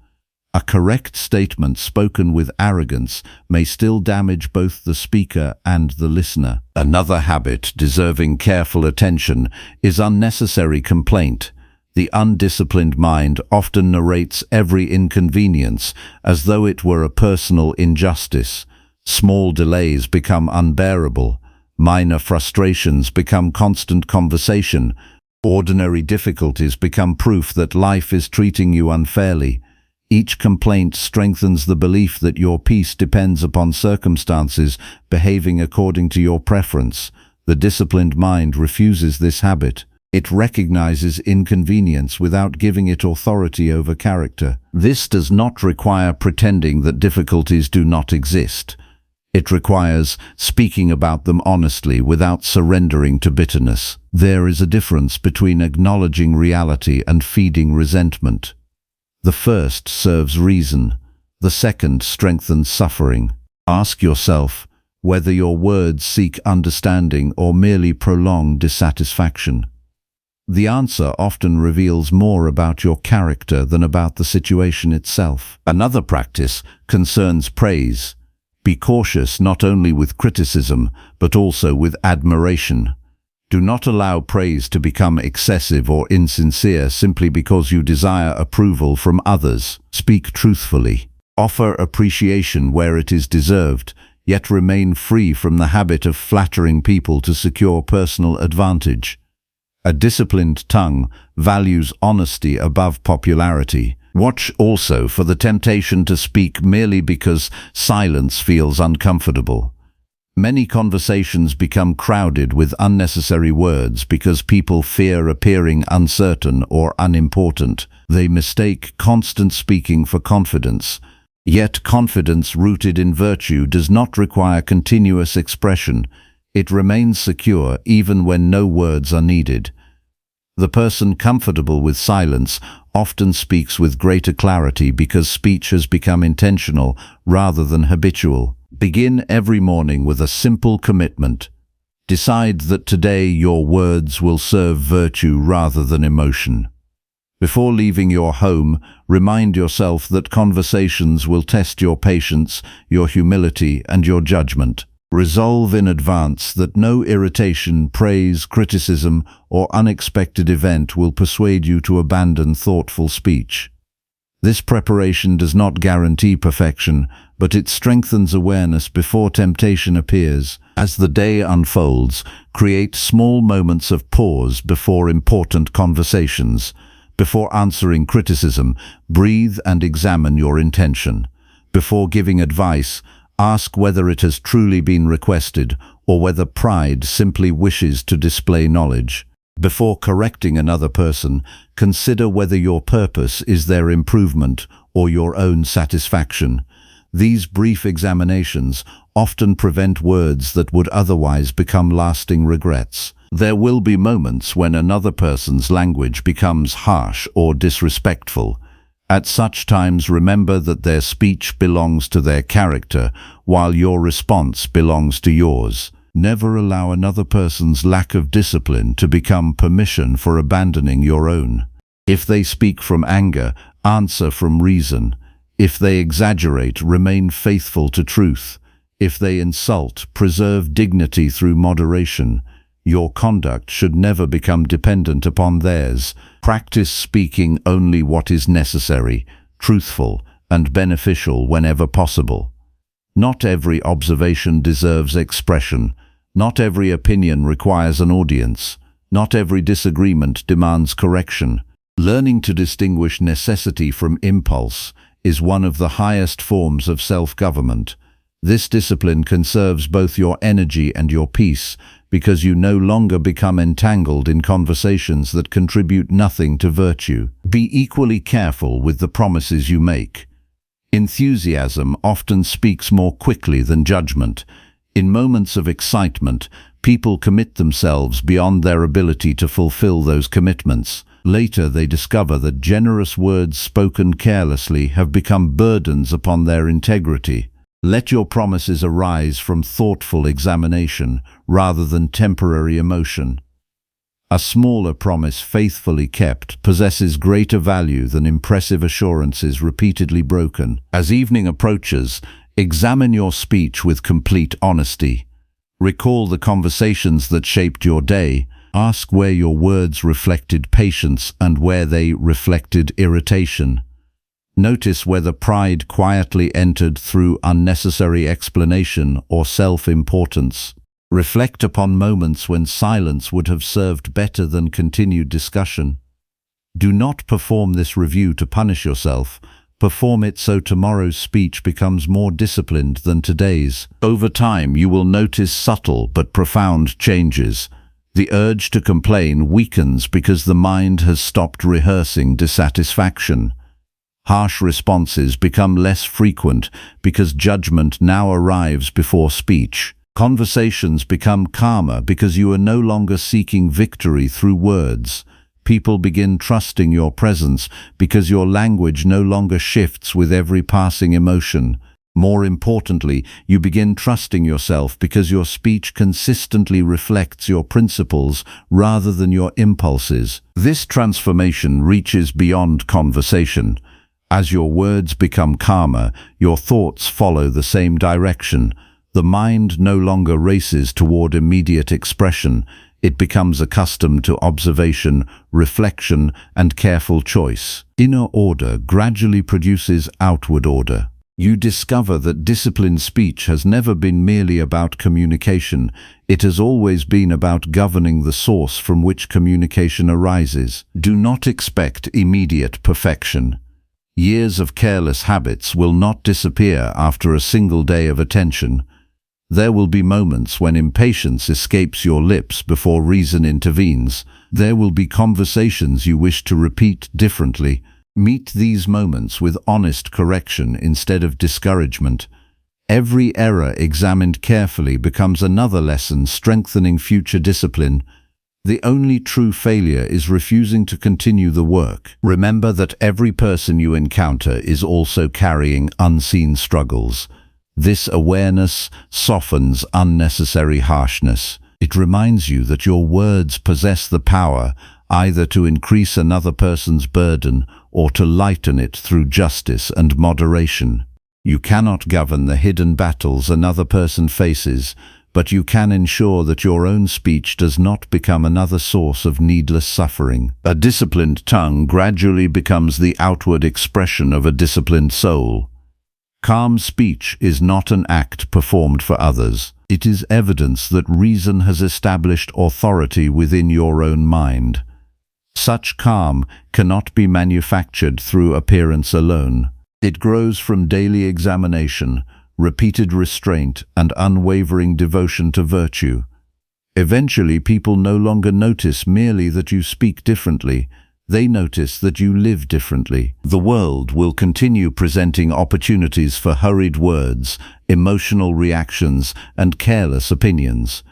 A correct statement spoken with arrogance may still damage both the speaker and the listener. Another habit deserving careful attention is unnecessary complaint. The undisciplined mind often narrates every inconvenience as though it were a personal injustice. Small delays become unbearable. Minor frustrations become constant conversation. Ordinary difficulties become proof that life is treating you unfairly. Each complaint strengthens the belief that your peace depends upon circumstances behaving according to your preference. The disciplined mind refuses this habit. It recognizes inconvenience without giving it authority over character. This does not require pretending that difficulties do not exist. It requires speaking about them honestly without surrendering to bitterness. There is a difference between acknowledging reality and feeding resentment. The first serves reason. The second strengthens suffering. Ask yourself whether your words seek understanding or merely prolong dissatisfaction. The answer often reveals more about your character than about the situation itself. Another practice concerns praise. Be cautious not only with criticism, but also with admiration. Do not allow praise to become excessive or insincere simply because you desire approval from others. Speak truthfully. Offer appreciation where it is deserved, yet remain free from the habit of flattering people to secure personal advantage. A disciplined tongue values honesty above popularity. Watch also for the temptation to speak merely because silence feels uncomfortable. Many conversations become crowded with unnecessary words because people fear appearing uncertain or unimportant. They mistake constant speaking for confidence. Yet confidence rooted in virtue does not require continuous expression. It remains secure even when no words are needed. The person comfortable with silence often speaks with greater clarity because speech has become intentional rather than habitual. Begin every morning with a simple commitment. Decide that today your words will serve virtue rather than emotion. Before leaving your home, remind yourself that conversations will test your patience, your humility, and your judgment. Resolve in advance that no irritation, praise, criticism, or unexpected event will persuade you to abandon thoughtful speech. This preparation does not guarantee perfection, but it strengthens awareness before temptation appears. As the day unfolds, create small moments of pause before important conversations. Before answering criticism, breathe and examine your intention. Before giving advice, ask whether it has truly been requested or whether pride simply wishes to display knowledge. Before correcting another person, consider whether your purpose is their improvement or your own satisfaction. These brief examinations often prevent words that would otherwise become lasting regrets. There will be moments when another person's language becomes harsh or disrespectful. At such times, remember that their speech belongs to their character, while your response belongs to yours. Never allow another person's lack of discipline to become permission for abandoning your own. If they speak from anger, answer from reason. If they exaggerate, remain faithful to truth. If they insult, preserve dignity through moderation. Your conduct should never become dependent upon theirs. Practice speaking only what is necessary, truthful, and beneficial whenever possible. Not every observation deserves expression. Not every opinion requires an audience. Not every disagreement demands correction. Learning to distinguish necessity from impulse is one of the highest forms of self-government. This discipline conserves both your energy and your peace, because you no longer become entangled in conversations that contribute nothing to virtue. Be equally careful with the promises you make. Enthusiasm often speaks more quickly than judgment. In moments of excitement, people commit themselves beyond their ability to fulfill those commitments. Later, they discover that generous words spoken carelessly have become burdens upon their integrity. Let your promises arise from thoughtful examination rather than temporary emotion. A smaller promise faithfully kept possesses greater value than impressive assurances repeatedly broken. As evening approaches, examine your speech with complete honesty. Recall the conversations that shaped your day. Ask where your words reflected patience and where they reflected irritation. Notice whether pride quietly entered through unnecessary explanation or self-importance. Reflect upon moments when silence would have served better than continued discussion. Do not perform this review to punish yourself. Perform it so tomorrow's speech becomes more disciplined than today's. Over time, you will notice subtle but profound changes. The urge to complain weakens because the mind has stopped rehearsing dissatisfaction. Harsh responses become less frequent because judgment now arrives before speech. Conversations become calmer because you are no longer seeking victory through words. People begin trusting your presence because your language no longer shifts with every passing emotion. More importantly, you begin trusting yourself because your speech consistently reflects your principles rather than your impulses. This transformation reaches beyond conversation. As your words become calmer, your thoughts follow the same direction. The mind no longer races toward immediate expression. It becomes accustomed to observation, reflection, and careful choice. Inner order gradually produces outward order. You discover that disciplined speech has never been merely about communication. It has always been about governing the source from which communication arises. Do not expect immediate perfection. Years of careless habits will not disappear after a single day of attention. There will be moments when impatience escapes your lips before reason intervenes. There will be conversations you wish to repeat differently. Meet these moments with honest correction instead of discouragement. Every error examined carefully becomes another lesson strengthening future discipline. The only true failure is refusing to continue the work. Remember that every person you encounter is also carrying unseen struggles. This awareness softens unnecessary harshness. It reminds you that your words possess the power either to increase another person's burden or to lighten it through justice and moderation. You cannot govern the hidden battles another person faces, but you can ensure that your own speech does not become another source of needless suffering. A disciplined tongue gradually becomes the outward expression of a disciplined soul. Calm speech is not an act performed for others. It is evidence that reason has established authority within your own mind. Such calm cannot be manufactured through appearance alone. It grows from daily examination, repeated restraint, and unwavering devotion to virtue. Eventually, people no longer notice merely that you speak differently. They notice that you live differently. The world will continue presenting opportunities for hurried words, emotional reactions, and careless opinions.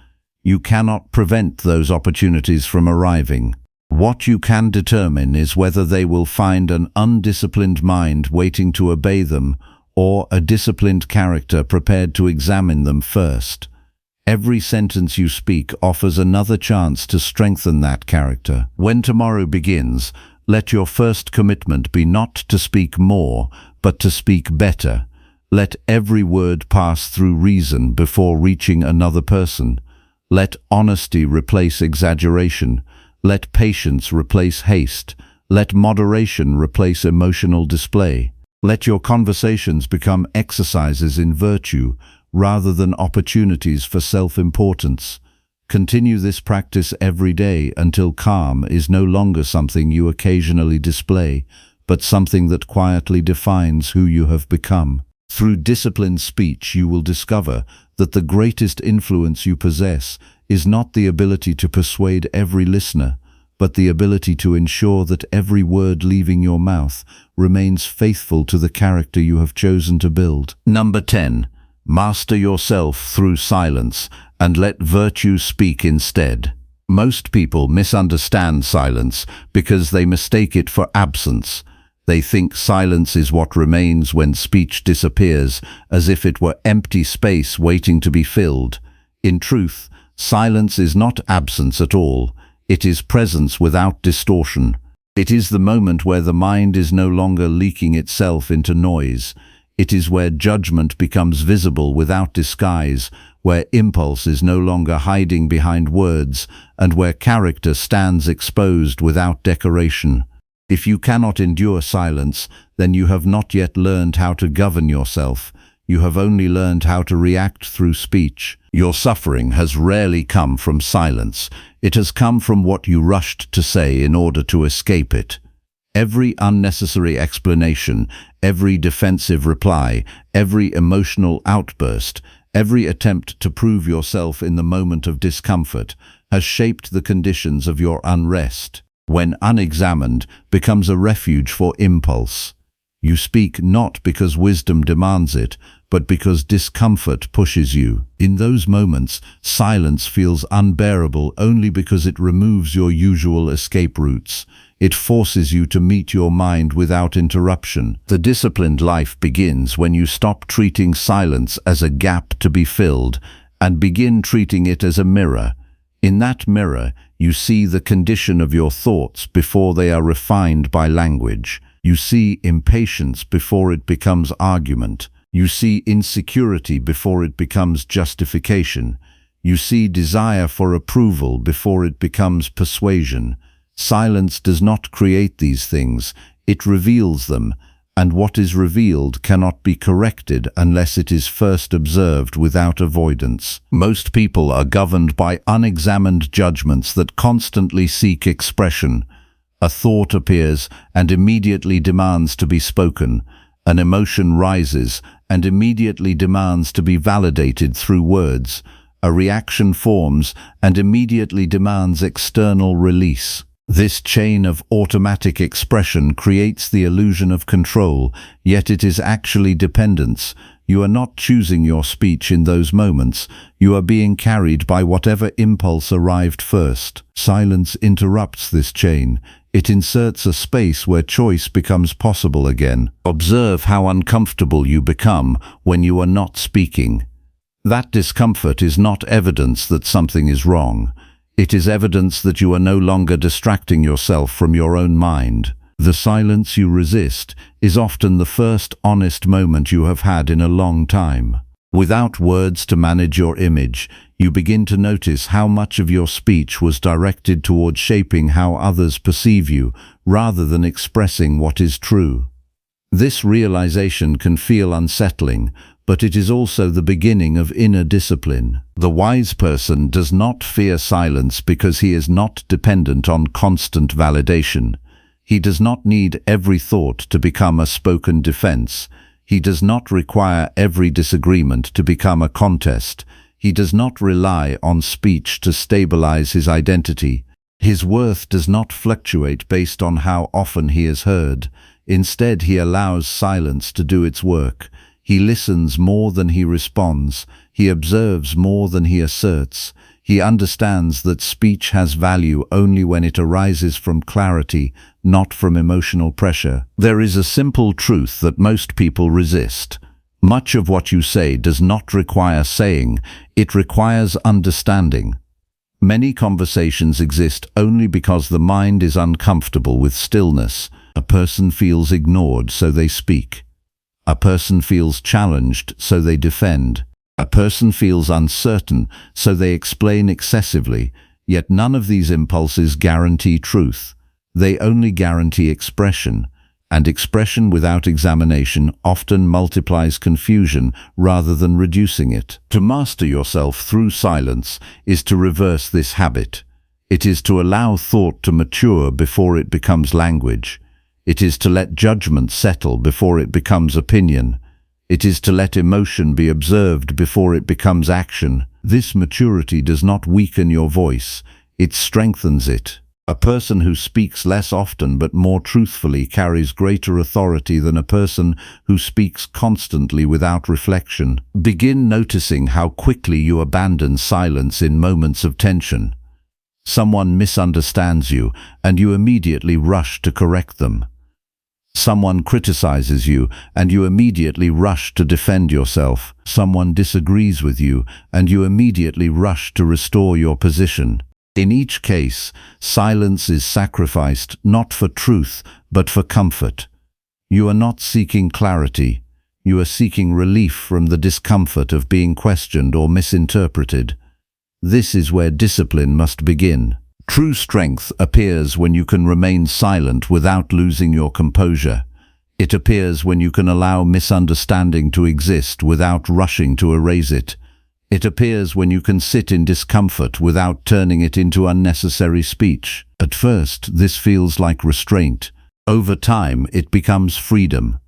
You cannot prevent those opportunities from arriving. What you can determine is whether they will find an undisciplined mind waiting to obey them, or a disciplined character prepared to examine them first. Every sentence you speak offers another chance to strengthen that character. When tomorrow begins, let your first commitment be not to speak more, but to speak better. Let every word pass through reason before reaching another person. Let honesty replace exaggeration. Let patience replace haste. Let moderation replace emotional display. Let your conversations become exercises in virtue rather than opportunities for self-importance. Continue this practice every day until calm is no longer something you occasionally display, but something that quietly defines who you have become. Through disciplined speech, you will discover that the greatest influence you possess is not the ability to persuade every listener, but the ability to ensure that every word leaving your mouth remains faithful to the character you have chosen to build. Number 10. Master yourself through silence and let virtue speak instead. Most people misunderstand silence because they mistake it for absence. They think silence is what remains when speech disappears, as if it were empty space waiting to be filled. In truth, silence is not absence at all. It is presence without distortion. It is the moment where the mind is no longer leaking itself into noise. It is where judgment becomes visible without disguise, where impulse is no longer hiding behind words, and where character stands exposed without decoration. If you cannot endure silence, then you have not yet learned how to govern yourself. You have only learned how to react through speech. Your suffering has rarely come from silence. It has come from what you rushed to say in order to escape it. Every unnecessary explanation, every defensive reply, every emotional outburst, every attempt to prove yourself in the moment of discomfort has shaped the conditions of your unrest. When unexamined, becomes a refuge for impulse. You speak not because wisdom demands it, but because discomfort pushes you. In those moments, silence feels unbearable only because it removes your usual escape routes. It forces you to meet your mind without interruption. The disciplined life begins when you stop treating silence as a gap to be filled and begin treating it as a mirror. In that mirror, you see the condition of your thoughts before they are refined by language. You see impatience before it becomes argument. You see insecurity before it becomes justification. You see desire for approval before it becomes persuasion. Silence does not create these things, it reveals them, and what is revealed cannot be corrected unless it is first observed without avoidance. Most people are governed by unexamined judgments that constantly seek expression. A thought appears and immediately demands to be spoken. An emotion rises and immediately demands to be validated through words. A reaction forms and immediately demands external release. This chain of automatic expression creates the illusion of control, yet it is actually dependence. You are not choosing your speech in those moments. You are being carried by whatever impulse arrived first. Silence interrupts this chain. It inserts a space where choice becomes possible again. Observe how uncomfortable you become when you are not speaking. That discomfort is not evidence that something is wrong. It is evidence that you are no longer distracting yourself from your own mind. The silence you resist is often the first honest moment you have had in a long time. Without words to manage your image, you begin to notice how much of your speech was directed toward shaping how others perceive you, rather than expressing what is true. This realization can feel unsettling, but it is also the beginning of inner discipline. The wise person does not fear silence because he is not dependent on constant validation. He does not need every thought to become a spoken defense. He does not require every disagreement to become a contest. He does not rely on speech to stabilize his identity. His worth does not fluctuate based on how often he is heard. Instead, he allows silence to do its work. He listens more than he responds. He observes more than he asserts. He understands that speech has value only when it arises from clarity, not from emotional pressure. There is a simple truth that most people resist. Much of what you say does not require saying, it requires understanding. Many conversations exist only because the mind is uncomfortable with stillness. A person feels ignored, so they speak. A person feels challenged, so they defend. A person feels uncertain, so they explain excessively. Yet none of these impulses guarantee truth. They only guarantee expression, and expression without examination often multiplies confusion rather than reducing it. To master yourself through silence is to reverse this habit. It is to allow thought to mature before it becomes language. It is to let judgment settle before it becomes opinion. It is to let emotion be observed before it becomes action. This maturity does not weaken your voice, it strengthens it. A person who speaks less often but more truthfully carries greater authority than a person who speaks constantly without reflection. Begin noticing how quickly you abandon silence in moments of tension. Someone misunderstands you, and you immediately rush to correct them. Someone criticizes you, and you immediately rush to defend yourself. Someone disagrees with you, and you immediately rush to restore your position. In each case, silence is sacrificed not for truth, but for comfort. You are not seeking clarity. You are seeking relief from the discomfort of being questioned or misinterpreted. This is where discipline must begin. True strength appears when you can remain silent without losing your composure. It appears when you can allow misunderstanding to exist without rushing to erase it. It appears when you can sit in discomfort without turning it into unnecessary speech. At first, this feels like restraint. Over time, it becomes freedom.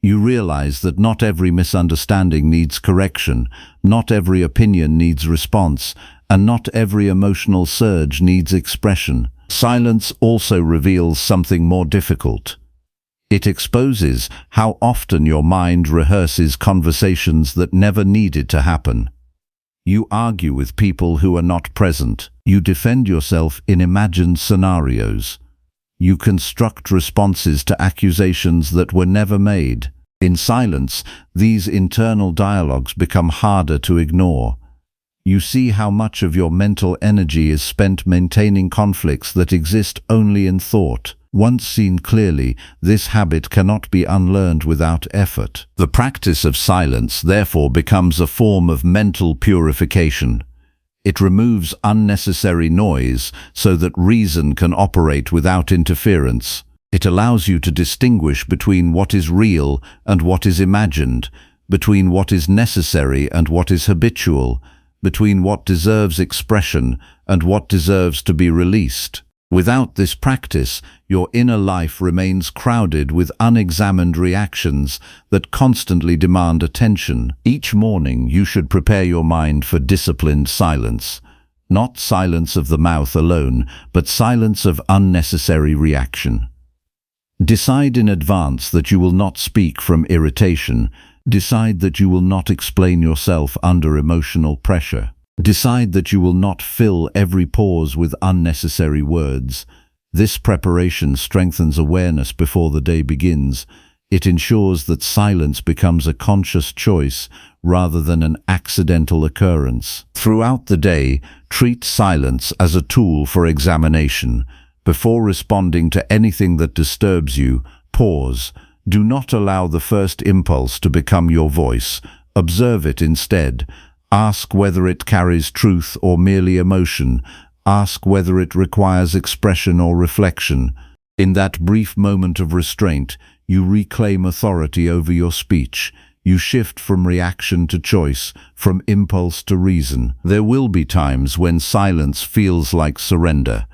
You realize that not every misunderstanding needs correction, not every opinion needs response, and not every emotional surge needs expression. Silence also reveals something more difficult. It exposes how often your mind rehearses conversations that never needed to happen. You argue with people who are not present. You defend yourself in imagined scenarios. You construct responses to accusations that were never made. In silence, these internal dialogues become harder to ignore. You see how much of your mental energy is spent maintaining conflicts that exist only in thought. Once seen clearly, this habit cannot be unlearned without effort. The practice of silence, therefore, becomes a form of mental purification. It removes unnecessary noise so that reason can operate without interference. It allows you to distinguish between what is real and what is imagined, between what is necessary and what is habitual, between what deserves expression and what deserves to be released. Without this practice, your inner life remains crowded with unexamined reactions that constantly demand attention. Each morning, you should prepare your mind for disciplined silence. Not silence of the mouth alone, but silence of unnecessary reaction. Decide in advance that you will not speak from irritation. Decide that you will not explain yourself under emotional pressure. Decide that you will not fill every pause with unnecessary words. This preparation strengthens awareness before the day begins. It ensures that silence becomes a conscious choice rather than an accidental occurrence. Throughout the day, treat silence as a tool for examination. Before responding to anything that disturbs you, pause. Do not allow the first impulse to become your voice. Observe it instead. Ask whether it carries truth or merely emotion. Ask whether it requires expression or reflection. In that brief moment of restraint, you reclaim authority over your speech. You shift from reaction to choice, from impulse to reason. There will be times when silence feels like surrender.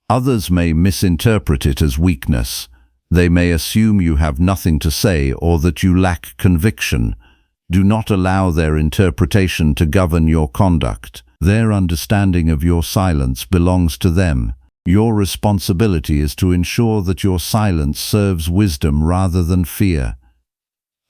Others may misinterpret it as weakness. They may assume you have nothing to say or that you lack conviction. Do not allow their interpretation to govern your conduct. Their understanding of your silence belongs to them. Your responsibility is to ensure that your silence serves wisdom rather than fear.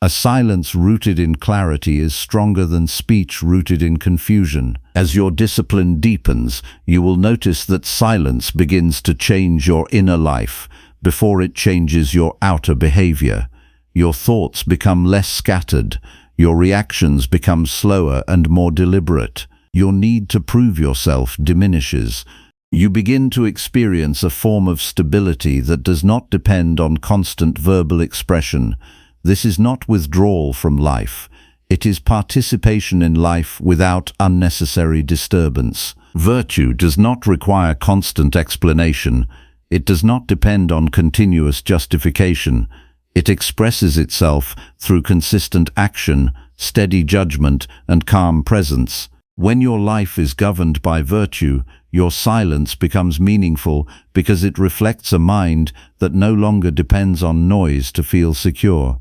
A silence rooted in clarity is stronger than speech rooted in confusion. As your discipline deepens, you will notice that silence begins to change your inner life before it changes your outer behavior. Your thoughts become less scattered. Your reactions become slower and more deliberate. Your need to prove yourself diminishes. You begin to experience a form of stability that does not depend on constant verbal expression. This is not withdrawal from life. It is participation in life without unnecessary disturbance. Virtue does not require constant explanation. It does not depend on continuous justification. It expresses itself through consistent action, steady judgment, and calm presence. When your life is governed by virtue, your silence becomes meaningful because it reflects a mind that no longer depends on noise to feel secure.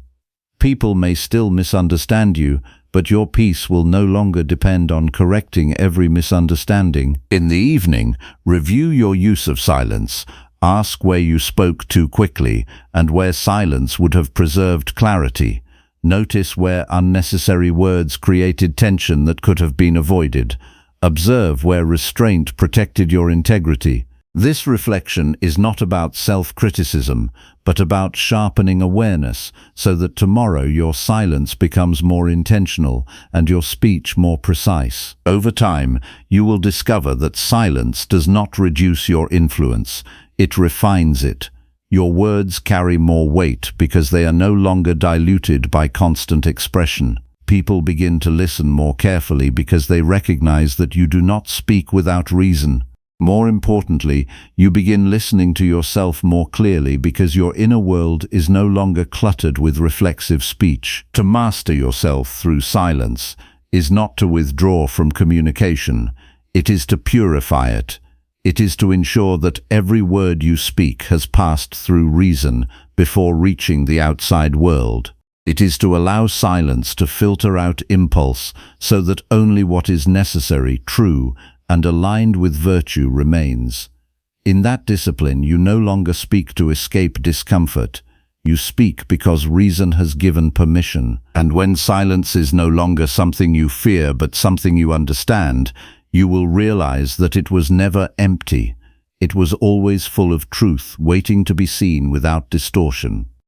People may still misunderstand you, but your peace will no longer depend on correcting every misunderstanding. In the evening, review your use of silence. Ask where you spoke too quickly and where silence would have preserved clarity. Notice where unnecessary words created tension that could have been avoided. Observe where restraint protected your integrity. This reflection is not about self-criticism, but about sharpening awareness so that tomorrow your silence becomes more intentional and your speech more precise. Over time, you will discover that silence does not reduce your influence. It refines it. Your words carry more weight because they are no longer diluted by constant expression. People begin to listen more carefully because they recognize that you do not speak without reason. More importantly, you begin listening to yourself more clearly because your inner world is no longer cluttered with reflexive speech. To master yourself through silence is not to withdraw from communication. It is to purify it. It is to ensure that every word you speak has passed through reason before reaching the outside world. It is to allow silence to filter out impulse so that only what is necessary, true, and aligned with virtue remains. In that discipline, you no longer speak to escape discomfort. You speak because reason has given permission. And when silence is no longer something you fear but something you understand, you will realize that it was never empty. It was always full of truth, waiting to be seen without distortion.